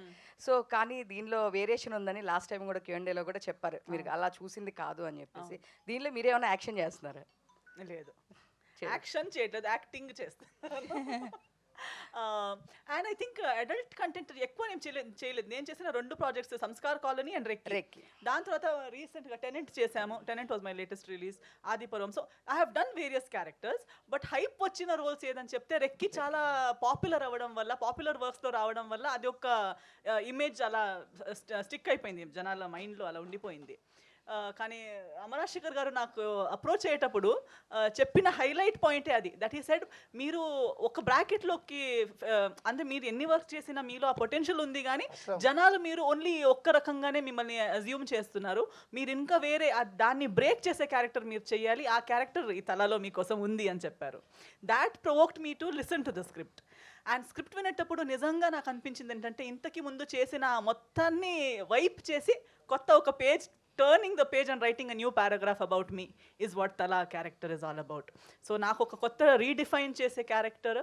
సో కానీ దీనిలో వేరియేషన్ ఉందని లాస్ట్ టైం కూడా Q&Aలో కూడా చెప్పారు, మీరు అలా చూసింది కాదు అని చెప్పేసి. దీనిలో మీరేమైనా యాక్షన్ చేస్తున్నారా? లేదు, యాక్షన్ చేయట్లేదు, యాక్టింగ్ చేస్తాను. And I think adult content ఎక్కువ నేను చేయలేదు. నేను చేసిన 2 projects Sanskar colony and recce. దాని తర్వాత రీసెంట్గా టెనెంట్ చేశాము. Tenant was my latest release, Adipuram. So I have done various characters, but hype వచ్చిన రోల్స్ ఏదని చెప్తే రెక్కి చాలా పాపులర్ అవ్వడం వల్ల, పాపులర్ వర్క్స్లో రావడం వల్ల అది ఒక ఇమేజ్ అలా స్టిక్ అయిపోయింది జనాల మైండ్లో, అలా ఉండిపోయింది. కానీ అమరాశేఖర్ గారు నాకు అప్రోచ్ అయ్యేటప్పుడు చెప్పిన హైలైట్ పాయింటే అది, దట్ ఈ సెడ్ మీరు ఒక బ్రాకెట్లోకి అంటే మీరు ఎన్ని వర్క్ చేసినా మీలో ఆ పొటెన్షియల్ ఉంది, కానీ జనాలు మీరు ఓన్లీ ఒక్క రకంగానే మిమ్మల్ని అజ్యూమ్ చేస్తున్నారు. మీరు ఇంకా వేరే దాన్ని బ్రేక్ చేసే క్యారెక్టర్ మీరు చేయాలి, ఆ క్యారెక్టర్ ఈ తలలో మీకోసం ఉంది అని చెప్పారు. That provoked me to listen to the script. And script వినేటప్పుడు నిజంగా నాకు అనిపించింది ఏంటంటే ఇంతకి ముందు చేసిన మొత్తాన్ని వైప్ చేసి కొత్త ఒక page, turning the page and writing a new paragraph about me is what Tala character is all about. So నాకు ఒక కొత్త రీడిఫైన్ చేసే క్యారెక్టర్,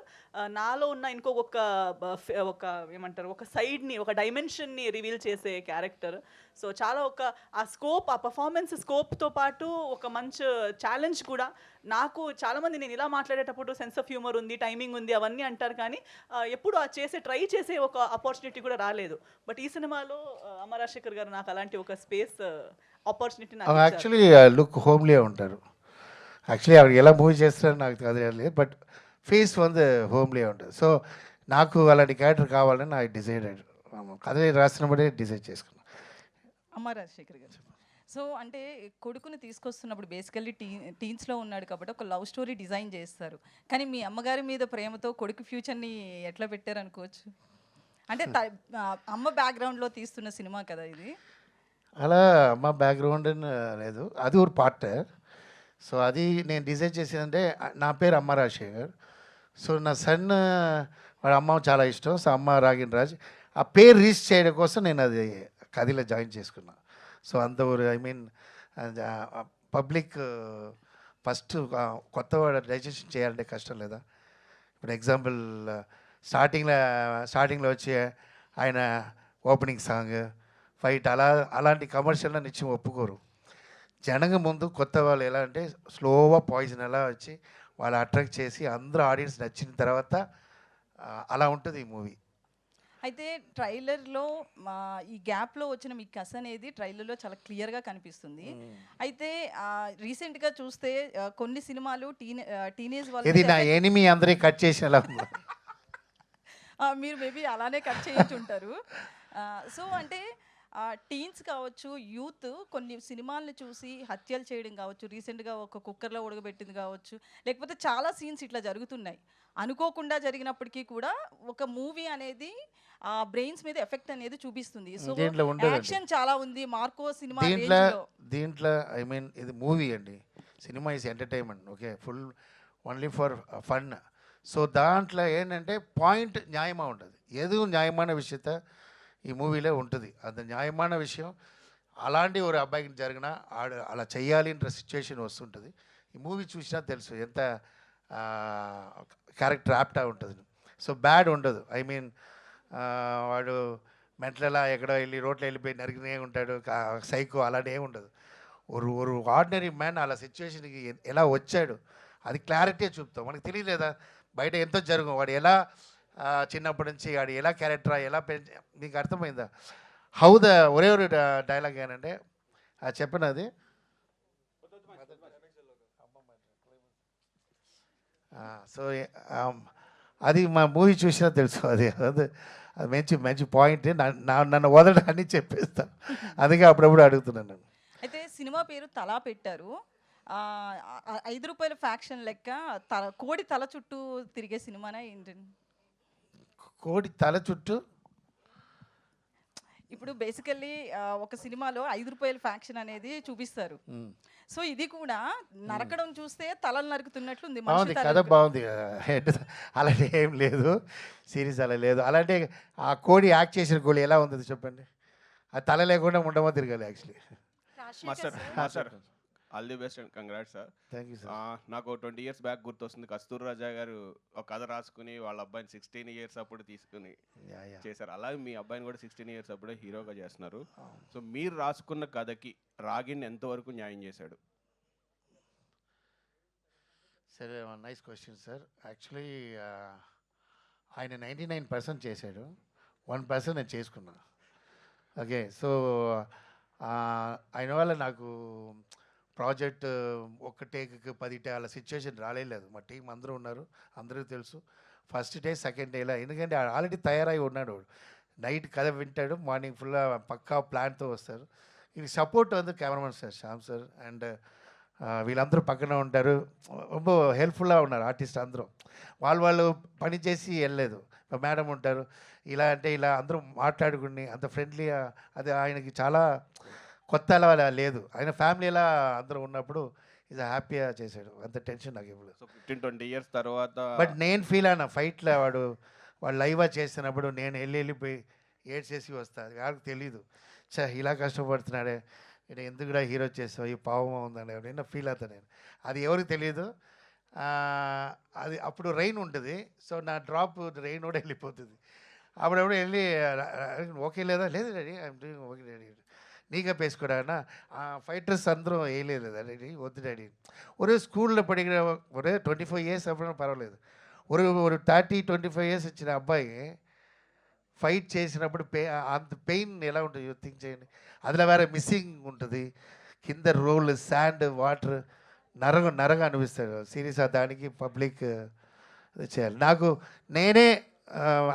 నాలో ఉన్న ఒక ఏమంటారు ఒక సైడ్ని, ఒక డైమెన్షన్ని రివీల్ చేసే క్యారెక్టర్. సో చాలా ఆ స్కోప్, ఆ పర్ఫార్మెన్స్ స్కోప్తో పాటు ఒక మంచి ఛాలెంజ్ కూడా. నాకు చాలామంది నేను ఇలా మాట్లాడేటప్పుడు సెన్స్ ఆఫ్ హ్యూమర్ ఉంది, టైమింగ్ ఉంది అవన్నీ అంటారు, కానీ ఎప్పుడు ట్రై చేసే ఒక ఆపర్చునిటీ కూడా రాలేదు. బట్ ఈ సినిమాలో అమరాశేఖర్ గారు నాకు అలాంటి ఒక స్పేస్ ఆపర్చునిటీ యాక్చువల్లీ లుక్ హోమ్లీగా ఉంటారు. యాక్చువల్లీ ఆవిడ ఎలా మూవీ చేస్తారో నాకు తెలియలేదు, బట్ ఫేస్ வந்து హోమ్లీగా ఉంటుంది. సో నాకు అలాంటి క్యారెక్టర్ కావాలని నాకు డిసైడెడ్, కథ రాసినప్పుడే డిసైడ్ చేసుకున్నాను. అమ్మ రాజశేఖర్ గారు, సో అంటే కొడుకుని తీసుకొస్తున్నప్పుడు బేసికల్లీ టీన్స్లో ఉన్నాడు కాబట్టి ఒక లవ్ స్టోరీ డిజైన్ చేస్తారు, కానీ మీ అమ్మగారి మీద ప్రేమతో కొడుకు ఫ్యూచర్ని ఎట్లా పెట్టారు అనుకోవచ్చు? అంటే అమ్మ బ్యాక్గ్రౌండ్లో తీస్తున్న సినిమా కదా ఇది. అలా అమ్మ బ్యాక్గ్రౌండ్ లేదు, అది ఒక పార్ట్. సో అది నేను డిజైన్ చేసేదంటే నా పేరు అమ్మ రాజశేఖర్. సో నా సన్ వాడి అమ్మ చాలా ఇష్టం. సో అమ్మ రాగిన్ రాజ్ ఆ పేరు రిజిస్టర్ చేయడం కోసం నేను అది కథలో జాయిన్ చేసుకున్నా. సో అంత ఐ మీన్ పబ్లిక్ ఫస్ట్ కొత్త వాడు రిజిస్ట్రేషన్ చేయాలంటే కష్టం లేదా? ఇప్పుడు ఎగ్జాంపుల్ స్టార్టింగ్లో వచ్చి ఆయన ఓపెనింగ్ సాంగ్ ఫైట్ అలాంటి కమర్షియల్లో నిత్యం ఒప్పుకోరు. జనంగా ముందు కొత్త వాళ్ళు ఎలా అంటే స్లోగా పాయిజన్ ఎలా వచ్చి వాళ్ళు అట్రాక్ట్ చేసి అందరూ ఆడియన్స్ నచ్చిన తర్వాత అలా ఉంటుంది ఈ మూవీ. అయితే ట్రైలర్లో ఈ గ్యాప్లో వచ్చిన మీ కథ అనేది ట్రైలర్లో చాలా క్లియర్గా కనిపిస్తుంది. అయితే రీసెంట్గా చూస్తే కొన్ని సినిమాలు టీనేజ్ ఇది నా ఎనిమి అందరి కట్ చేసిన మీరు మేబీ అలానే కట్ చేయించుంటారు. సో అంటే టీన్స్ కావచ్చు, యూత్ కొన్ని సినిమాలను చూసి హత్యలు చేయడం కావచ్చు, రీసెంట్గా ఒక కుక్కర్లో ఉడకబెట్టింది కావచ్చు, లేకపోతే చాలా సీన్స్ ఇట్లా జరుగుతున్నాయి. అనుకోకుండా జరిగినప్పటికీ కూడా ఒక మూవీ అనేది ఆ బ్రెయిన్స్ మీద ఎఫెక్ట్ అనేది చూపిస్తుంది. సో యాక్షన్ చాలా ఉంది మార్కో సినిమా దీంట్లో ఐ మీన్ ఇది మూవీ అండి, cinema is entertainment, okay, full only for fun. So దాంట్లో ఏంటంటే పాయింట్ న్యాయమా ఉంటుంది, ఏదో న్యాయమైన విషయత ఈ మూవీలో ఉంటుంది. అది న్యాయమైన విషయం. అలాంటి ఒక అబ్బాయికి జరిగినా అలా చేయాలి అనే సిచ్యువేషన్ వస్తుంటుంది. ఈ మూవీ చూసినా తెలుసు ఎంత క్యారెక్టర్ యాప్టా ఉంటుంది. సో బ్యాడ్ ఉండదు, ఐ మీన్ వాడు మెంటలలా ఎక్కడో వెళ్ళి రోడ్లో వెళ్ళిపోయి నరికినే ఉంటాడు, సైకో అలాంటి ఏమి ఉండదు. ఒక ఆర్డినరీ మ్యాన్ అలా సిచ్యువేషన్కి ఎలా వచ్చాడు అది క్లారిటీ చూపుతాం. మనకు తెలియలేదా బయట ఎంతో జరుగు, వాడు ఎలా చిన్నప్పటి నుంచి వాడు ఎలా క్యారెక్టర్ ఎలా మీకు అర్థమైందా? హౌ ద ఒరే డైలాగ్ ఏంటంటే చెప్పినది సో అది మా మూవీ చూసినా తెలుసు. అది అది మంచి మంచి పాయింట్. నన్ను వదలడాన్ని చెప్పేస్తాను, అందుకే అప్పుడప్పుడు అడుగుతున్నాను నన్ను. అయితే సినిమా పేరు తలా పెట్టారు. 5 రూపాయల ఫ్యాక్షన్ లెక్క కోడి తల చుట్టూ తిరిగే సినిమానా ఏంటండి? కోడి తల చుట్టూ ఇప్పుడు బేసికల్లీ ఒక సినిమాలో 5 రూపాయల ఫ్యాక్షన్ అనేది చూపిస్తారు. సో ఇది కూడా నరకడం చూస్తే తలలు నరుకుతున్నట్లుంది. బాగుంది, కథ బాగుంది. అలాంటి ఏం లేదు, సిరీస్ అలా లేదు. అలాంటి ఆ కోడి యాక్ట్ చేసిన కోడి ఎలా ఉంది చెప్పండి, ఆ తల లేకుండా ఉండమో తిరగాలి actually. Master all the best and congrats sir. Thank you sir. నాకు 20 years బ్యాక్ గుర్తొస్తుంది, కస్తూరి రాజా గారు ఒక కథ రాసుకుని వాళ్ళ అబ్బాయిని 16 years అప్పుడు తీసుకుని చేశారు. అలాగే మీ అబ్బాయిని కూడా 16 years అప్పుడే హీరోగా చేస్తున్నారు. సో మీరు రాసుకున్న కథకి రాగిన్ ఎంతవరకు న్యాయం చేశాడు? సరే, నైస్ క్వశ్చన్ సార్. యాక్చువల్లీ ఆయన 99% చేశాడు, 1% నేను చేసుకున్నా. ఓకే, సో ఆయన వల్ల నాకు ప్రాజెక్ట్ ఒక్క టేక్కి 10 టేక్ అలా సిచ్యువేషన్ రాలేదు. మా టీం అందరూ ఉన్నారు, అందరికీ తెలుసు. ఫస్ట్ డే సెకండ్ డేలా, ఎందుకంటే ఆల్రెడీ తయారై ఉన్నాడు. నైట్ కథ వింటాడు, మార్నింగ్ ఫుల్ పక్కా ప్లాన్తో వస్తారు. ఇది సపోర్ట్ ఉంది cameramen sir Shyam sir and వీళ్ళందరూ పక్కన ఉంటారు, ரொம்ப హెల్ప్ఫుల్గా ఉన్నారు ఆర్టిస్ట్ అందరూ. వాళ్ళు పని చేసి వెళ్ళలేదు. మేడం ఉంటారు, ఇలా అంటే ఇలా అందరూ మాట్లాడుకుని అంత ఫ్రెండ్లీగా, అది ఆయనకి చాలా కొత్త అలా లేదు. ఆయన ఫ్యామిలీలా అందరూ ఉన్నప్పుడు ఇది హ్యాపీగా చేశాడు, అంత టెన్షన్ నాకు ఇవ్వలేదు. 15-20 years తర్వాత బట్ నేను ఫీల్ అయినా ఫైట్లో వాడు లైవ్గా చేసినప్పుడు నేను వెళ్ళిపోయి ఏడ్చేసి వస్తాను. ఎవరికి తెలీదు, ఇలా కష్టపడుతున్నాడే నేను ఎందుకు కూడా హీరో చేస్తావు, ఈ పావం ఉందని నేను ఫీల్ అవుతాను. నేను అది ఎవరికి తెలియదు. అది అప్పుడు రెయిన్ ఉంటుంది, సో నా డ్రాప్ రెయిన్ కూడా వెళ్ళిపోతుంది. అప్పుడప్పుడు వెళ్ళి ఓకే లేదా, లేదు daddy I'm doing okay daddy, నీగా పేసుకోడా ఫైటర్స్ అందరూ వేయలేదు డాడీ, వద్దు డాడీ. ఒరే స్కూల్లో పడిగిన ఒరే 24 years అప్పుడు పర్వాలేదు, ఒక 30-25 years వచ్చిన అబ్బాయి ఫైట్ చేసినప్పుడు అంత పెయిన్ ఎలా ఉంటుంది థింక్ చేయండి. అందులో వేరే మిస్సింగ్ ఉంటుంది, కింద రోల్ శాండ్ వాటర్ నరగా అనిపిస్తాడు. సీరియస్ దానికి పబ్లిక్ చేయాలి. నాకు నేనే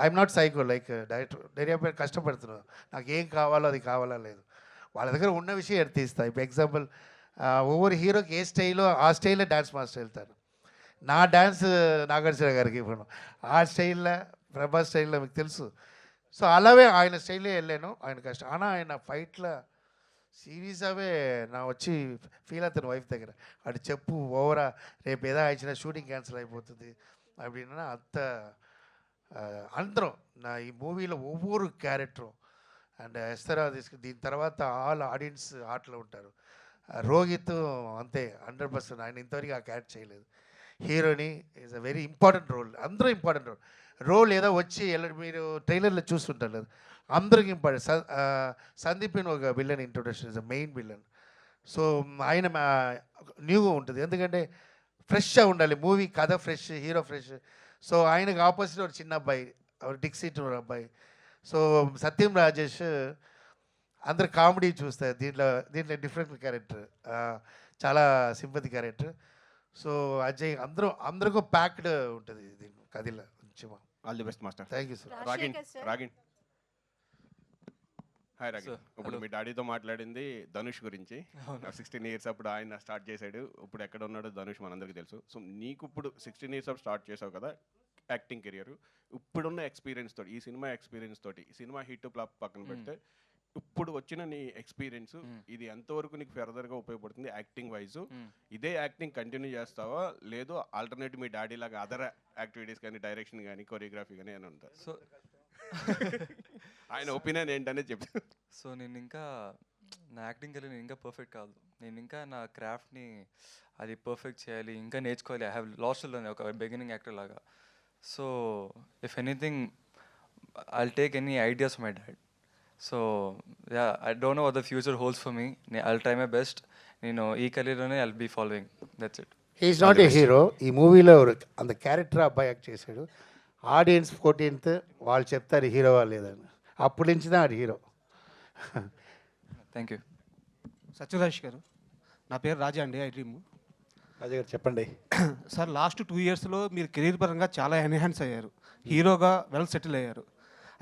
I'm not psycho like director కష్టపడుతున్నాను, నాకు ఏం కావాలో అది కావాలా లేదు, వాళ్ళ దగ్గర ఉన్న విషయం ఎత్తిస్తాను. ఇప్పుడు ఎగ్జాంపుల్ ఒవ్వరు హీరోకి ఏ స్టైలో ఆ స్టైల్లో డ్యాన్స్ మాస్టర్ వెళ్తారు. నా డ్యాన్స్ నాగార్జున గారికి ఇప్పుడు ఆ స్టైల్లో ప్రభాస్ స్టైల్లో మీకు తెలుసు. సో అలాగే ఆయన స్టైల్లో వెళ్ళాను. ఆయన కష్టం ஆனால் ఆయన ఫైట్లో సీరియస్గావే నా వచ్చి ఫీల్ అవుతాను వైఫ్ దగ్గర, అటు చెప్పు ఓవరా రేపు ఏదో ఇచ్చిన షూటింగ్ క్యాన్సిల్ అయిపోతుంది அப்படின்னா అంత అందరం ఈ మూవీలో ఒవ్వొరు క్యారెక్టరు అండ్ ఎస్తరా దీని తర్వాత ఆల్ ఆడియన్స్ ఆటలో ఉంటారు. రోహిత్ అంతే 100%. ఆయన ఇంతవరకు ఆ క్యారెక్టర్ చేయలేదు. హీరోని is a very important role. అందరూ ఇంపార్టెంట్ రోల్ ఏదో వచ్చి మీరు ట్రైలర్లో చూస్తుంటారు కదా, అందరికి ఇంపార్టెంట్. సందీప్ అని ఒక villain introduction is a main villain. So ఆయన న్యూగా ఉంటుంది, ఎందుకంటే ఫ్రెష్గా ఉండాలి మూవీ, కథ ఫ్రెష్, హీరో ఫ్రెష్. సో ఆయనకు ఆపోజిట్ ఒక చిన్న అబ్బాయి, డిక్సిట్ అబ్బాయి. సో సత్యం రాజేష్ అందరు కామెడీ చూస్తారు, దీంట్లో డిఫరెంట్ క్యారెక్టర్, చాలా సింపతి క్యారెక్టర్. సో అజయ్ అందరికీ ప్యాక్డ్ ఉంటుంది దీని కథలో. All the best master. Thank you sir. Ragin hi Ragin. ఇప్పుడు మీ డాడీతో మాట్లాడింది ధనుష్ గురించి. 16 ఇయర్స్ అప్పుడు ఆయన స్టార్ట్ చేశాడు, ఇప్పుడు ఎక్కడ ఉన్నాడో ధనుష్ మనందరికీ తెలుసు. సో నీకు ఇప్పుడు 16 ఇయర్స్ అప్పుడు స్టార్ట్ చేసావు కదా యాక్టింగ్ కెరియర్, ఇప్పుడున్న ఎక్స్పీరియన్స్ తోటి, ఈ సినిమా ఎక్స్పీరియన్స్ తోటి, సినిమా హిట్ ఫ్లాప్ పక్కన పెడితే ఇప్పుడు వచ్చిన నీ ఎక్స్పీరియన్స్ ఇది ఎంతవరకు నీకు ఫర్దర్గా ఉపయోగపడుతుంది యాక్టింగ్ వైజ్? ఇదే యాక్టింగ్ కంటిన్యూ చేస్తావా, లేదు ఆల్టర్నేటివ్ మీ డాడీ లాగా అదర్ యాక్టివిటీస్ కానీ, డైరెక్షన్ కానీ, కొరియోగ్రఫీ కానీ అని ఉంటారు? సో ఆయన ఒపీనియన్ ఏంటనేది చెప్పి. సో నేను ఇంకా నా యాక్టింగ్ కెరీర్ ఇంకా పర్ఫెక్ట్ కాదు, నేను ఇంకా నా క్రాఫ్ట్ని అది పర్ఫెక్ట్ చేయాలి, ఇంకా నేర్చుకోవాలి. ఐ హ్యావ్ లాస్ట్ ఒక బిగినింగ్ యాక్టర్ లాగా. So if anything I take any ideas my dad. So yeah, I don't know what the future holds for me. I'll try my best. నేను ఈ కెరీర్లోనే I'll be following, that's it. He's not a hero. ఈ మూవీలో అంత character అబ్బాయి act చేశాడు. Audience 14th వాళ్ళు చెప్తారు హీరోవా లేదని, అప్పటి నుంచి ఆడు హీరో. Thank you. సత్యరాజ్ గారు, నా పేరు రాజా అండి, ఐ డ్రీమ్. రాజా గారు చెప్పండి. సార్, లాస్ట్ 2 yearsలో మీరు కెరీర్ పరంగా చాలా ఎన్హాన్స్ అయ్యారు, హీరోగా వెల్ సెటిల్ అయ్యారు.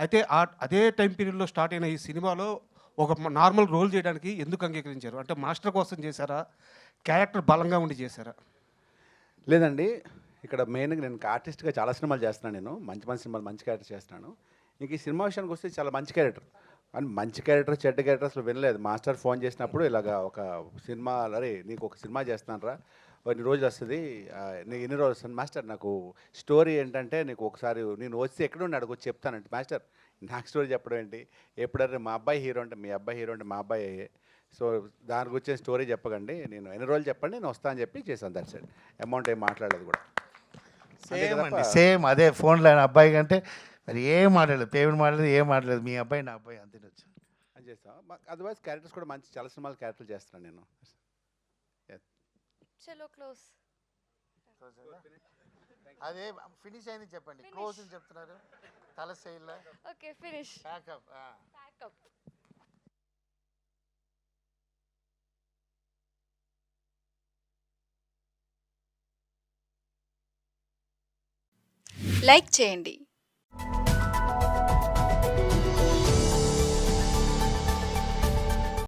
అయితే అదే టైం పీరియడ్లో స్టార్ట్ అయిన ఈ సినిమాలో ఒక నార్మల్ రోల్ చేయడానికి ఎందుకు అంగీకరించారు? అంటే మాస్టర్ కోసం చేశారా, క్యారెక్టర్ బలంగా ఉండి చేశారా? లేదండి, ఇక్కడ మెయిన్గా నేను ఆర్టిస్ట్గా చాలా సినిమాలు చేస్తున్నాను. నేను మంచి మంచి సినిమాలు, మంచి క్యారెక్టర్ చేస్తున్నాను. ఇంక ఈ సినిమా విషయానికి వస్తే చాలా మంచి క్యారెక్టర్, అండ్ మంచి క్యారెక్టర్ చెడ్డ క్యారెక్టర్ అసలు వినలేదు. మాస్టర్ ఫోన్ చేసినప్పుడు ఇలాగా ఒక సినిమా, అరే నీకు ఒక సినిమా చేస్తాను రా, ఎన్ని రోజులు వస్తుంది, నీకు ఎన్ని రోజులు వస్తుంది మాస్టర్, నాకు స్టోరీ ఏంటంటే నీకు ఒకసారి నేను వచ్చి ఎక్కడుండి అడుగు చెప్తానంటే, మాస్టర్ నాకు స్టోరీ చెప్పడం ఏంటి, ఎప్పుడైనా మా అబ్బాయి హీరో అంటే మీ అబ్బాయి హీరో అంటే మా అబ్బాయి అయ్యే, సో దాని గురించి స్టోరీ చెప్పకండి, నేను ఎన్ని రోజులు చెప్పండి నేను వస్తా అని చెప్పి చేశాను. That's it. అమౌంట్ ఏం మాట్లాడలేదు కూడా. సేమ్ అదే ఫోన్లో ఆయన అబ్బాయి కంటే మరి ఏం మాట్లాడలేదు, పేమెంట్ మాట్లాడలేదు, ఏం మాట్లాడలేదు, మీ అబ్బాయి నా అబ్బాయి అంతే వచ్చి అని చేస్తాం. అదర్వైజ్ క్యారెక్టర్స్ కూడా మంచి చాలా సినిమాలు క్యారెక్టర్లు చేస్తున్నాను నేను. చలో క్లోజ్. అదే ఫినిష్ అయింది చెప్పండి, క్లోజ్ అని చెప్తున్నారు. తల స్టైల్లో ఓకే ఫినిష్. ప్యాకప్. లైక్ చేయండి,